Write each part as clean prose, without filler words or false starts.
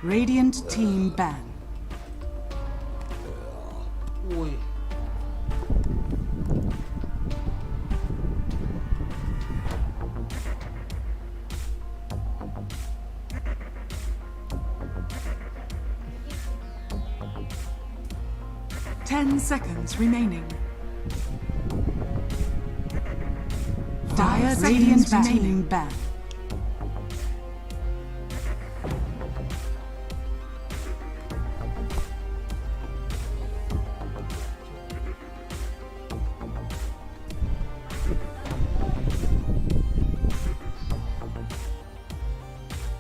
Radiant team ban. Ui. Ten seconds remaining. Dire Radiant team ban.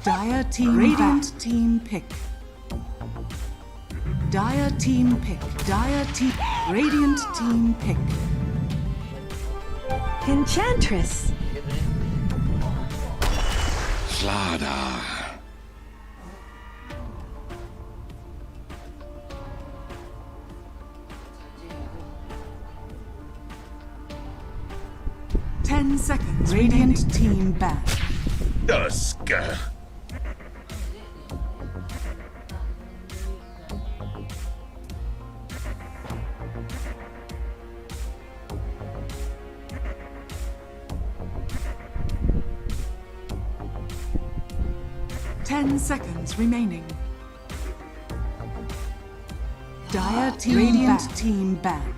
Dire team Radiant back. Team pick. Dire team pick. Dire team. Radiant team pick. Enchantress. Slada. Ten seconds. Radiant team back. Dusk. 10 seconds remaining. Dire team Radiant back. Team ban.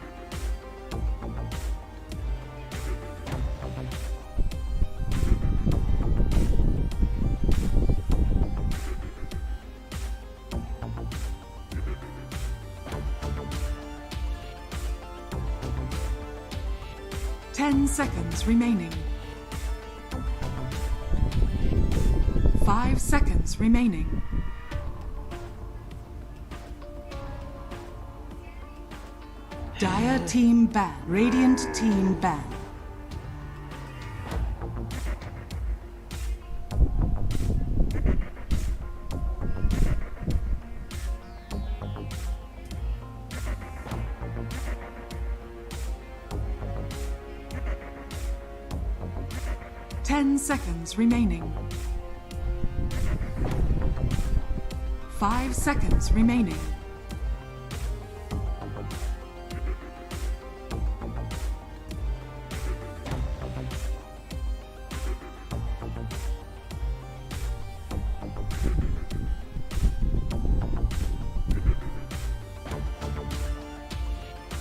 10 seconds remaining. 5 seconds remaining. Dire team ban. Radiant team ban. Ten seconds remaining. 5 seconds remaining.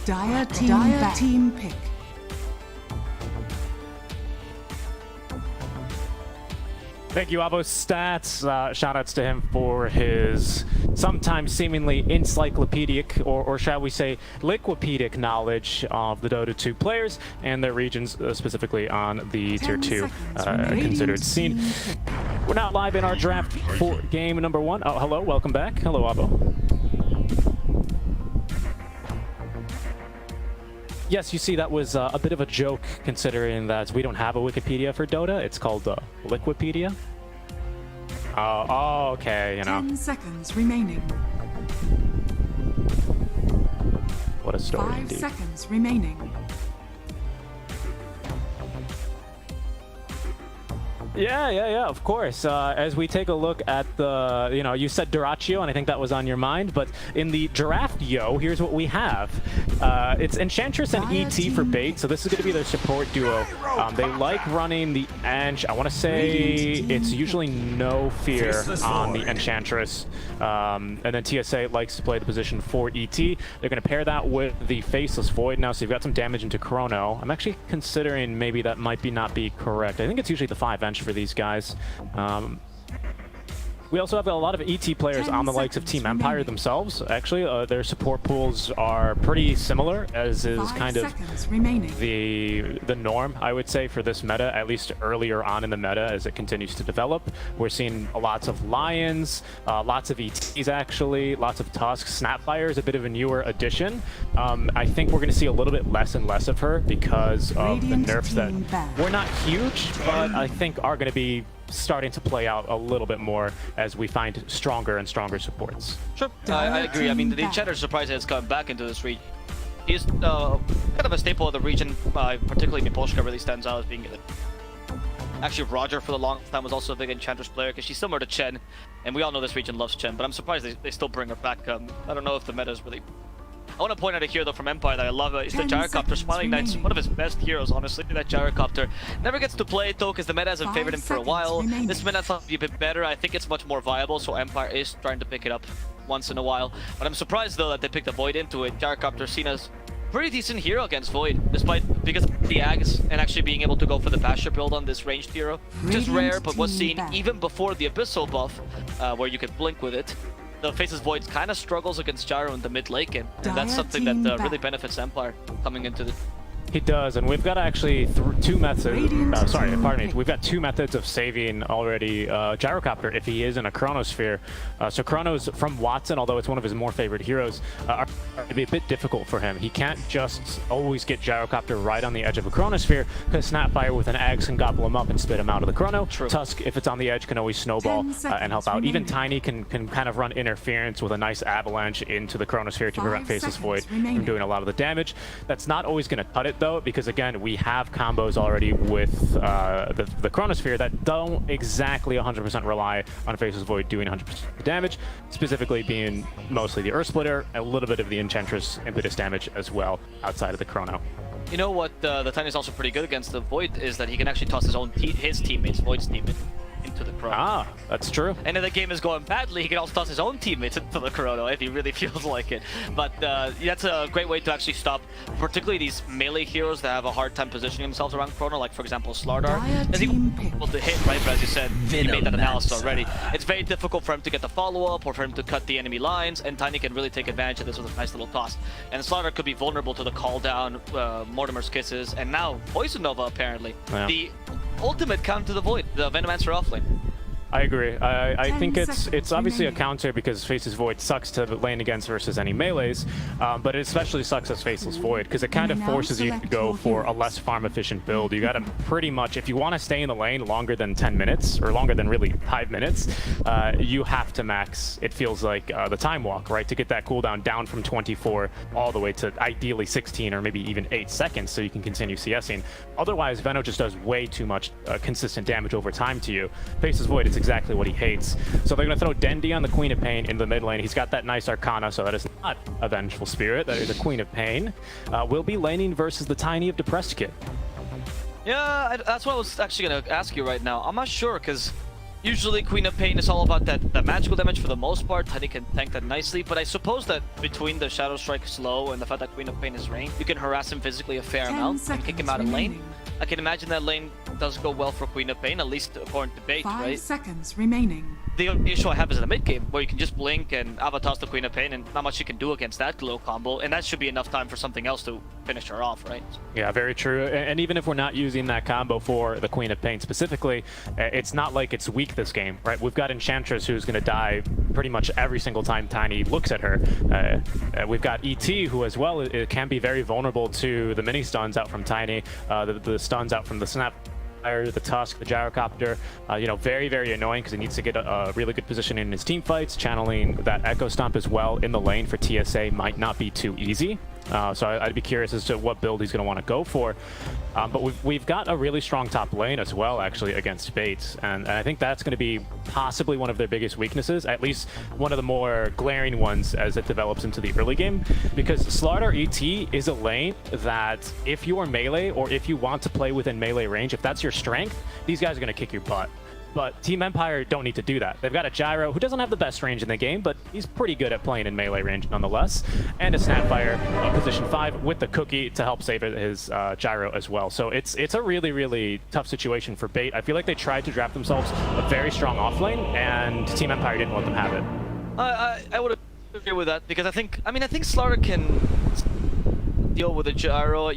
Dire team pick. Thank you, Avo's stats. Shoutouts to him for his sometimes seemingly encyclopedic, or shall we say, liquipedic knowledge of the Dota 2 players and their regions, specifically on the Tier 2 considered scene. We're now live in our draft for game number 1. Oh, hello, welcome back. Hello, Avo. Yes, you see, that was a bit of a joke, considering that we don't have a Wikipedia for Dota. It's called Liquipedia. Oh, okay, you know. 10 seconds remaining. What a story 5 indeed. seconds remaining. Yeah, of course. As we take a look at the, you said Duraccio, and I think that was on your mind, but in the draft, here's what we have. It's Enchantress and ET for bait, so this is going to be their support duo. They like running the Ench. I want to say it's usually no fear on the Enchantress. And then TSA likes to play the position for ET. They're going to pair that with the Faceless Void now, so you've got some damage into Chrono. I'm actually considering maybe that might not be correct. I think it's usually the 5-inch for these guys. We also have a lot of ET players on the likes of Team Empire themselves. Actually, their support pools are pretty similar, as is kind of the norm, I would say, for this meta, at least earlier on in the meta as it continues to develop. We're seeing lots of Lions, lots of ETs actually, lots of Tusks. Snapfire is a bit of a newer addition. I think we're going to see a little bit less and less of her because of the nerfs that were not huge, but I think are going to be starting to play out a little bit more as we find stronger and stronger supports. Sure, I agree. I mean, the Enchanter is surprised it's coming back into this region. He's kind of a staple of the region, particularly Mipolska really stands out as being good. Actually, Roger for the longest time was also a big Enchantress player because she's similar to Chen, and we all know this region loves Chen, but I'm surprised they still bring her back. I don't know if the meta is really... I want to point out a hero though from Empire that I love. It's the Gyrocopter. Smiling Knight's one of his best heroes, honestly. That Gyrocopter never gets to play it though because the meta hasn't favored him for a while. This meta might be a bit better. I think it's much more viable, so Empire is trying to pick it up once in a while. But I'm surprised though that they picked the Void into it. Gyrocopter seen as pretty decent hero against Void, because of the Ags and actually being able to go for the Basher build on this ranged hero, which is rare, but was seen even before the Abyssal buff, where you could blink with it. The Faceless Void kind of struggles against Gyro in the mid late game, and that's something that really benefits Empire coming into the... He does, and we've got actually two methods. Pardon me. We've got two methods of saving already Gyrocopter if he is in a Chronosphere. So Chronos from Watson, although it's one of his more favorite heroes, are going to be a bit difficult for him. He can't just always get Gyrocopter right on the edge of a Chronosphere, because Snapfire with an Axe can gobble him up and spit him out of the Chrono. True. Tusk, if it's on the edge, can always snowball and help out. Even Tiny can kind of run interference with a nice avalanche into the Chronosphere to prevent Faceless Void from doing a lot of the damage. That's not always going to cut it though, because again, we have combos already with the Chronosphere that don't exactly 100% rely on Faceless Void doing 100% damage, specifically being mostly the Earth Splitter, a little bit of the Enchantress impetus damage as well outside of the Chrono. You know what the Tiny is also pretty good against the Void is that he can actually toss his teammates, Void's teammates, into to the Chrono. Ah, that's true. And if the game is going badly, he can also toss his own teammates into the Chrono if he really feels like it. But that's a great way to actually stop, particularly these melee heroes that have a hard time positioning themselves around Chrono, like for example Slardar. As he able to hit, right? But as you said, he made that analysis already. It's very difficult for him to get the follow-up or for him to cut the enemy lines, and Tiny can really take advantage of this with a nice little toss. And Slardar could be vulnerable to the call down, Mortimer's Kisses, and now Poison Nova apparently. Yeah. The ultimate counter to the Void, the Venomancer offlane. I agree. I think 10 it's obviously a remaining. counter because Faceless Void sucks to lane against versus any melees, but it especially sucks as Faceless Void because it kind of Now forces you to select go your for a heroes. less farm efficient build. You gotta pretty much, if you want to stay in the lane longer than 10 minutes, or longer than really 5 minutes, you have to max, it feels like, the time walk, right? To get that cooldown down from 24 all the way to ideally 16 or maybe even 8 seconds so you can continue CSing. Otherwise, Veno just does way too much consistent damage over time to you. Faceless Void, it's exactly what he hates. So they're going to throw Dendi on the Queen of Pain in the mid lane. He's got that nice Arcana, so that is not a Vengeful Spirit. That is a Queen of Pain. Will be laning versus the Tiny of Depressed Kid. Yeah, that's what I was actually going to ask you right now. I'm not sure, because usually Queen of Pain is all about that magical damage for the most part. Tiny can tank that nicely, but I suppose that between the Shadow Strike slow and the fact that Queen of Pain is ranged, you can harass him physically a fair 10 amount and kick him out of lane. remaining. I can imagine that lane does go well for Queen of Pain, at least according to Bait, 5 right? seconds remaining. The only issue I have is in the mid game, where you can just blink and Avatar's the Queen of Pain, and not much you can do against that glow combo, and that should be enough time for something else to finish her off, right? Yeah, very true. And even if we're not using that combo for the Queen of Pain specifically, it's not like it's weak this game, right? We've got Enchantress who's going to die pretty much every single time Tiny looks at her. We've got ET who as well it can be very vulnerable to the mini stuns out from Tiny, the stuns out from the Snap, the Tusk, the Gyrocopter, you know, very, very annoying because he needs to get a really good position in his team fights. Channeling that Echo Stomp as well in the lane for TSA might not be too easy. So I'd be curious as to what build he's going to want to go for. But we've got a really strong top lane as well, actually, against Bates. And I think that's going to be possibly one of their biggest weaknesses, at least one of the more glaring ones as it develops into the early game. Because Slardar ET is a lane that if you are melee or if you want to play within melee range, if that's your strength, these guys are going to kick your butt. But Team Empire don't need to do that. They've got a Gyro who doesn't have the best range in the game, but he's pretty good at playing in melee range nonetheless. And a Snapfire position 5 with the Cookie to help save his Gyro as well. So it's a really, really tough situation for Bait. I feel like they tried to draft themselves a very strong offlane, and Team Empire didn't let them have it. I would agree with that, because I think Slardar can deal with a Gyro.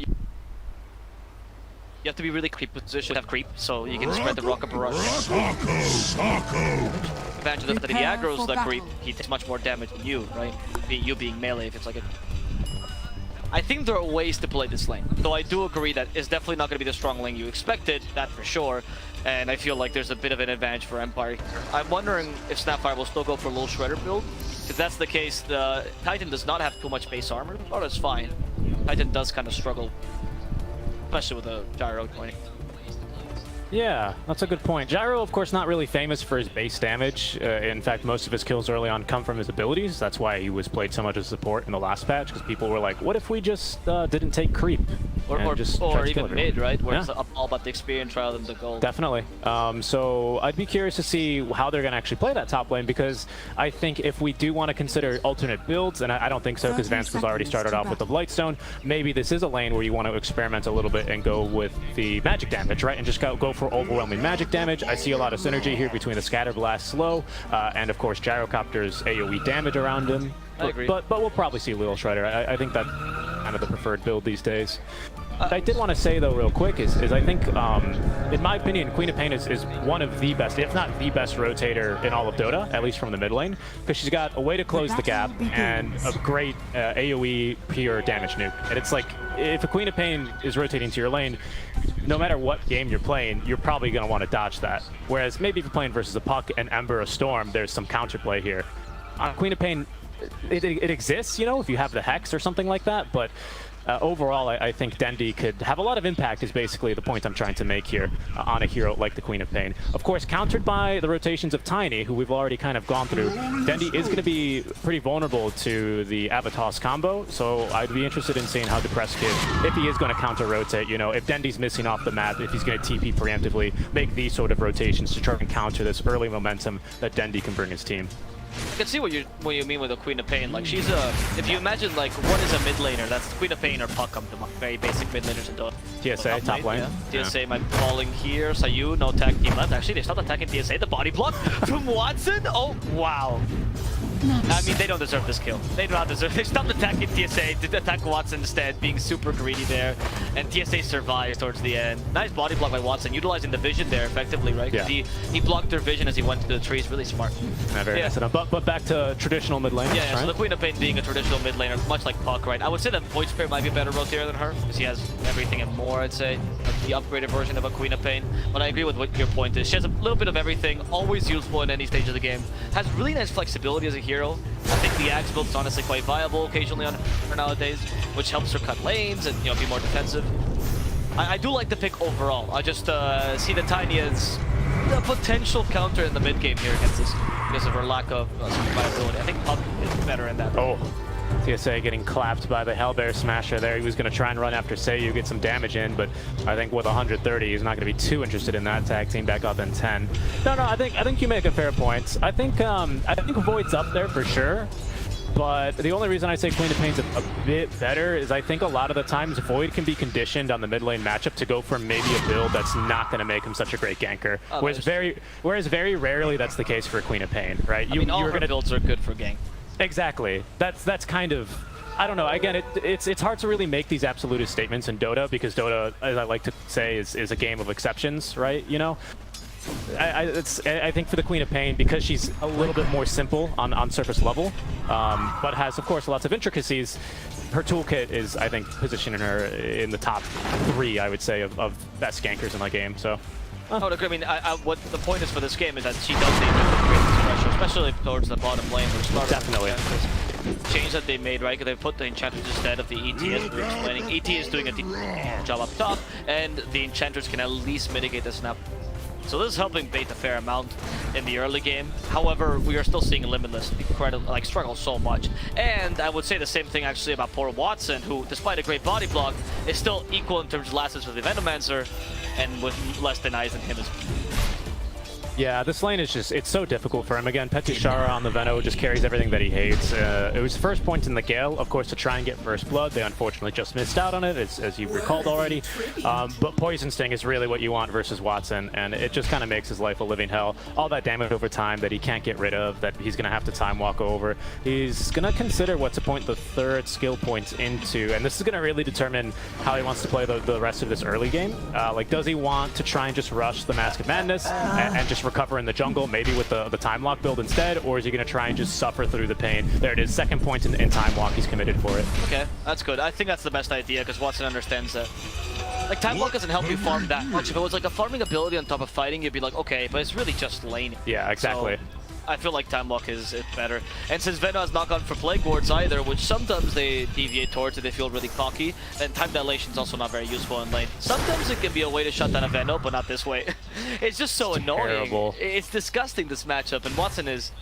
You have to be really creep position, have creep, so you can spread the rocket barrage. Advantage of that he Prepare aggroes for the creep, battle. he takes much more damage than you, right? You being melee, if it's like a... I think there are ways to play this lane, though I do agree that it's definitely not going to be the strong lane you expected, that for sure. And I feel like there's a bit of an advantage for Empire. I'm wondering if Snapfire will still go for a little Shredder build. If that's the case, the Titan does not have too much base armor. Oh, that's fine. Titan does kind of struggle, especially with the Gyro joining. Yeah, that's a good point. Gyro, of course, not really famous for his base damage. In fact, most of his kills early on come from his abilities. That's why he was played so much as support in the last patch, because people were like, what if we just didn't take creep? Or tried to kill even mid, right? Where Yeah. it's all about the experience rather than the gold. Definitely. So I'd be curious to see how they're going to actually play that top lane, because I think if we do want to consider alternate builds, and I don't think so because 30 Vance was already seconds started to off with the Blightstone, maybe this is a lane where you want to experiment a little bit and go with the magic damage, right? And just go for overwhelming magic damage. I see a lot of synergy here between the Scatter Blast slow and of course Gyrocopter's AoE damage around him. I agree. But we'll probably see Lil Shredder. I think that's kind of the preferred build these days. I did want to say though real quick is I think in my opinion Queen of Pain is one of the best, if not the best rotator in all of Dota, at least from the mid lane, because she's got a way to close the gap and a great AoE pure damage nuke. And it's like if a Queen of Pain is rotating to your lane, no matter what game you're playing, you're probably going to want to dodge that. Whereas maybe if you're playing versus a Puck, an Ember, a Storm, there's some counterplay here. Queen of Pain, it exists, you know, if you have the Hex or something like that, but overall, I think Dendi could have a lot of impact is basically the point I'm trying to make here on a hero like the Queen of Pain. Of course, countered by the rotations of Tiny, who we've already kind of gone through. Dendi is going to be pretty vulnerable to the Avatos combo, so I'd be interested in seeing how Depressed Kid, if he is going to counter-rotate, you know, if Dendi's missing off the map, if he's going to TP preemptively, make these sort of rotations to try and counter this early momentum that Dendi can bring his team. I can see what you mean with the Queen of Pain. Like, she's a... If you imagine, like, what is a mid laner? That's Queen of Pain or Puck, the very basic mid laners in Dota. TSA, top lane. Yeah. TSA might be falling here. Sayu, no tag team left. Actually, they stopped attacking TSA. The body block from Watson? Oh, wow. I mean, they don't deserve this kill. They do not deserve. They stopped attacking TSA to attack Watson instead, being super greedy there. And TSA survives towards the end. Nice body block by Watson, utilizing the vision there effectively, right? Yeah. He blocked their vision as he went to the trees. Really smart. Very nice enough. But back to traditional mid lane. Yeah, right? So the Queen of Pain being a traditional mid laner, much like Puck, right? I would say that Void Spirit might be a better rotator than her, because he has everything and more, I'd say. Like the upgraded version of a Queen of Pain. But I agree with what your point is. She has a little bit of everything, always useful in any stage of the game. Has really nice flexibility as a hero. I think the Axe build is honestly quite viable occasionally on her nowadays, which helps her cut lanes and, you know, be more defensive. I do like the pick overall. I just see the Tiny as a potential counter in the mid game here against this because of her lack of survivability. I think Puck is better in that. Oh, TSA getting clapped by the Hellbear Smasher there. He was going to try and run after Sayu, get some damage in, but I think with 130, he's not going to be too interested in that tag team back up in 10. No, I think you make a fair point. I think Void's up there for sure. But the only reason I say Queen of Pain's a bit better is I think a lot of the times Void can be conditioned on the mid lane matchup to go for maybe a build that's not going to make him such a great ganker. Whereas very rarely that's the case for Queen of Pain, right? I mean, all her builds are good for gank. Exactly. That's kind of... I don't know. Again, it's hard to really make these absolute statements in Dota because Dota, as I like to say, is a game of exceptions, right? You know? I think for the Queen of Pain, because she's a little bit more simple on surface level, but has, of course, lots of intricacies, her toolkit is, I think, positioning her in the top 3, I would say, of best gankers in the game. So, I would agree. I mean, what the point is for this game is that she does need to create this pressure, especially towards the bottom lane. Which definitely. Change that they made, right? Because they put the Enchantress instead of the ET, as we were explaining. ET is doing a job up top, and the Enchantress can at least mitigate the snap. So this is helping bait a fair amount in the early game. However, we are still seeing Limitless struggle so much. And I would say the same thing actually about poor Watson, who, despite a great body block, is still equal in terms of last hits with the Venomancer, and with less denies than him as yeah, this lane is just, it's so difficult for him. Again, Petushara on the Veno just carries everything that he hates. It was first point in the Gale, of course, to try and get first blood. They unfortunately just missed out on it, as you've recalled already. But Poison Sting is really what you want versus Watson, and it just kind of makes his life a living hell. All that damage over time that he can't get rid of, that he's going to have to time walk over. He's going to consider what to point the third skill points into, and this is going to really determine how he wants to play the rest of this early game. Like, does he want to try and just rush the Mask of Madness and just recover in the jungle, maybe with the time lock build instead, or is he going to try and just suffer through the pain? There it is, second point in time walk, he's committed for it. Okay, that's good. I think that's the best idea, because Watson understands that. Like, time walk doesn't help you farm that much. If it was like a farming ability on top of fighting, you'd be like, okay, but it's really just laning. Yeah, exactly. So, I feel like time walk is better. And since Veno has not gone for Plague Wards either, which sometimes they deviate towards if they feel really cocky, then time dilation is also not very useful in lane. Sometimes it can be a way to shut down a Veno, but not this way. It's just so annoying. Terrible. It's disgusting, this matchup, and Watson is...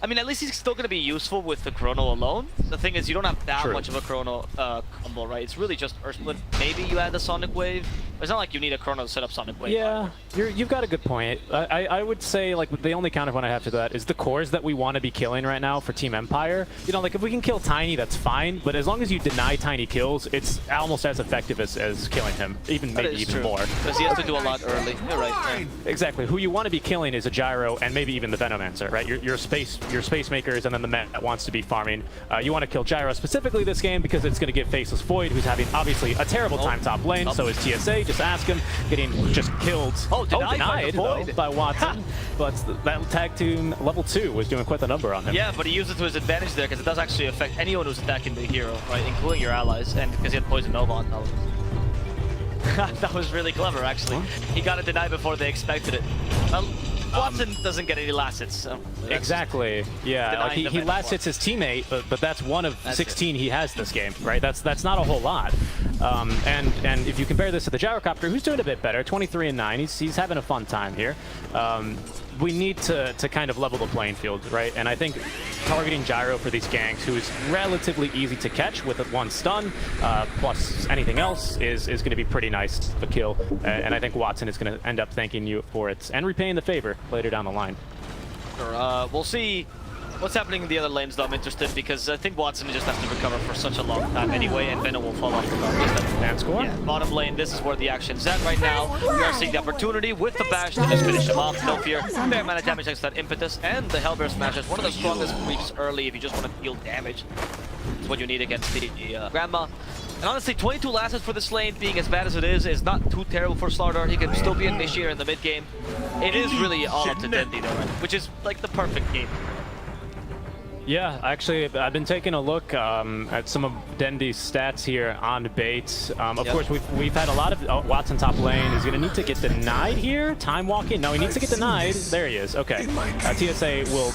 I mean, at least he's still going to be useful with the Chrono alone. The thing is, you don't have that much of a Chrono combo, right? It's really just Earth Split. Maybe you add the Sonic Wave. It's not like you need a Chrono to set up Sonic Wave. Yeah, you've got a good point. I would say, like, the only counterpoint I have to that is the cores that we want to be killing right now for Team Empire. You know, like, if we can kill Tiny, that's fine, but as long as you deny Tiny kills, it's almost as effective as killing him, maybe even more. Because he has to do a lot early. You're right. Yeah. Exactly. Who you want to be killing is a Gyro and maybe even the Venomancer, right? Your space makers and then the Met that wants to be farming. You want to kill Gyro specifically this game because it's going to give Faceless Void, who's having obviously a terrible time top lane. So is TSA. Just ask him. Getting just killed. Denied by Watson. But that tag team level 2 was doing quite the number on him. Yeah, but he used it to his advantage there because it does actually affect anyone who's attacking the hero, right? Including your allies, and because he had Poison Nova on top. That was really clever, actually. He got it denied before they expected it. Watson doesn't get any last hits. So exactly. Yeah, like he last hits his teammate, but that's one of 16 he has this game, right? That's not a whole lot. And if you compare this to the Gyrocopter, who's doing a bit better, 23-9, he's having a fun time here. We need to kind of level the playing field, right? And I think targeting Gyro for these ganks, who is relatively easy to catch with one stun, plus anything else, is going to be pretty nice to kill. And I think Watson is going to end up thanking you for it and repaying the favor later down the line. Sure, we'll see what's happening in the other lanes, though. I'm interested because I think Watson just has to recover for such a long time anyway, and Venom will fall off regardless. And score? Yeah, bottom lane, this is where the action's at right now. We are seeing the opportunity with the bash to just finish him off. No fear. Fair amount of damage thanks to that impetus, and the Hellbear Smash is one of the strongest creeps early if you just want to deal damage. It's what you need against the Grandma. And honestly, 22 last hits for this lane, being as bad as it is not too terrible for Slardar. He can still be an initiator in the mid game. It is really all up to Dendi though, which is like the perfect game. Yeah, actually, I've been taking a look at some of Dendi's stats here on bait. Of course, we've had a lot of Watson top lane. Is going to need to get denied here. Time walking? No, he needs to get denied. There he is. Okay. TSA will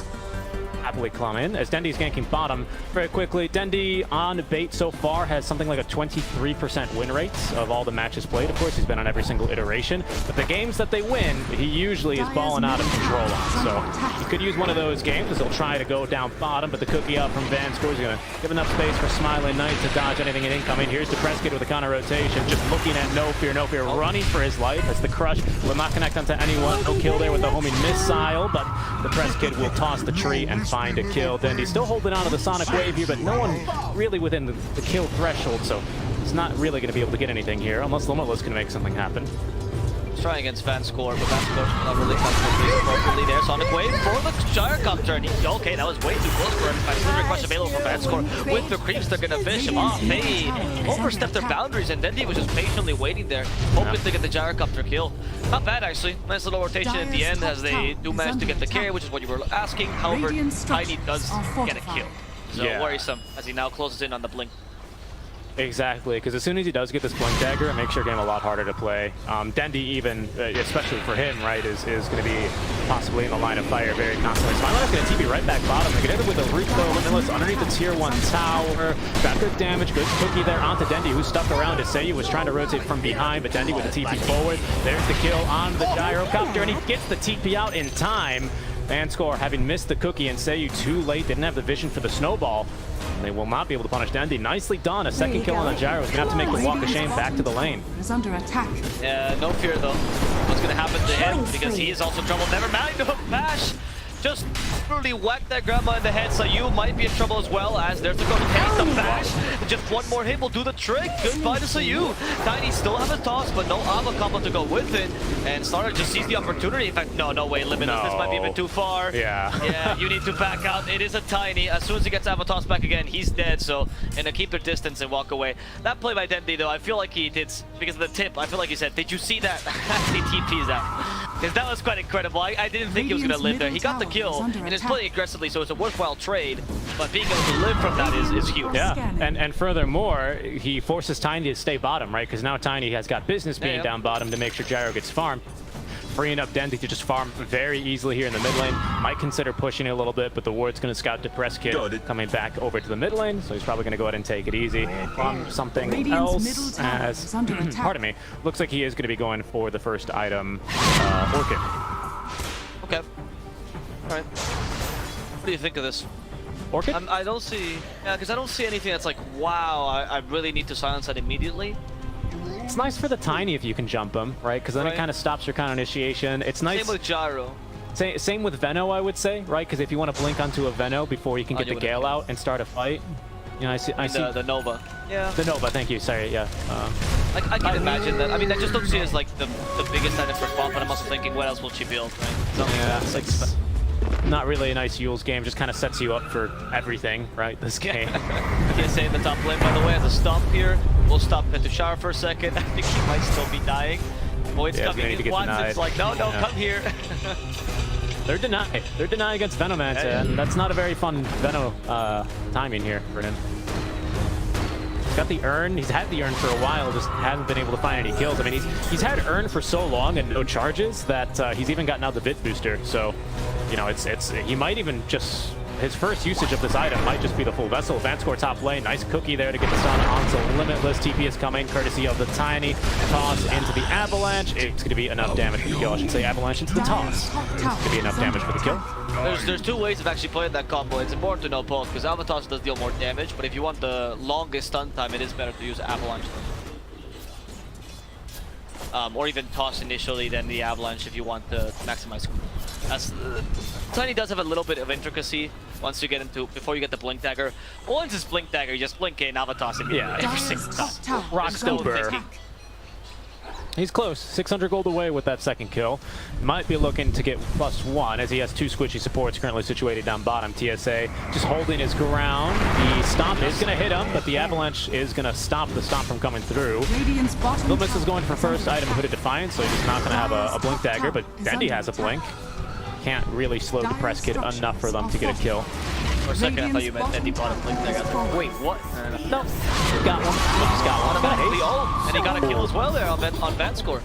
happily climb in as Dendi's ganking bottom very quickly. Dendi on bait so far has something like a 23% win rate of all the matches played. Of course, he's been on every single iteration, but the games that they win, he usually is balling out of control on. So he could use one of those games as he'll try to go down bottom, but the cookie up from Vanscore is going to give enough space for Smiling Knight to dodge anything incoming. Here's the press kid with a counter rotation, just looking at no fear, running for his life as the crush will not connect onto anyone. No kill there with the homing missile, but the press kid will toss the tree and find a kill. Dendi's still holding on to the Sonic Wave here, but no one really within the kill threshold, so he's not really going to be able to get anything here, unless Limitless can make something happen. Trying against Vanscore, but Vanscore's not really comfortable appropriately there. Sonic Wave for the Gyrocopter, and okay, that was way too close for him. Facility request available for Vanscore. With the creeps, they're gonna finish him off. They overstepped their boundaries, and Dendi was just patiently waiting there, hoping to get the Gyrocopter kill. Not bad, actually. Nice little rotation at the end as they do manage to get the carry, which is what you were asking. However, Tiny does get a kill. So worrisome as he now closes in on the blink. Exactly, because as soon as he does get this Blink Dagger, it makes your game a lot harder to play. Dendi even, especially for him, right, is going to be possibly in the line of fire very constantly. Smiling Knight's going to TP right back bottom. They get hit with a root though, Limitless underneath the tier 1 tower. Got good damage, good cookie there onto Dendi, who stuck around. Seiyu was trying to rotate from behind, but Dendi with the TP forward. There's the kill on the Gyrocopter, and he gets the TP out in time. Vanscore having missed the cookie and Seiyu too late, didn't have the vision for the snowball. And they will not be able to punish Dendi. Nicely done. A second kill on the Gyro. He's going to have to make the walk of shame back to the lane. Is under attack. No fear though. What's going to happen to him because he is also in trouble. Never mind. Bash. Just really whacked that Grandma in the head. Seiyu might be in trouble as well as there's the go to taste the bash. Just one more hit will do the trick. Goodbye to Seiyu. Tiny still have a toss, but no Ava combo to go with it. And Starter just sees the opportunity. In fact, no way, Limitless. This might be a bit too far. Yeah, you need to back out. It is a Tiny. As soon as he gets Ava toss back again, he's dead. So, and keep their distance and walk away. That play by Dendi, though, I feel like he did, because of the tip, I feel like he said, did you see that? He TP's out. Because that was quite incredible. I didn't think he was going to live there. He got the kill and is playing aggressively, so it's a worthwhile trade. But being able to live from that is huge. Yeah, and furthermore, he forces Tiny to stay bottom, right? Because now Tiny has got business being down bottom to make sure Gyro gets farmed. Freeing up Dendi to just farm very easily here in the mid lane. Might consider pushing it a little bit, but the ward's going to scout to press kid coming back over to the mid lane, so he's probably going to go ahead and take it easy. Something else as, pardon me, looks like he is going to be going for the first item, Orchid. Okay. Alright. What do you think of this? Orchid? I don't see, because I don't see anything that's like, wow, I really need to silence that immediately. It's nice for the Tiny if you can jump him, right? Because then it kind of stops your counter initiation. It's nice. Same with Gyro. Same with Veno, I would say, right? Because if you want to blink onto a Veno before you can get the Gale out and start a fight, you know, I see the Nova. Yeah. The Nova, thank you. Sorry, yeah. I can imagine that. I mean, I just don't see it as like the biggest item for Bomb, but I'm also thinking, what else will she build, right? So, yeah, it's like not really a nice Yule's game. Just kind of sets you up for everything, right? This game. PSA in the top lane, by the way, has a stomp here. We'll stop into shower for a second. I think he might still be dying. Void's coming in once. It's like, no, come here. They're denying against Venomance, and that's not a very fun Veno timing here for him. got the urn. He's had the urn for a while, just hasn't been able to find any kills. I mean, he's had urn for so long and no charges that he's even gotten out the bit booster. So, you know, he might even just, his first usage of this item might just be the full vessel. Vanscore top lane, nice cookie there to get the stun onto Limitless. TP is coming, courtesy of the tiny toss into the avalanche. It's going to be enough damage for the kill. I should say avalanche into the toss. It's going to be enough damage for the kill. There's two ways of actually playing that combo. It's important to know both, because Avalanche does deal more damage, but if you want the longest stun time, it is better to use Avalanche. Or even toss initially, then the Avalanche if you want to maximize. Tiny does have a little bit of intricacy once you get into, before you get the Blink Dagger. Once it's Blink Dagger, you just blink in, Avatos immediately. Yeah, every single time. Rock Stopper. He's close, 600 gold away with that second kill. Might be looking to get +1 as he has two squishy supports currently situated down bottom. TSA just holding his ground. The stomp is going to hit him, but the avalanche is going to stop the stomp from coming through. Loomis is going for first item Hooded Defiance, so he's not going to have a blink dagger, but Dendi has a blink. Can't really slow the press kid enough for them to get a kill. For a second, I thought you meant Dendi bought a blink dagger. Wait, what? No, he got one. He just got one. Got the ult, and he got a kill as well there on Vanscore.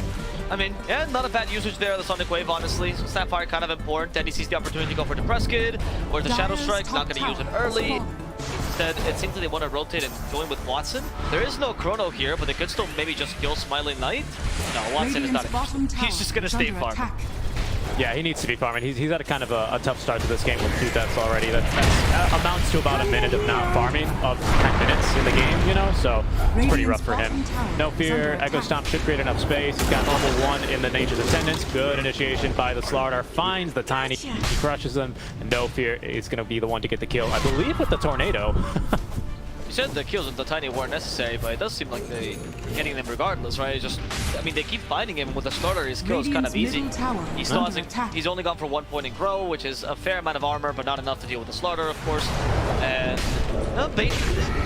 I mean, yeah, not a bad usage there of the Sonic Wave, honestly. Sapphire kind of important. Dendi sees the opportunity to go for the press kid, or the Shadow Strike. He's not going to use it early. Instead, it seems that they want to rotate and go in with Watson. There is no Chrono here, but they could still maybe just kill Smiling Knight. No, Watson is not. He's just going to stay farming. Yeah, he needs to be farming. He's had a kind of a tough start to this game with 2 deaths already. That amounts to about a minute of not farming of 10 minutes in the game, you know? So it's pretty rough for him. No fear. Echo Stomp should create enough space. He's got normal 1 in the Nature's Ascendance. Good initiation by the Slardar. Finds the Tiny. He crushes him. And No Fear is going to be the one to get the kill, I believe, with the Tornado. You said the kills with the Tiny weren't necessary, but it does seem like they're getting them regardless, right? It's just, I mean, they keep finding him with the starter. His kill is kind of easy. He's only gone for 1 point in Grow, which is a fair amount of armor, but not enough to deal with the Slaughter, of course. And no,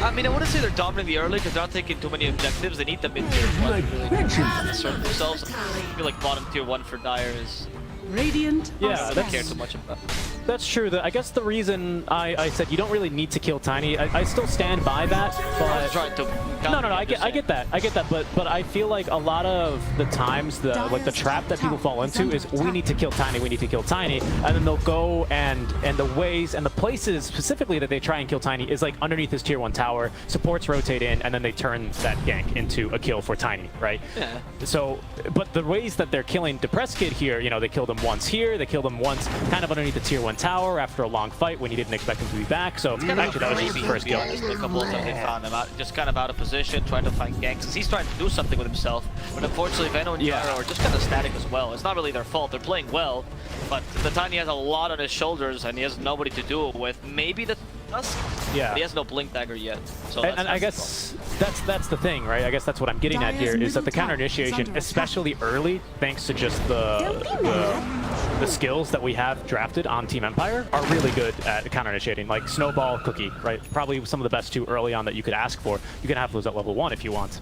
I mean, I wouldn't say they're dominating the early because they're not taking too many objectives. They need the mid tier 1 to really assert themselves. I feel like bottom tier 1 for Dire is. Radiant. Yeah, I don't care too much about. That's true. I guess the reason I said you don't really need to kill Tiny, I still stand by that. But I was trying to. No, I get that. But I feel like a lot of the times the trap that people fall into is we need to kill Tiny, and then they'll go and the ways and the places specifically that they try and kill Tiny is like underneath his tier 1 tower. Supports rotate in, and then they turn that gank into a kill for Tiny, right? Yeah. So, but the ways that they're killing Depress Kid here, you know, they killed him once here, they killed him once kind of underneath the tier 1 tower after a long fight when he didn't expect him to be back. So actually that was his first kill. A couple of times they found him out, just kind of out of position, trying to find ganks. Because he's trying to do something with himself, but unfortunately Veno and Jara are just kind of static as well. It's not really their fault. They're playing well, but the Tiny has a lot on his shoulders and he has nobody to do it with. Maybe the Tusk, but he has no Blink Dagger yet. So and I guess that's the thing, right? I guess that's what I'm getting at here is that the counter initiation, especially early, thanks to just the skills that we have drafted on Team Empire, are really good at counter initiating, like Snowball, Cookie, right? Probably some of the best 2 early on that you could ask for. You can have those at level 1 if you want.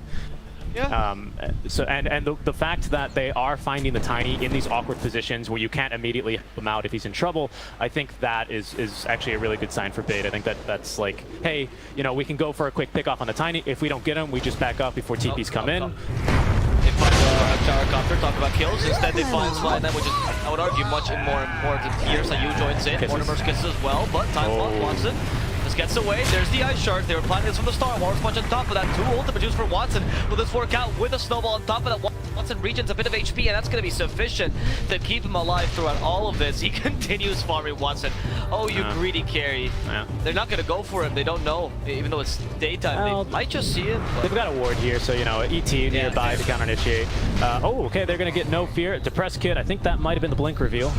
Yeah. So the fact that they are finding the Tiny in these awkward positions where you can't immediately help him out if he's in trouble, I think that is actually a really good sign for Bait. I think that's like, hey, you know, we can go for a quick pick off on the Tiny. If we don't get him, we just back up before TPs come in. They find Gyrocopter, talk about kills. Instead, they find Slide, which is, I would argue, much more important here. So you joins in, Mortimer's kisses as well, but Time Lock wants it. This gets away. There's the Ice Shard. They were planning this from the start. Walrus Punch on top of that. 2 ultimate juice for Watson. Will this work out with a Snowball on top of that? Watson regens a bit of HP, and that's going to be sufficient to keep him alive throughout all of this. He continues farming Watson. Oh, you greedy carry. Yeah. They're not going to go for him. They don't know. Even though it's daytime, they might just see it. But they've got a ward here, so, you know, ET nearby to counter initiate. Okay, they're going to get No Fear. Depressed Kid, I think that might have been the Blink reveal.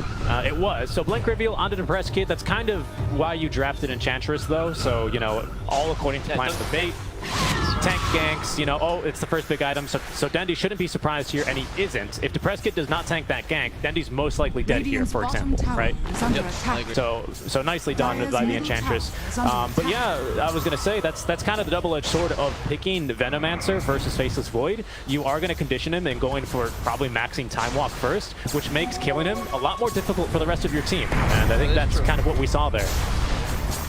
It was. So Blink reveal onto Depressed Kid. That's kind of why you drafted Enchantress, though. So, you know, all according to plan for Bait. Tank ganks, you know, it's the first big item, so Dendi shouldn't be surprised here, and he isn't. If Depressed Kid does not tank that gank, Dendi's most likely dead here, for example, right? So nicely done by the Enchantress. But yeah, I was going to say, that's kind of the double-edged sword of picking the Venomancer versus Faceless Void. You are going to condition him and going for probably maxing Time Walk first, which makes killing him a lot more difficult for the rest of your team. And I think that's kind of what we saw there.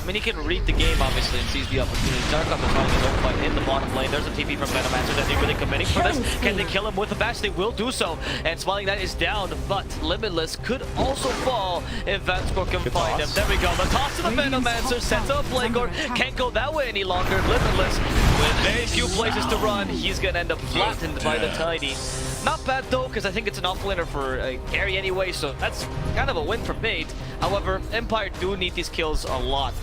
I mean, he can read the game, obviously, and sees the opportunity. Zarkov is running his own fight in the bottom lane. There's a TP from Venomancer. That they're really committing for this. Can they kill him with the bash? They will do so. And Smiling Knight is down, but Limitless could also fall if Vanscore can find him. There we go. The toss to the Venomancer. Sets up Blagor. Can't go that way any longer. Limitless with very few places to run. He's going to end up flattened by the Tiny. Not bad though, because I think it's an offlaner for carry anyway, so that's kind of a win for Bait. However, Empire do need these kills a lot.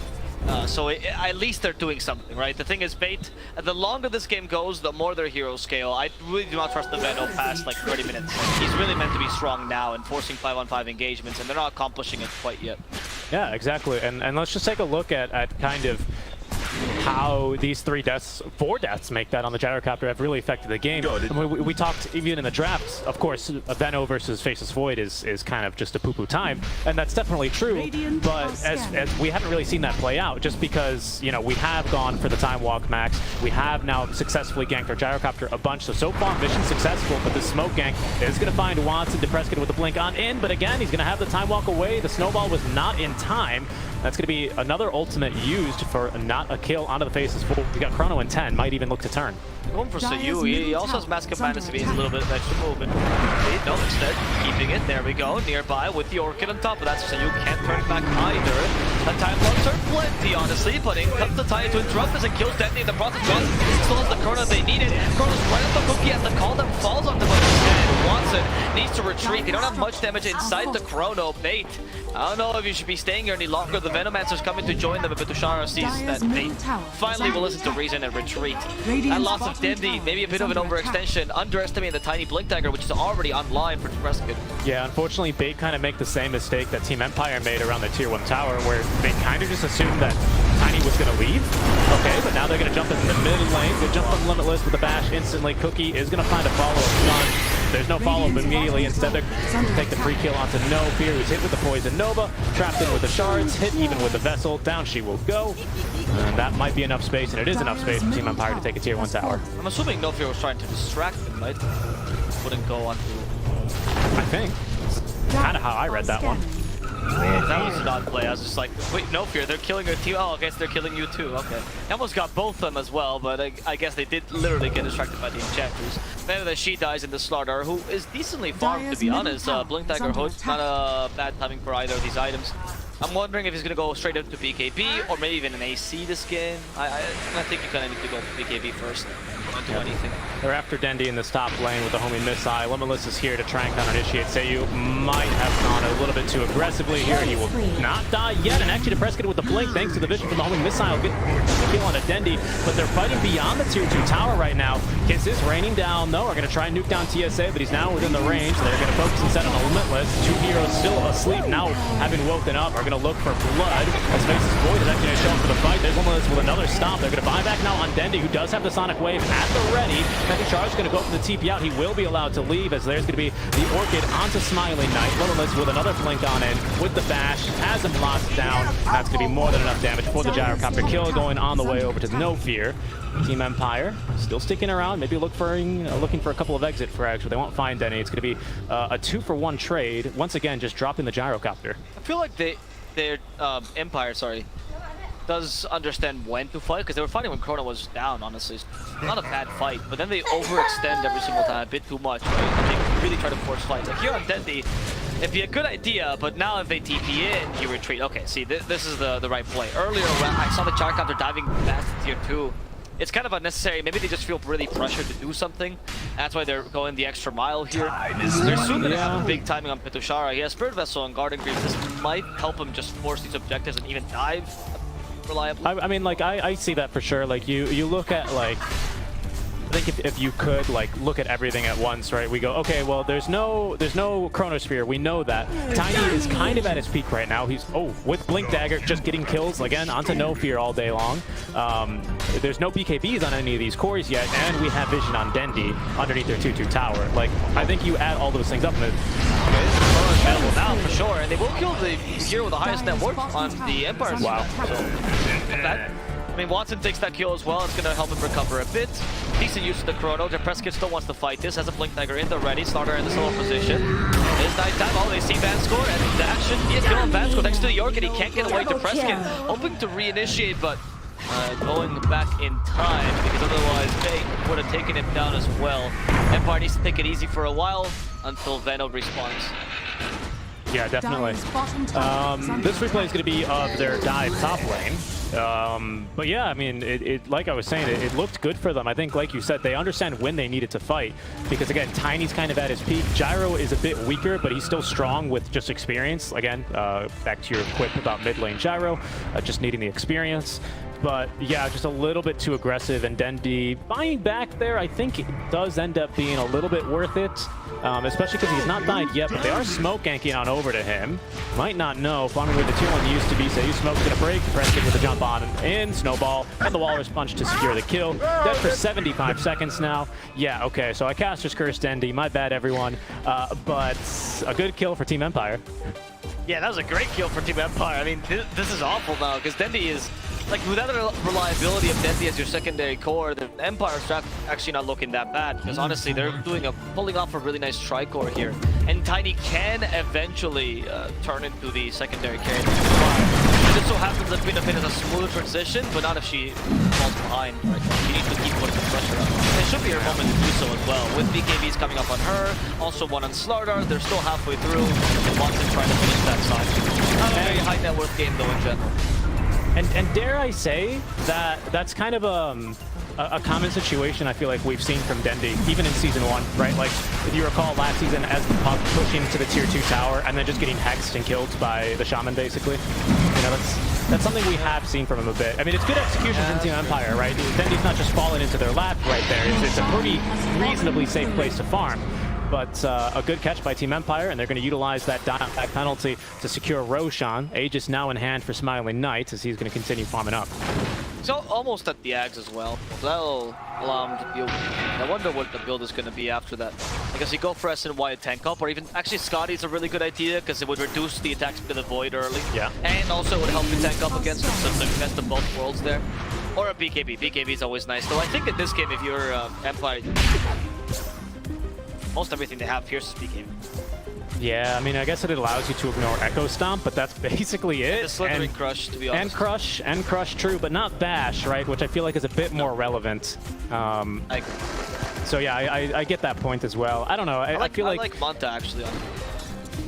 So at least they're doing something, right? The thing is, Bait, the longer this game goes, the more their heroes scale. I really do not trust the Veno past like 30 minutes. He's really meant to be strong now and forcing 5-on-5 engagements, and they're not accomplishing it quite yet. Yeah, exactly. And let's just take a look at kind of how these 4 deaths make that on the gyrocopter have really affected the game. We talked even in the drafts, of course, Veno versus Faceless Void is kind of just a poo-poo time, and that's definitely true, but as we haven't really seen that play out, just because, you know, we have gone for the Time Walk max, we have now successfully ganked our gyrocopter a bunch, so far mission's successful, but the smoke gank is going to find Watson Depressed with the blink on in, but again, he's going to have the Time Walk away. The snowball was not in time. That's going to be another ultimate used for not a kill onto the Faceless Void. We got Chrono in 10, might even look to turn. Going for Sayu, he also has Mask of Madness if he needs a little bit of extra movement. No, instead, keeping it. There we go, nearby with the Orchid on top of that, so Sayu can't turn back either. The time blocks are plenty, honestly, but in comes the Tiny to interrupt this and kills Dendi in the process. Still has the Chrono they needed. Chrono's right up the cookie as the call that falls on the button. And Watson needs to retreat. They don't have much damage inside the Chrono. Bait, I don't know if you should be staying here any longer. The Venomancer's coming to join them, but Tushara sees that Bait finally will listen to reason and retreat. That loss of Dendi, maybe a bit of an overextension, underestimating the Tiny Blink Dagger, which is already online for Prescott. Yeah, unfortunately, Bait kind of make the same mistake that Team Empire made around the Tier 1 tower, where they kind of just assumed that Tiny was going to leave. Okay, but now they're going to jump in the mid lane. They jump on Limitless with a bash instantly. Cookie is going to find a follow-up stun. There's no follow-up immediately. Instead, they're going to take the free kill onto No Fear, who's hit with the Poison Nova, trapped in with the shards, hit even with the Vessel. Down she will go. And that might be enough space, and it is enough space for Team Empire to take a Tier 1 tower. I'm assuming No Fear was trying to distract them, right? Wouldn't go on to... I think. Kind of how I read that one. That was a odd play. I was just like, wait, No Fear, they're killing your team. Oh, I guess they're killing you too. Okay. I almost got both of them as well, but I guess they did literally get distracted by the enchanters. Better that she dies in the slaughter, who is decently farmed, to be honest. Blink Dagger Hood, not a bad timing for either of these items. I'm wondering if he's going to go straight up to BKB or maybe even an AC this game. I think you kind of need to go for BKB first. Don't do anything. They're after Dendi in this top lane with the homing missile. Limitless is here to try and counter-initiate. Sayu might have gone a little bit too aggressively here. He will not die yet, and actually Depressed with the blink thanks to the vision from the homing missile. Get the kill on a Dendi, but they're fighting beyond the Tier 2 tower right now. Kiss is raining down, though. Are going to try and nuke down TSA, but he's now within the range. So they're going to focus instead on the Limitless. 2 heroes still asleep now, having woken up, are going to look for blood. As Faceless Void is actually going to show up for the fight. There's Limitless with another stop. They're going to buy back now on Dendi, who does have the Sonic Wave at the ready. Second charge is going to go for the TP out. He will be allowed to leave, as there's going to be the Orchid onto Smiling Knight. Limitless with another blink on in with the bash, has him locked down. That's going to be more than enough damage for the gyrocopter kill, going on the way over to No Fear. Team Empire still sticking around, maybe looking for a couple of exit frags, but they won't find any. It's going to be a 2-for-1 trade. Once again, just dropping the gyrocopter. I feel like their Empire, does understand when to fight, because they were fighting when Chrono was down, honestly. It's not a bad fight, but then they overextend every single time a bit too much, right? And they really try to force fights. Like here on Dendi, it'd be a good idea, but now if they TP in, you retreat. Okay, see, this is the right play. Earlier, when I saw the gyrocopter diving fast to Tier 2, it's kind of unnecessary. Maybe they just feel really pressured to do something. That's why they're going the extra mile here. They're soon going to have big timing on Petushara. He has Spirit Vessel and Guarding Greaves. This might help him just force these objectives and even dive reliably. I mean, like, I see that for sure. Like, you look at, like, I think if you could, like, look at everything at once, right? We go, okay, well, there's no Chronosphere. We know that. Tiny is kind of at his peak right now. He's, with Blink Dagger, just getting kills, again, onto No Fear all day long. There's no BKBs on any of these cores yet, and we have vision on Dendi underneath their 2-2 tower. Like, I think you add all those things up, and available now for sure, and they will kill the hero with the highest net worth on the Empire. Wow. So, that. I mean, Watson takes that kill as well. It's going to help him recover a bit. Decent use of the Chrono. Prescott still wants to fight this. Has a Blink Dagger in there ready. Starter in the solo position. It's nighttime. Oh, they see Vanscore, and that should be a kill on Vanscore next to the York, and he can't get away to Prescott. Hoping to reinitiate, but going back in time, because otherwise they would have taken him down as well. Empire needs to take it easy for a while until Venom respawns. Yeah, definitely. This replay is going to be of their dive top lane. But yeah, I mean, it like I was saying, it looked good for them. I think, like you said, they understand when they needed to fight. Because again, Tiny's kind of at his peak. Gyro is a bit weaker, but he's still strong with just experience. Again, back to your quip about mid lane Gyro, just needing the experience. But yeah, just a little bit too aggressive, and Dendi buying back there, I think it does end up being a little bit worth it. Especially because he's not died yet, but they are smoke ganking on over to him. Might not know, farming with the 2-1 used to be, so smoke's gonna break. Preston with a jump on and in, snowball, and the Walrus Punch to secure the kill. Dead for 75 seconds now. Yeah, okay, so I Caster's Curse Dendi, my bad everyone. But a good kill for Team Empire. Yeah, that was a great kill for Team Empire. I mean, this is awful now, because Dendi is, like, without the reliability of Dendi as your secondary core, the Empire's actually not looking that bad, because honestly, they're pulling off a really nice tri-core here. And Tiny can eventually turn into the secondary carry. It just so happens that Queen of Fate has a smooth transition, but not if she falls behind. Right? She needs to keep putting the pressure up. It should be her moment to do so as well. With BKBs coming up on her, also one on Slardar, they're still halfway through, and Watson trying to finish that side. Not a very high net worth game though in general. And dare I say that that's kind of a common situation I feel like we've seen from Dendi, even in Season 1, right? Like, if you recall last season, as the puck pushing to the Tier 2 tower and then just getting hexed and killed by the Shaman, basically. You know, that's something we have seen from him a bit. I mean, it's good executions in Team Empire, right? Dendi's not just falling into their lap right there. It's a pretty reasonably safe place to farm. But a good catch by Team Empire, and they're going to utilize that dot-back penalty to secure Roshan. Aegis now in hand for Smiling Knight, as he's going to continue farming up. So almost at the Ags as well. That'll allow him to build. I wonder what the build is going to be after that. I guess you go for SNY tank up, or even actually Scotty's a really good idea because it would reduce the attack speed of the Void early. Yeah. And also it would help you tank up against him, so it's the best of both worlds there. Or a BKB. BKB is always nice. Though I think in this game, if you're Empire, most everything they have pierces BKB. Yeah, I mean, I guess it allows you to ignore Echo Stomp, but that's basically it. The Slithering Crush, to be honest. And Crush, true, but not Bash, right? Which I feel like is a bit more relevant. I agree. So yeah, I get that point as well. I don't know. I feel like... I like Manta, actually, on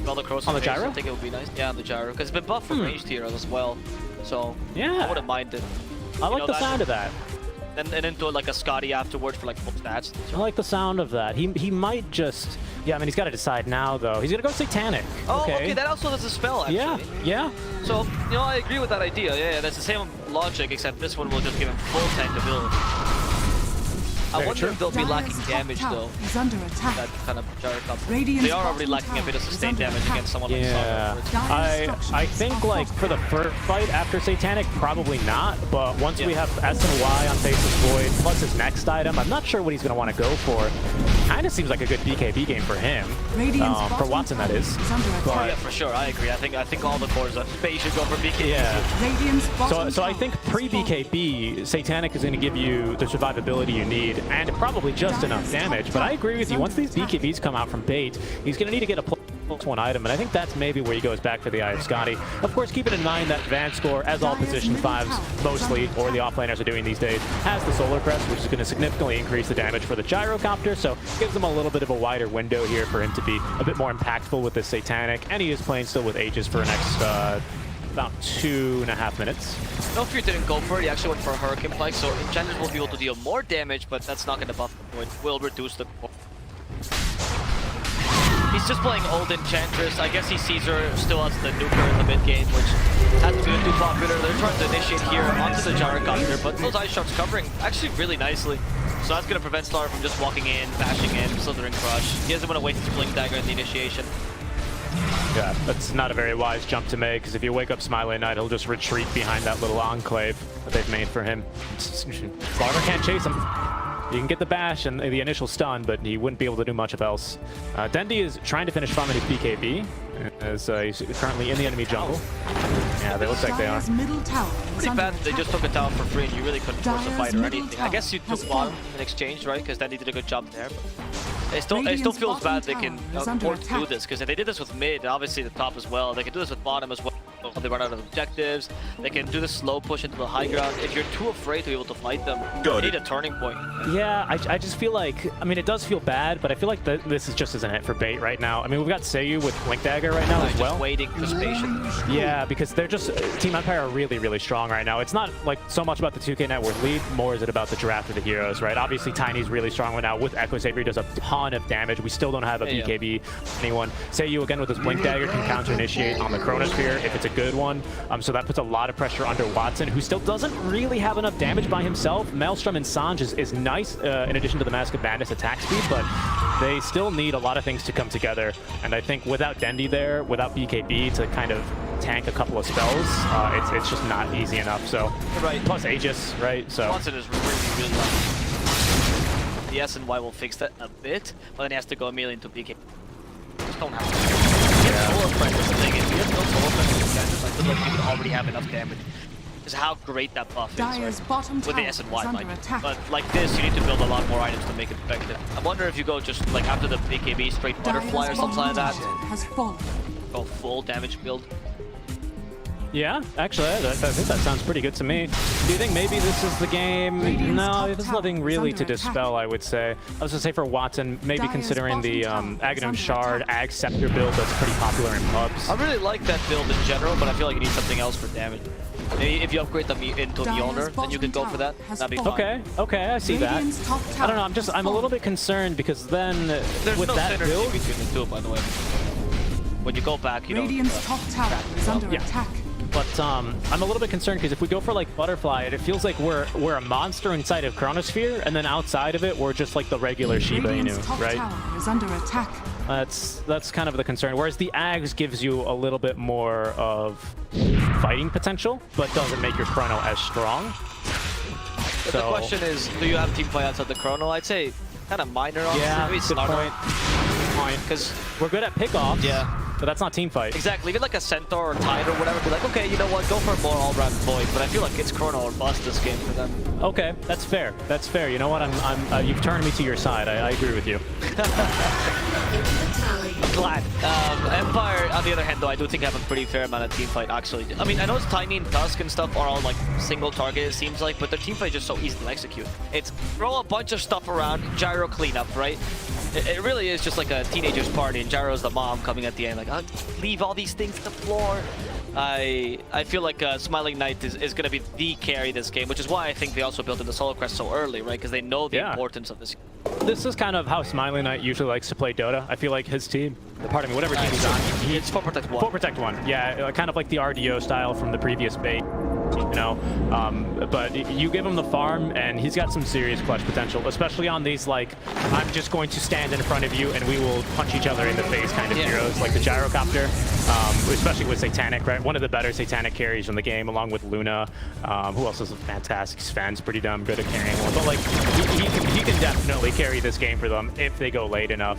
all the crows on the gyro? I think it would be nice. Yeah, on the gyro, because it's been buffed from ranged here as well. So yeah, I wouldn't mind it. I like the sound of that. And into like a Scotty afterwards for like full stats. I like the sound of that. He might just... Yeah, I mean, he's got to decide now, though. He's going to go Satanic. Oh, okay. That also does a spell, actually. Yeah. So, you know, I agree with that idea. Yeah, that's the same logic, except this one will just give him full tank ability. I wonder if they'll be lacking damage, though. He's under attack. That kind of Gyro Cup. They are already lacking a bit of sustained damage against someone like Slardar. I think, like, for the first fight after Satanic, probably not. But once we have S and Y on Faceless Void, plus his next item, I'm not sure what he's going to want to go for. Kind of seems like a good BKB game for him. For Watson, that is. But, yeah, for sure. I agree. I think all the cores on Faye should go for BKB. Yeah. So I think pre-BKB, Satanic is going to give you the survivability you need, and probably just enough damage. But I agree with you. Once these BKBs come out from bait, he's going to need to get a +1 item, and I think that's maybe where he goes back for the Eye of Scotty. Of course, keep it in mind that Vanscore, as all position 5s mostly, or the offlaners are doing these days, has the Solar Crest, which is going to significantly increase the damage for the Gyrocopter, so gives him a little bit of a wider window here for him to be a bit more impactful with this Satanic, and he is playing still with Aegis for the next about 2.5 minutes. No fear didn't go for it, he actually went for a Hurricane Pike, so Enchanters will be able to deal more damage, but that's not going to buff the Void. Will reduce the core. He's just playing old Enchantress. I guess he sees her still as the nuker in the mid game, which hasn't been too popular. They're trying to initiate here onto the Gyrocopter, but those Ice Sharks covering actually really nicely. So that's going to prevent Slardar from just walking in, bashing in, Slithering Crush. He doesn't want to waste his Blink Dagger in the initiation. Yeah, that's not a very wise jump to make, because if you wake up Smiling Knight, he'll just retreat behind that little enclave that they've made for him. Slardar can't chase him. You can get the bash and the initial stun, but he wouldn't be able to do much of else. Dendi is trying to finish farming his BKB, as he's currently in the enemy jungle. Yeah, they look like they are. Dire's middle tower is Pretty under bad they just attack. took a tower for free and you really couldn't force a Dire's fight or middle anything. I guess you tower took has bottom fallen. in exchange, right? Because Dendi did a good job there. But it still Radiant's feels bad they bottom can tower is under afford to do attack. this, because if they did this with mid, obviously the top as well, they can do this with bottom as well. If they run out of objectives, they can do the slow push into the high ground. If you're too afraid to be able to fight them, Got you need it. a turning point. Yeah, I just feel like, I mean, it does feel bad, but I feel like this is just isn't it for bait right now. I mean, we've got Seiyu with Blink Dagger right now as Just well. waiting, just patient. Yeah, because they're just, Team Empire are really, really strong right now. It's not like so much about the 2K net worth lead, more is it about the draft of the heroes, right? Obviously, Tiny's really strong right now with Echo Savior, does a ton of damage. We still don't have a BKB anyone. Seiyu again with his Blink Dagger can counter initiate on the Chronosphere if it's a good one. So that puts a lot of pressure under Watson, who still doesn't really have enough damage by himself. Maelstrom and Sanj is nice in addition to the Mask of Madness attack speed, but they still need a lot of things to come together. And I think without Dendi there, without BKB to kind of tank a couple of spells, it's just not easy enough. So Right. plus Aegis, right? So Watson is really lucky. The S and Y will fix that a bit, but then he has to go immediately into PK. Just don't have to. He has solar pressure. The thing is, he has no solar pressure advantage. I feel like he would already have enough damage. Is how great that buff is, Dire's right? bottom With the tower S and is Y, under like. attack. But like this, you need to build a lot more items to make it effective. I wonder if you go just like after the BKB straight butterfly or Dire's something like bottom that, tower has fallen. go full damage build. yeah, actually, I think that sounds pretty good to me. Do you think maybe this is the game? Radiant's No, top there's tower nothing is really under to attack. dispel, I would say. I was gonna say for Watson, maybe Dire's considering the bottom tower is Aghanim under Shard, attack. Ag Scepter build that's pretty popular in pubs. I really like that build in general, but I feel like you need something else for damage. Maybe if you upgrade them into Dire's Mjolnir, then you can go bottom for that. tower has That'd be fallen. fine. Okay, I see that. Radiant's top I don't know, tower has I'm a little fallen. bit concerned because then There's with no that synergy build, between the two, by the way. When you go back, you Radiant's top tower is under Yeah. attack. but I'm a little bit concerned because if we go for like Butterfly, it feels like we're a monster inside of Chronosphere, and then outside of it, we're just like the regular Shiba Radiant's Inu, top right? tower is under attack. That's kind of the concern. Whereas the Ags gives you a little bit more of fighting potential, but doesn't make your Chrono as strong. But the question is, do you have team fight outside the Chrono? I'd say kind of minor on Yeah, maybe good point. Because We're good at pickoffs, Yeah. but that's not team fight. exactly, even like a Centaur or Tide or whatever, be like, okay, you know what, go for a more all-round Void. But I feel like it's Chrono or bust this game for them. Okay, that's fair. That's fair. You know what? You've turned me to your side. I agree with you. I'm glad. Empire, on the other hand, though, I do think have a pretty fair amount of team fight, actually. I mean, I know it's Tiny and Tusk and stuff are all, like, single target, it seems like, but their team fight is just so easy to execute. It's throw a bunch of stuff around, Gyro cleanup, right? It really is just like a teenager's party, and Gyro's the mom coming at the end, like, oh, leave all these things to the floor. I feel like Smiling Knight is going to be the carry this game, which is why I think they also built in the Solo Crest so early, right? Because they know the importance of this. This is kind of how Smiley Knight usually likes to play Dota. I feel like his team, pardon me, whatever team he's on, It's Full Protect 1. Full Protect 1. Yeah, kind of like the RDO style from the previous bait, you know. But you give him the farm, and he's got some serious clutch potential, especially on these, like, I'm just going to stand in front of you, and we will punch each other in the face kind of heroes, like the Gyrocopter, especially with Satanic, right? One of the better Satanic carries in the game, along with Luna. Who else is fantastic? Sven's pretty damn good at carrying one, but like, he can definitely carry this game for them if they go late enough.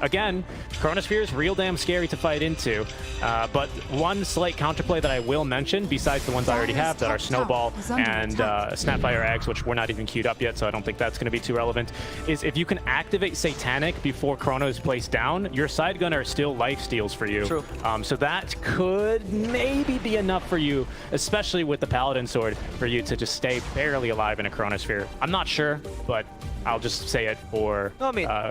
Again, Chronosphere is real damn scary to fight into, but one slight counterplay that I will mention, besides the ones I already have that are Snowball and Snapfire Eggs, which we're not even queued up yet, so I don't think that's going to be too relevant, is if you can activate Satanic before Chrono is placed down, your side gunner still life steals for you. True. So that could maybe be enough for you, especially with the Paladin Sword, for you to just stay barely alive in a Chronosphere. I'm not sure, but I'll just say it for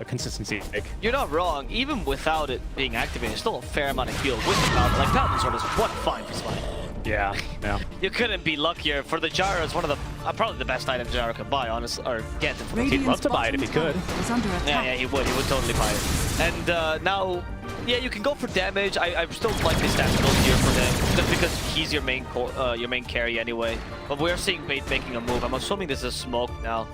consistency's sake. You're not wrong. Even without it being activated, still a fair amount of heal with the Paladin. Like, Paladin Sword is what fine for Smite. Yeah. You couldn't be luckier. For the Gyro, it's one of the probably the best item Gyro could buy, honestly, or get. He'd love to buy it if he could. Is under attack. Yeah, he would. He would totally buy it. And now, yeah, you can go for damage. I still like this stats build here for him, just because he's your main carry anyway. But we're seeing Bait making a move. I'm assuming this is smoke now.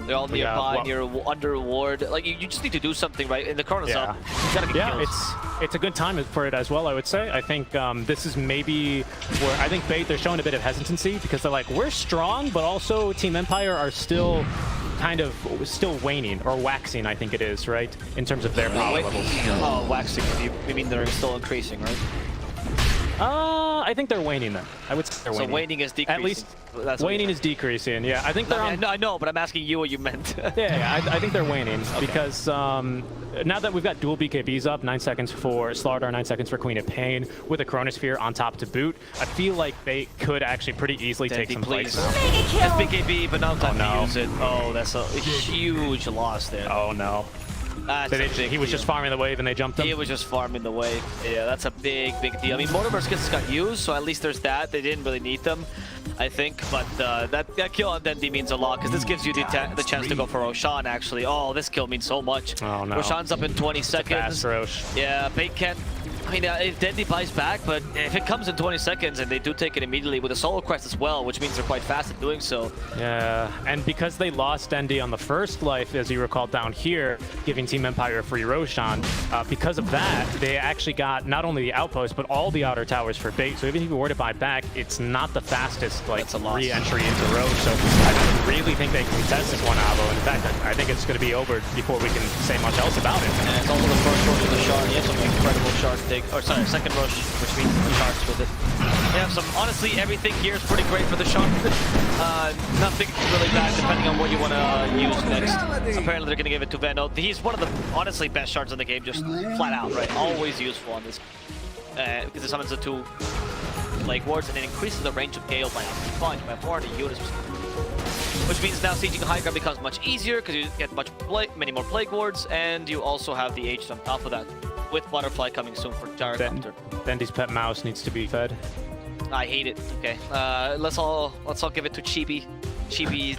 They're all nearby, and you're under ward. Like, you just need to do something, right? In the Chrono's up, you gotta get kills. It's a good time for it as well, I would say. I think this is maybe where I think Bait, they're showing a bit of hesitancy because they're like, we're strong, but also Team Empire are still kind of waning, or waxing, I think it is, right? In terms of their power levels. Oh, waxing. You mean they're still increasing, right? I think they're waning then. I would say they're waning. So waning is decreasing. At least that's waning is decreasing. Yeah, I think they're on. I know, but I'm asking you what you meant. Yeah, I think they're waning because now that we've got dual BKBs up, 9 seconds for Slardar, 9 seconds for Queen of Pain, with a Chronosphere on top to boot, I feel like they could actually pretty easily take some fights now. That's BKB, but now time to use it. Oh, that's a huge loss there. Oh no. He was just farming the wave and they jumped him? He was just farming the wave. Yeah, that's a big deal. I mean, Motorburst skills got used, so at least there's that. They didn't really need them, I think. But that kill on Dendi means a lot, because this gives you the chance to go for Roshan, actually. Oh, this kill means so much. Oh, no. Roshan's up in 20 seconds. Fast Rosh. Yeah, Bait can't... I mean, if Dendi buys back, but if it comes in 20 seconds and they do take it immediately with a solo quest as well, which means they're quite fast at doing so. Yeah, and because they lost Dendi on the first life, as you recall down here, giving Team Empire a free Roshan, because of that, they actually got not only the outpost, but all the outer towers for Bait. So even if you were to buy back, it's not the fastest like re-entry into Roche. So I don't really think they can contest this one, Avo. In fact, I think it's going to be over before we can say much else about it. And it's also the first rush of the shard. He has some incredible shard take. Or sorry, second rush, which means charts with it. Yeah, so honestly, everything here is pretty great for the shard. Nothing really bad depending on what you want to use next. Apparently they're going to give it to Veno. He's one of the honestly best shards in the game, just flat out, right? Always useful on this. Because it summons the 2 Plague Wards and it increases the range of Gale by a bunch, by 400 units. Which means now sieging high ground becomes much easier because you get many more Plague Wards, and you also have the H on top of that. With Butterfly coming soon for Gyrocopter. Dendi's pet mouse needs to be fed. I hate it. Okay, let's all give it to Chibi. Chibi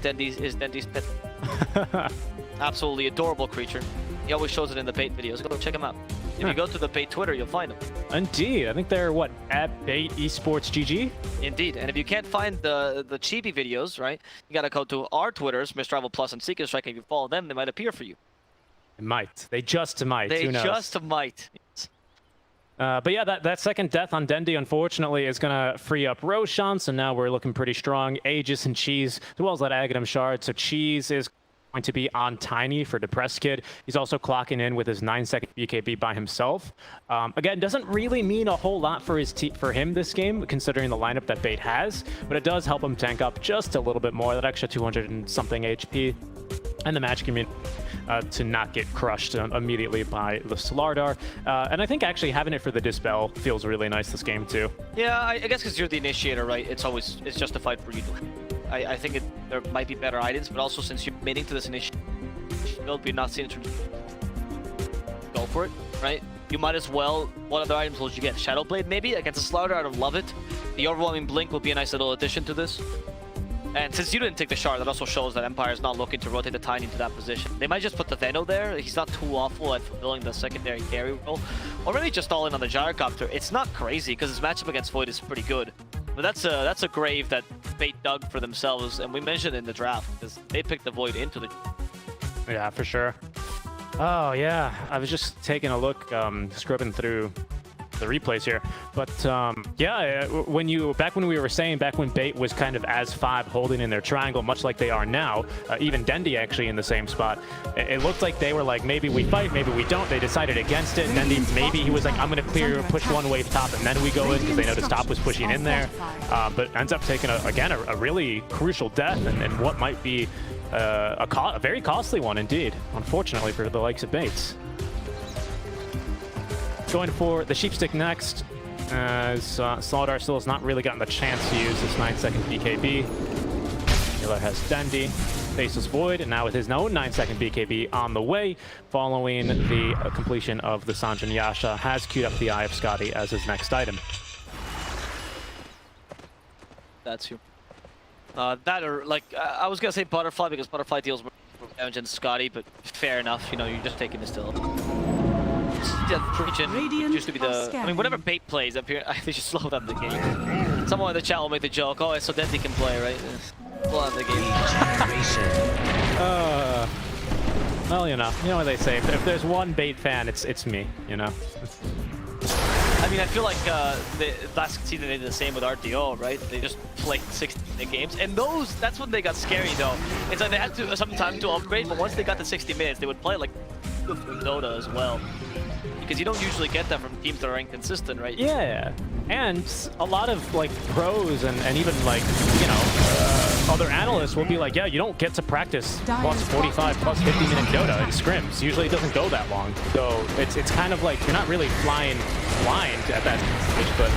is Dendi's pet. Absolutely adorable creature. He always shows it in the Bait videos. Go check him out. If you go to the Bait Twitter, you'll find him. Indeed. I think they're what, at Bait Esports GG? Indeed. And if you can't find the Chibi videos, right, you gotta go to our Twitters, Mr. Rival Plus and Seeker Strike. If you follow them, they might appear for you. It might. They just might. They Who knows? just might. But yeah, that second death on Dendi, unfortunately, is going to free up Roshan, so now we're looking pretty strong. Aegis and Cheese, as well as that Aghanim Shard. So Cheese is going to be on Tiny for Depressed Kid. He's also clocking in with his 9-second BKB by himself. Again, doesn't really mean a whole lot for him this game, considering the lineup that Bait has, but it does help him tank up just a little bit more, that extra 200 and something HP. And the match community to not get crushed immediately by the Slardar. And I think actually having it for the Dispel feels really nice this game too. Yeah, I guess because you're the initiator, right? It's justified for you to. I think there might be better items, but also since you're committing to this initiative build, you're not seeing it. Go for it, right? You might as well. What other items will you get? Shadowblade maybe against a Slardar. I'd love it. The Overwhelming Blink will be a nice little addition to this. And since you didn't take the shard, that also shows that Empire is not looking to rotate the Tiny into that position. They might just put the Veno there. He's not too awful at fulfilling the secondary carry role. Or maybe just all in on the Gyrocopter. It's not crazy because his matchup against Void is pretty good. But that's a grave that Bait dug for themselves, and we mentioned it in the draft because they picked the Void into the. Yeah, for sure. Oh yeah, I was just taking a look, scrubbing through the replays here, but yeah, back when we were saying back when Bait was kind of as 5 holding in their triangle, much like they are now, even Dendi actually in the same spot, it looked like they were like, maybe we fight, maybe we don't. They decided against it. Dendi, maybe he was like, I'm gonna push one wave top and then we go in, because they noticed top was pushing in there, but ends up taking a really crucial death, and what might be a very costly one indeed, unfortunately for the likes of Bates. Going for the Sheepstick next, as Slardar still has not really gotten the chance to use this 9-second BKB. Miller has Dendi, Faceless Void, and now with his own 9-second BKB on the way, following the completion of the Sanjin Yasha, has queued up the Eye of Scotty as his next item. That's you. That or like I was gonna say Butterfly because Butterfly deals with damage and Scotty, but fair enough. You know, you're just taking this still. Yeah, Preachin used to be the. I mean, whenever Bait plays up here, they should slow down the game. Someone in the chat will make the joke, oh, so Dendi can play, right? Slow down the game. Well, you know what they say. If there's one Bait fan, it's me, you know. I mean, I feel like the last season they did the same with RTO, right? They just played 60-minute games, and that's when they got scary, though. It's like they had some time to upgrade, but once they got to 60 minutes, they would play like good from Dota as well. Because you don't usually get that from teams that are inconsistent, right? Yeah, and a lot of like pros and even like, you know, other analysts will be like, yeah, you don't get to practice plus 45, plus 50-minute Dota in scrims. Usually it doesn't go that long. So it's kind of like you're not really flying blind at that stage, but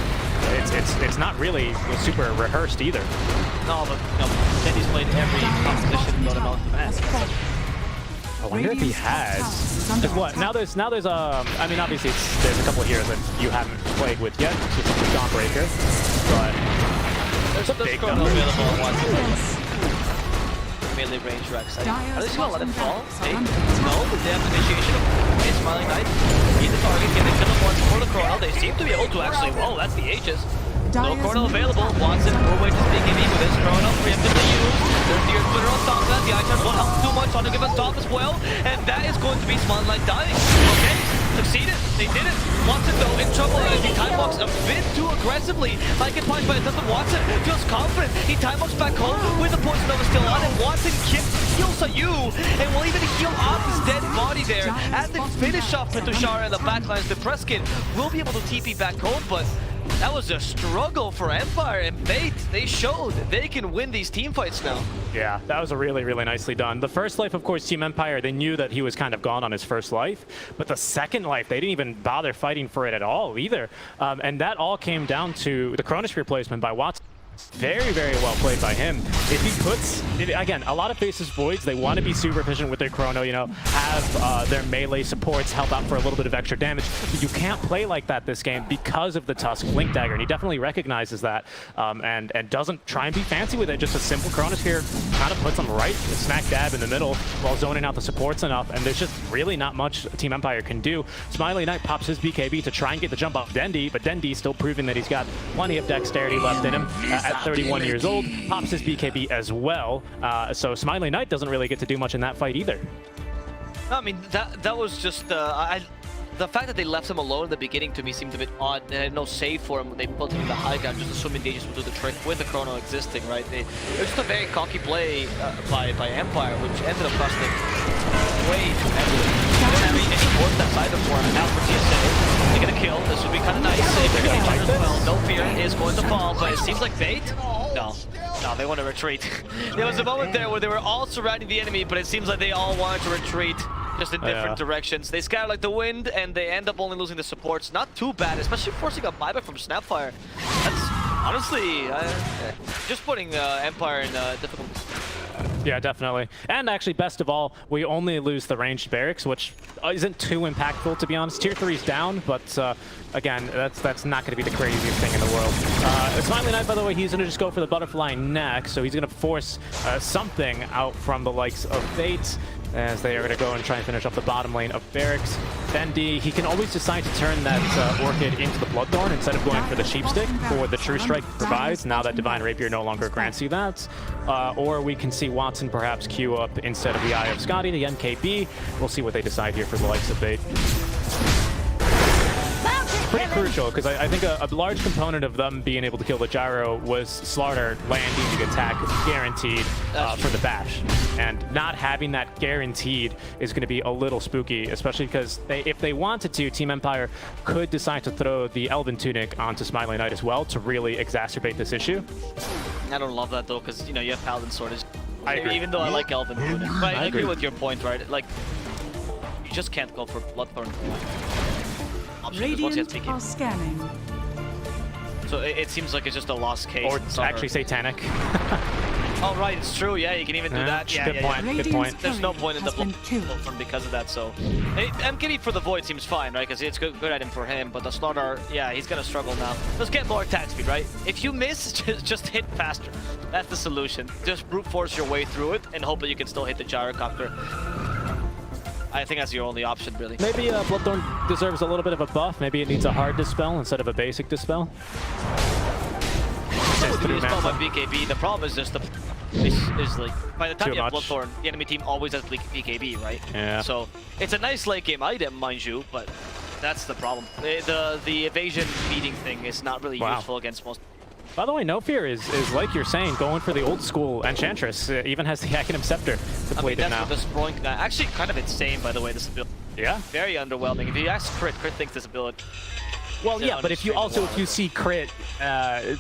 it's not really super rehearsed either. No, but you know, Dendi's played every competition in Dota known to man. I wonder if he has. Because what? Now there's I mean, obviously there's a couple of heroes that you haven't played with yet, such as Dawnbreaker, but there's a big chrono available on one melee range Rex. Are they just gonna let him fall? Hey, no, they have initiation of Smiling Knight. He's the target, getting kill him once for the chrono. They seem to be able to actually. Whoa, that's the Aegis. No chrono available. Watson will wait to sneak in with his chrono. Preemptively used. There's the Earthsplitter on top of that. The items won't help too much on the given top as well. And that is going to be Smiling Knight dying. Okay, succeeded. They did it. Watson though in trouble as he time walks a bit too aggressively. Like it punched by a dozen. Watson feels confident. He time walks back home with the poison nova still on. And Watson heals Sayu and will even heal off his dead body there. As they finish off Tushara and the backlines, the Preskin will be able to TP back home, but that was a struggle for Empire, and they showed they can win these team fights now. Yeah, that was a really, really nicely done. The first life, of course, Team Empire, they knew that he was kind of gone on his first life, but the second life, they didn't even bother fighting for it at all either. And that all came down to the Chronosphere placement by Watson. Very, very well played by him. If he puts, again, a lot of faces Voids, they want to be super efficient with their chrono, you know, have their melee supports help out for a little bit of extra damage. But you can't play like that this game because of the Tusk Blink Dagger, and he definitely recognizes that and doesn't try and be fancy with it. Just a simple Chronosphere kind of puts him right smack dab in the middle while zoning out the supports enough, and there's just really not much Team Empire can do. Smiling Knight pops his BKB to try and get the jump off Dendi, but Dendi's still proving that he's got plenty of dexterity left in him. At 31 years old, pops his BKB as well. So Smiling Knight doesn't really get to do much in that fight either. I mean, that was just the fact that they left him alone in the beginning to me seemed a bit odd. They had no save for him when they put him in the high ground, just assuming they just would do the trick with the chrono existing, right? It was just a very cocky play by Empire, which ended up costing way too heavily. They didn't have any force that side of for him. Now for TSA, they get a kill. This would be kind of nice. If they're going to get as well, no fear is going to fall, but it seems like bait. No, they want to retreat. There was a moment there where they were all surrounding the enemy, but it seems like they all wanted to retreat, just in different directions. They scatter like the wind, and they end up only losing the supports. Not too bad, especially forcing a buyback from Snapfire. That's honestly just putting Empire in difficult. Yeah, definitely. And actually, best of all, we only lose the ranged barracks, which isn't too impactful, to be honest. Tier 3's down, but again, that's not going to be the craziest thing in the world. Smiling Knight, by the way, he's going to just go for the butterfly next, so he's going to force something out from the likes of Fate, as they are going to go and try and finish up the bottom lane of barracks. Dendi, he can always decide to turn that Orchid into the Bloodthorn instead of going for the Sheepstick for the True Strike provides, now that Divine Rapier no longer grants you that. Or we can see Watson perhaps queue up instead of the Eye of Scotty, the MKB. We'll see what they decide here for the likes of Fate. Pretty crucial, because I think a large component of them being able to kill the Gyro was Slaughter landing the attack guaranteed for the bash. And not having that guaranteed is going to be a little spooky, especially because if they wanted to, Team Empire could decide to throw the Elven Tunic onto Smiling Knight as well to really exacerbate this issue. I don't love that though, because you know you have Paladin Sword. I agree. Even though I like Elven Tunic, but I agree with your point, right? Like you just can't go for Bloodthorn. Radiant are scanning. So it seems like it's just a lost case. Or actually Satanic. Oh right, it's true. Yeah, you can even do that. Yeah, good point. Good point. There's no point in the Bloodthorn because of that. So MKB for the Void seems fine, right? Because it's good item for him. But the Slaughter, yeah, he's gonna struggle now. Let's get more attack speed, right? If you miss, just hit faster. That's the solution. Just brute force your way through it and hope that you can still hit the Gyrocopter. I think that's your only option, really. Maybe Bloodthorn deserves a little bit of a buff. Maybe it needs a hard dispel instead of a basic dispel. Dispel by BKB. The problem is just is like by the time you have Bloodthorn, the enemy team always has BKB, right? Yeah. So it's a nice late game item, mind you, but that's the problem. The evasion beating thing is not really useful against most. By the way, No Fear is like you're saying, going for the old school Enchantress. Even has the Acronym Scepter depleted now. That's what the Sproink, actually kind of insane, by the way, this ability. Yeah. Very underwhelming. If you ask Crit thinks this ability. Well, yeah, but if you see Crit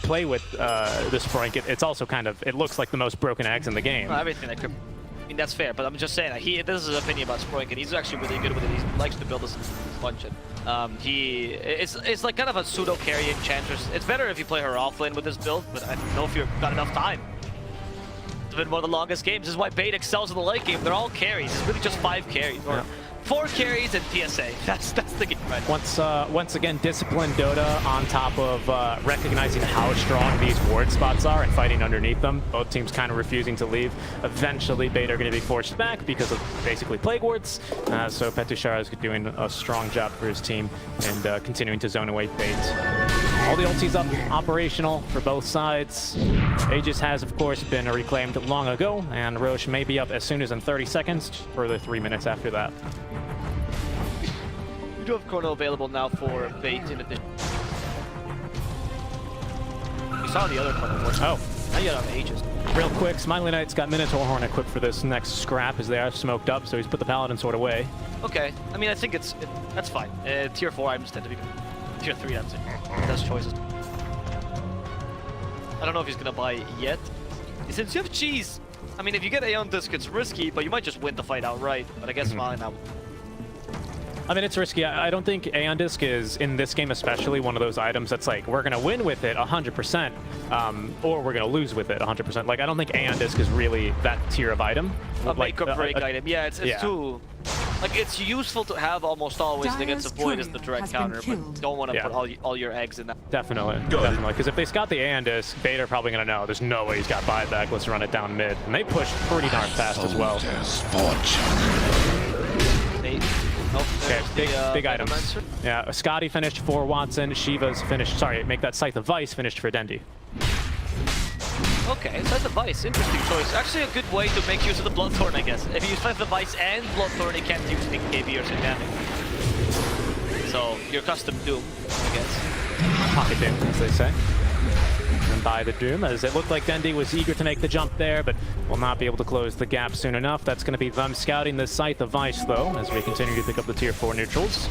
play with this Sproink, it's also kind of, it looks like the most broken eggs in the game. Well, everything that Crit, I mean, that's fair, but I'm just saying, this is his opinion about Sproink, and he's actually really good with it. He likes to build this bunch. It's like kind of a pseudo carry Enchantress. It's better if you play her offlane with this build, but I don't know if you've got enough time. It's been one of the longest games. This is why Bait excels in the late game. They're all carries. It's really just 5 carries. Or 4 carries and PSA. That's the game right now. Once again, disciplined Dota on top of recognizing how strong these ward spots are and fighting underneath them. Both teams kind of refusing to leave. Eventually, Bait are going to be forced back because of basically Plague Wards. So Petushara is doing a strong job for his team and continuing to zone away Bait. All the ultis up, operational for both sides. Aegis has, of course, been reclaimed long ago, and Roche may be up as soon as in 30 seconds, further 3 minutes after that. We do have Chrono available now for Bait in addition. We saw the other Chrono. Oh. Now you have Aegis. Real quick, Smiley Knight's got Minotaur Horn equipped for this next scrap as they are smoked up, so he's put the Paladin Sword away. Okay, I mean, I think that's fine. Tier 4 items tend to be good. Tier 3, that's it. Best choices. I don't know if he's gonna buy it yet. Since you have cheese, I mean, if you get Aeon Disc, it's risky, but you might just win the fight outright. But I guess Smiley now. I mean, it's risky. I don't think Aeon Disc is, in this game especially, one of those items that's like, we're going to win with it 100%, or we're going to lose with it 100%. Like, I don't think Aeon Disc is really that tier of item. A make or break item. Yeah, it's too... Like, it's useful to have almost always against a Void as the direct counter, but don't want to put all your eggs in that. Definitely. Definitely. Because if they scout the Aeon Disc, Bait are probably going to know there's no way he's got buyback. Let's run it down mid. And they push pretty darn fast as well. Okay, big items. Yeah, Scotty finished for Watson. Shiva's finished. Sorry, make that Scythe of Vice finished for Dendi. Okay, Scythe of Vice, interesting choice. Actually, a good way to make use of the Bloodthorn, I guess. If you use Scythe of Vice and Bloodthorn, you can't use KB or Satanic. So, your custom Doom, I guess. Pocket Doom, as they say. And by the Doom, as it looked like Dendi was eager to make the jump there, but will not be able to close the gap soon enough. That's going to be them scouting the Scythe of Vice, though, as we continue to pick up the Tier 4 neutrals.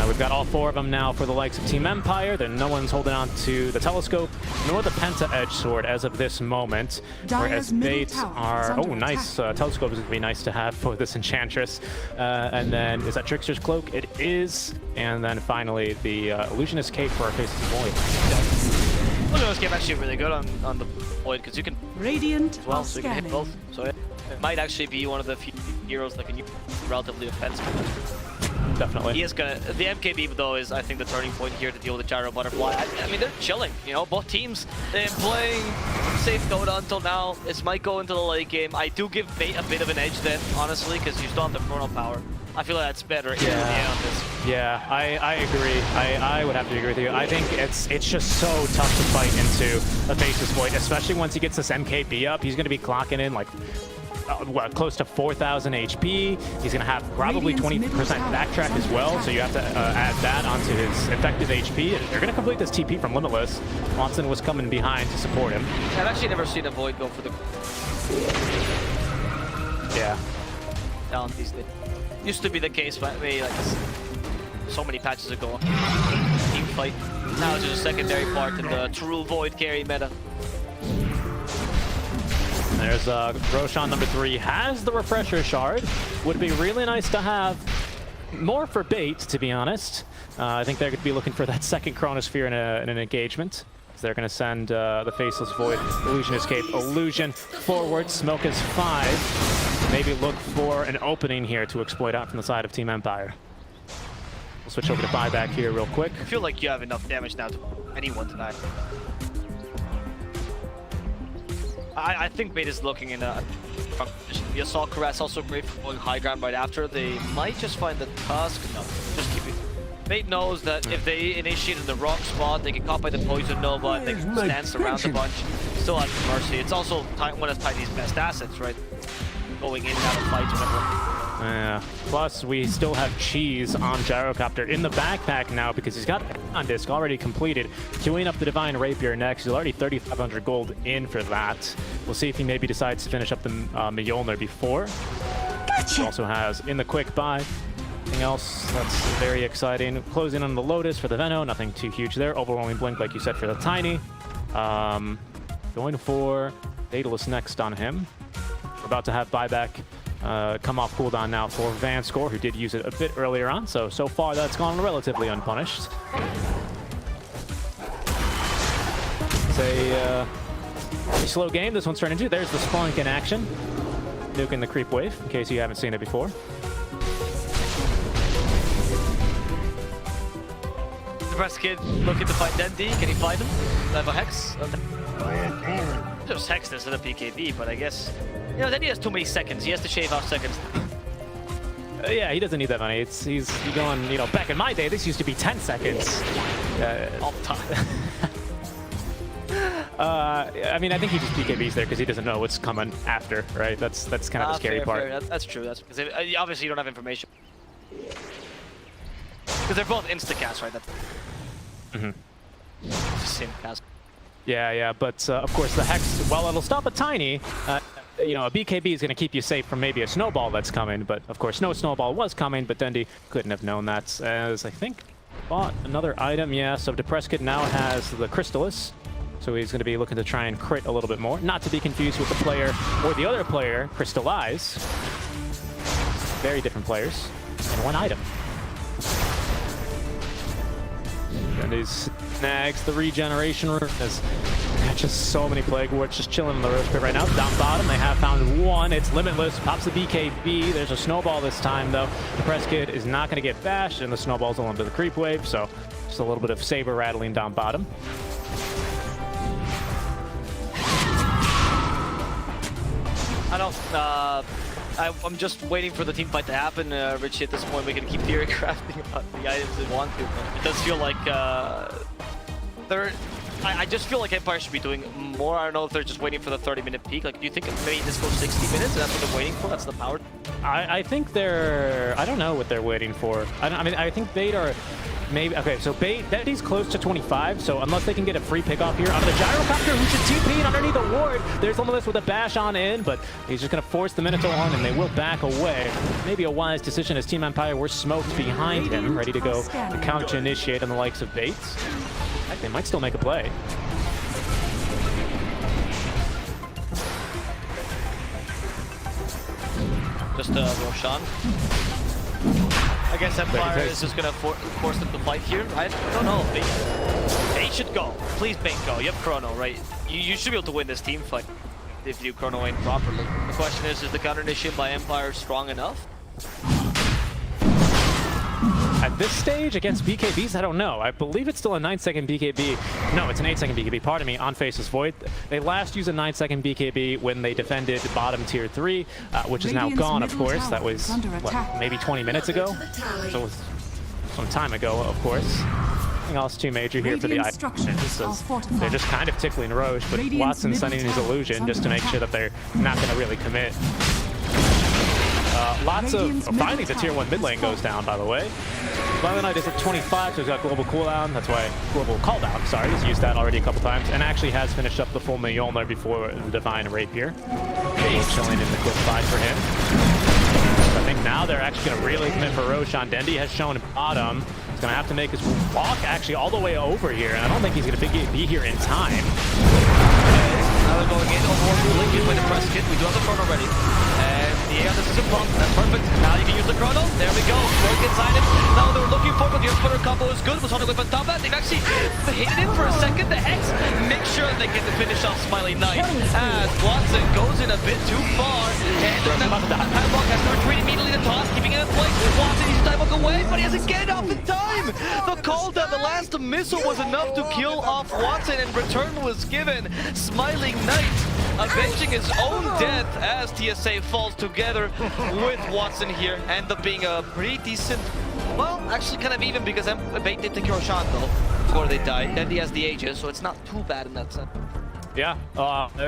We've got all 4 of them now for the likes of Team Empire. Then no one's holding on to the Telescope, nor the Penta Edge Sword as of this moment. Whereas Bait are... Oh, nice. Telescope is going to be nice to have for this Enchantress. And then, is that Trickster's Cloak? It is. And then finally, the Illusionist Cape for our Faces of Void. Well, this game actually really good on the Void, because you can... Radiant as well, so you can hit both. So it might actually be one of the few heroes that can use relatively offensive. Definitely. He is gonna. The MKB though is, I think, the turning point here to deal with the Gyro Butterfly. I mean, they're chilling. You know, both teams playing safe Dota until now. This might go into the late game. I do give Bait a bit of an edge then, honestly, because you still have the Chrono power. I feel like that's better. On this. Yeah, I agree. I would have to agree with you. I think it's just so tough to fight into a Faceless Void, especially once he gets this MKB up. He's going to be clocking in like close to 4,000 HP. He's going to have probably 20% backtrack as well, so you have to add that onto his effective HP. They're going to complete this TP from Limitless. Watson was coming behind to support him. I've actually never seen a Void go for the... Yeah. Down these days. Used to be the case, but maybe like so many patches ago. Team fight. Now it's just a secondary part in the true Void carry meta. There's Roshan number 3 has the Refresher Shard. Would be really nice to have more for Bait, to be honest. I think they're going to be looking for that second Chronosphere in an engagement. So they're going to send the Faceless Void, Illusion Escape, Illusion forward. Smoke is 5. Maybe look for an opening here to exploit out from the side of Team Empire. We'll switch over to buyback here real quick. I feel like you have enough damage now to anyone tonight. I think Bait is looking in a position. The Assault Caress also great for going high ground right after. They might just find the Tusk. No, just keep it. Bait knows that if they initiate in the wrong spot, they get caught by the Poison Nova and they can dance around a bunch. Still at Mercy. It's also one of Tiny's best assets, right? Going in and out of fights, whatever. Yeah. Plus, we still have Cheese on Gyrocopter in the backpack now because he's got on disc already completed. Queuing up the Divine Rapier next. He's already 3,500 gold in for that. We'll see if he maybe decides to finish up the Mjolnir before. Gotcha. He also has in the quick buy Anything else that's very exciting? Closing on the Lotus for the Veno, nothing too huge there. Overwhelming Blink, like you said, for the Tiny. Going for Daedalus next on him. We're about to have buyback come off cooldown now for Vanscore, who did use it a bit earlier on, so far that's gone relatively unpunished. It's a slow game. This one's turning into. There's the Splunk in action. Nuking the creep wave, in case you haven't seen it before. Depressed Kid looking to find Dendi. Can he find him? Do I have a Hex? Just Hex instead of PKB, but I guess... You know, Dendi has too many seconds. He has to shave off seconds. Yeah, he doesn't need that money. He's going, you know, back in my day, this used to be 10 seconds. All the time. I mean, I think he just PKBs there because he doesn't know what's coming after, right? That's kind of the scary part. Fair. That's true. That's because obviously you don't have information. Because they're both insta-cast, right? That's it's the same cast. Yeah, but of course the Hex, while it'll stop a Tiny, you know, a BKB is going to keep you safe from maybe a Snowball that's coming, but of course no Snowball was coming, but Dendi couldn't have known that, as I think bought another item. Yeah, so Depressed Kid now has the Crystallis, so he's going to be looking to try and crit a little bit more, not to be confused with the player or the other player, Crystallize. Very different players, and one item. And he snags the regeneration room. There's just so many Plague Wards just chilling in the Roach Pit right now. Down bottom, they have found one. It's Limitless. Pops the BKB. There's a Snowball this time, though. The Press Kid is not going to get bashed, and the Snowball's all into the Creep Wave, so just a little bit of saber rattling down bottom. I don't... I'm just waiting for the team fight to happen, Richie. At this point, we can keep theory crafting about the items they want to. But it does feel like I just feel like Empire should be doing more. I don't know if they're just waiting for the 30-minute peak. Like, do you think maybe this goes 60 minutes? That's what they're waiting for. That's the power. I think they're. I don't know what they're waiting for. I mean, I think Bait are. Maybe, okay, so Bait, Dendi's close to 25, so unless they can get a free pick off here on the Gyrocopter, who should TP underneath the ward. There's Limitless with a bash on in, but he's just going to force the Minotaur on, and they will back away. Maybe a wise decision as Team Empire were smoked behind him, ready to go to counter-initiate on the likes of Bates. Heck, they might still make a play. Just Roshan. I guess Empire is just gonna force them to fight here. I don't know. Bait should go. Please, Bait, go. You have Chrono, right? You should be able to win this team fight if you Chrono in properly. The question is the counter initiate by Empire strong enough? At this stage against BKBs, I don't know. I believe it's still a 9-second BKB. No, it's an 8-second BKB, pardon me, on Faceless Void. They last used a 9-second BKB when they defended bottom tier 3, which is now gone, of course. That was, what, maybe 20 minutes ago? So some time ago, of course. Nothing else too major here for the items. They're just kind of tickling Roche, but Watson sending his illusion just to make sure that they're not going to really commit. Lots of... finally, the tier 1 mid lane goes down, by the way. Violent Knight is at 25, so he's got global cooldown. That's why global cooldown, sorry. He's used that already a couple times, and actually has finished up the full Mjolnir before the Divine Rapier. Chilling in the quick fight for him. So I think now they're actually going to really commit for Roshan. Dendi has shown bottom. He's going to have to make his walk actually all the way over here, and I don't think he's going to be here in time. Now we're going in. Overall ruling used by the Press Kit. We do have the Chrono ready. And yeah, this is a pump. That's perfect. Now you can use the Chrono. There we go. Work inside it. Now they were looking for, but the Earthsplitter combo is good. Was on the whip on top of that. They've actually hit it in for a second. The Hex make sure they get the finish off Smiley Knight. As Watson goes in a bit too far. And Padlock has to retreat immediately to toss, keeping it in place. Watson needs to dive away, but he doesn't get it off in time. The call down, the last missile was enough to kill off Watson, and return was given. Smiling Knight avenging his own death as TSA falls together with Watson here, end up being a pretty decent, well, actually kind of even, because Bait did take Roshan though before they died. Dendi has the Aegis, so it's not too bad in that sense. Yeah,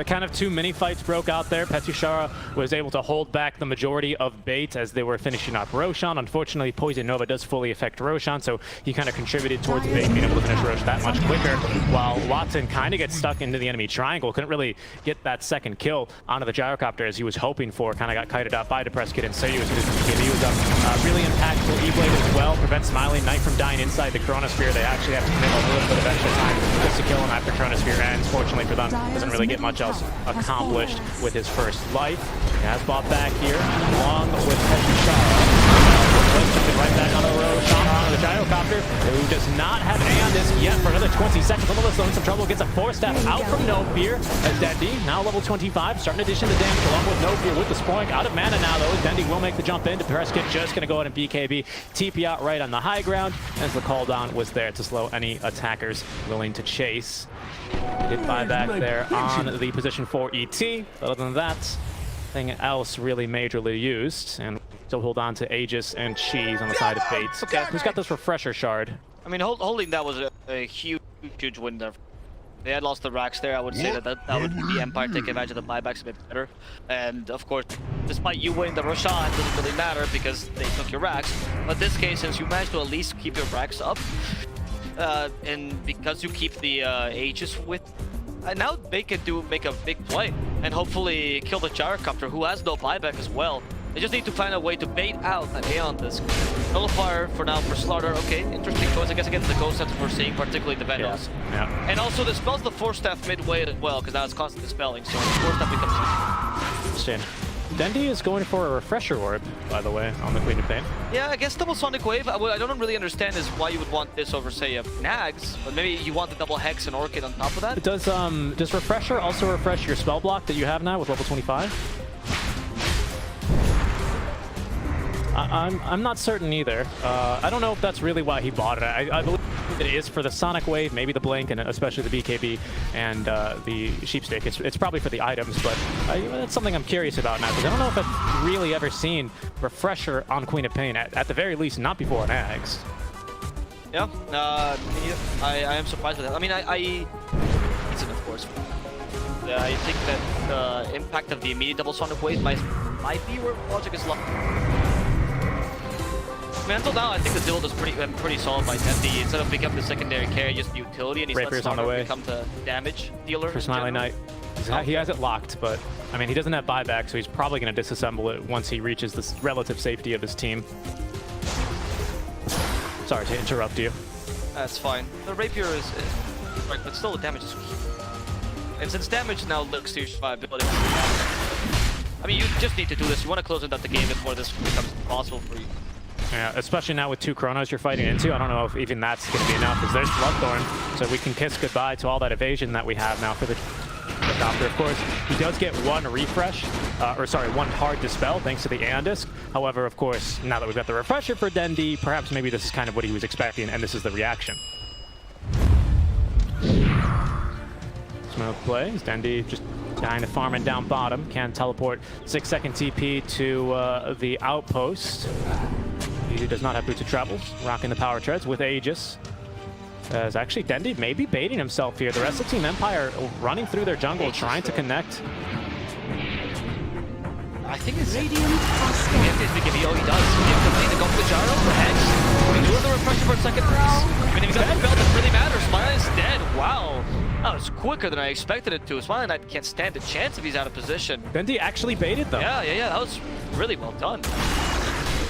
kind of two mini fights broke out there. Petrushara was able to hold back the majority of bait as they were finishing up Roshan. Unfortunately, Poison Nova does fully affect Roshan, so he kind of contributed towards bait being able to finish Rosh that much quicker, while Watson kind of gets stuck into the enemy triangle. Couldn't really get that second kill onto the gyrocopter as he was hoping for. Kind of got kited out by Depressed Kid and Seiyus. He was up. Really impactful E-Blade as well. Prevents Smiling Knight from dying inside the Chronosphere. They actually have to commit a little bit of extra time just to kill him after Chronosphere ends. Fortunately for them, doesn't really get much else accomplished with his first life. He has bought back here, along with Petrushara. Right back on the Roshan on the gyrocopter, who does not have Aeondis yet for another 20 seconds. Almost in some trouble, gets a 4-step out from No Fear. As Dendi, now level 25, starting to dish into damage along with No Fear with the Spoink. Out of mana now though, Dendi will make the jump in. Depressed Kid just going to go ahead and BKB, TP out right on the high ground, as the cooldown was there to slow any attackers willing to chase. Did buy back there on the position for ET. Other than that, nothing else really majorly used. And still hold on to Aegis and Cheese on the side of Fates. Okay, who's got this Refresher Shard? I mean, holding that was a huge win there. They had lost the racks there. I would say that would be Empire taking advantage of the buybacks a bit better. And of course, despite you winning the Roshan, it doesn't really matter because they took your racks. But in this case, since you managed to at least keep your racks up, and because you keep the Aegis with, now they can make a big play and hopefully kill the gyrocopter, who has no buyback as well. They just need to find a way to bait out an Aeondis. Nullifier for now for Slaughter. Okay, interesting choice. I guess again the ghost sets we're seeing, particularly the Venos. Yeah. And also the spells the Force Staff midway as well, because now it's constantly spelling, so Force Staff becomes Interesting. Dendi is going for a Refresher Orb, by the way, on the Queen of Pain. Yeah, I guess double Sonic Wave. What I don't really understand is why you would want this over, say, a Nags, but maybe you want the double Hex and Orchid on top of that? Does Refresher also refresh your spell block that you have now with level 25? I'm not certain either. I don't know if that's really why he bought it. I believe it is for the Sonic Wave, maybe the Blink, and especially the BKB and the Sheepstick. It's probably for the items, but that's something I'm curious about now, because I don't know if I've really ever seen Refresher on Queen of Pain, at the very least, not before an Ags. Yeah, I am surprised with that. I mean, it's an of course. I think that the impact of the immediate double Sonic Wave might be where logic is lost. I mean, until now, I think the build is pretty solid by Dendi. Instead of picking up the secondary carry, just the utility, and he's let Slaughter become the damage dealer. For Smiling Knight. He has it locked, but I mean, he doesn't have buyback, so he's probably going to disassemble it once he reaches the relative safety of his team. Sorry to interrupt you. That's fine. The Rapier is right, but still the damage is... And since damage now looks to your survivability, I mean, you just need to do this. You want to close out the game before this becomes possible for you. Yeah, especially now with 2 Chronos you're fighting into. I don't know if even that's going to be enough, because there's Bloodthorn, so we can kiss goodbye to all that evasion that we have now for the Doctor. Of course, he does get 1 refresh, one hard dispel thanks to the Aeondis. However, of course, now that we've got the refresher for Dendi, perhaps maybe this is kind of what he was expecting, and this is the reaction. Smoke plays. Dendi just kind of farming down bottom. Can teleport 6-second TP to the outpost. He does not have boots of travels. Rocking the power treads with Aegis. As actually Dendi may be baiting himself here. The rest of Team Empire running through their jungle, trying to connect. I think it's Radiant. Oh, he does. He has to play the go for the gyro for Hex. We do the refresher for a second. I mean, if he's got the belt, it really matters. Smiley is dead. Wow. That was quicker than I expected it to. Smiley Knight can't stand a chance if he's out of position. Dendi actually baited them. Yeah. That was really well done.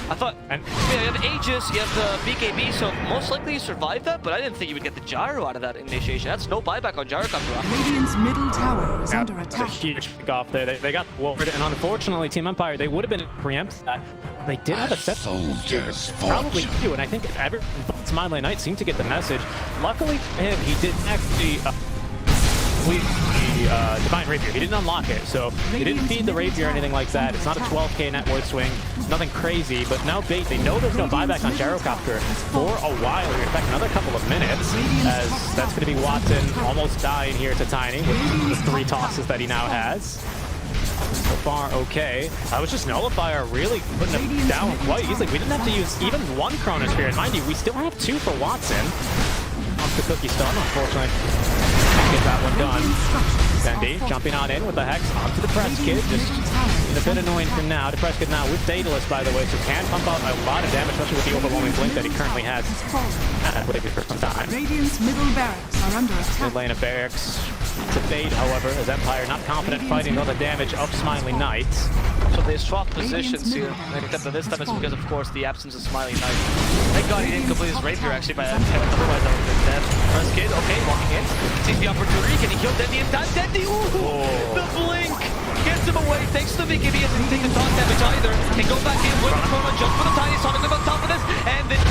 I thought, you have Aegis, you have the BKB, so most likely you survived that, but I didn't think you would get the gyro out of that initiation. That's no buyback on gyrocopter. Radiant's middle tower is under attack. That's a huge pick off there. They got ward, and unfortunately, Team Empire, they would have been preempted that. They did have a set. Probably do, and I think everyone but Smiling Knight seemed to get the message. Luckily for him, he did actually the Divine Rapier. He didn't unlock it, so he didn't feed the Rapier or anything like that. It's not a 12k net worth swing. It's nothing crazy, but now bait. They know there's no buyback on gyrocopter for a while here. In fact, another couple of minutes, as that's going to be Watson almost dying here to Tiny with the 3 tosses that he now has. So far, okay. I was just Nullifier really putting him down quite easily. We didn't have to use even 1 Chronosphere. And mind you, we still have 2 for Watson. Off the cookie stun, unfortunately. get that one done. Dendi jumping on in with the Hex onto the Press Kid. Just a bit annoying for now. The Press Kid now with Daedalus, by the way, so can pump out a lot of damage, especially with the overwhelming blink that he currently has. Maybe for some time. Radiant's middle barracks are under attack. Mid lane of barracks. To bait, however, as Empire not confident fighting all the damage of Smiling Knight. So they swap positions here, except that this time it's because, of course, the absence of Smiling Knight. Thank God he didn't complete his rapier actually by that attempt, otherwise that would have been dead. First kid, okay, walking in, sees the opportunity, can he kill Dendi in time? Dendi, ooh, the blink gets him away, thanks to the BKB, he hasn't taken dot damage either. Can go back in with the chrono, jump for the tiny Sonic on top of this, and then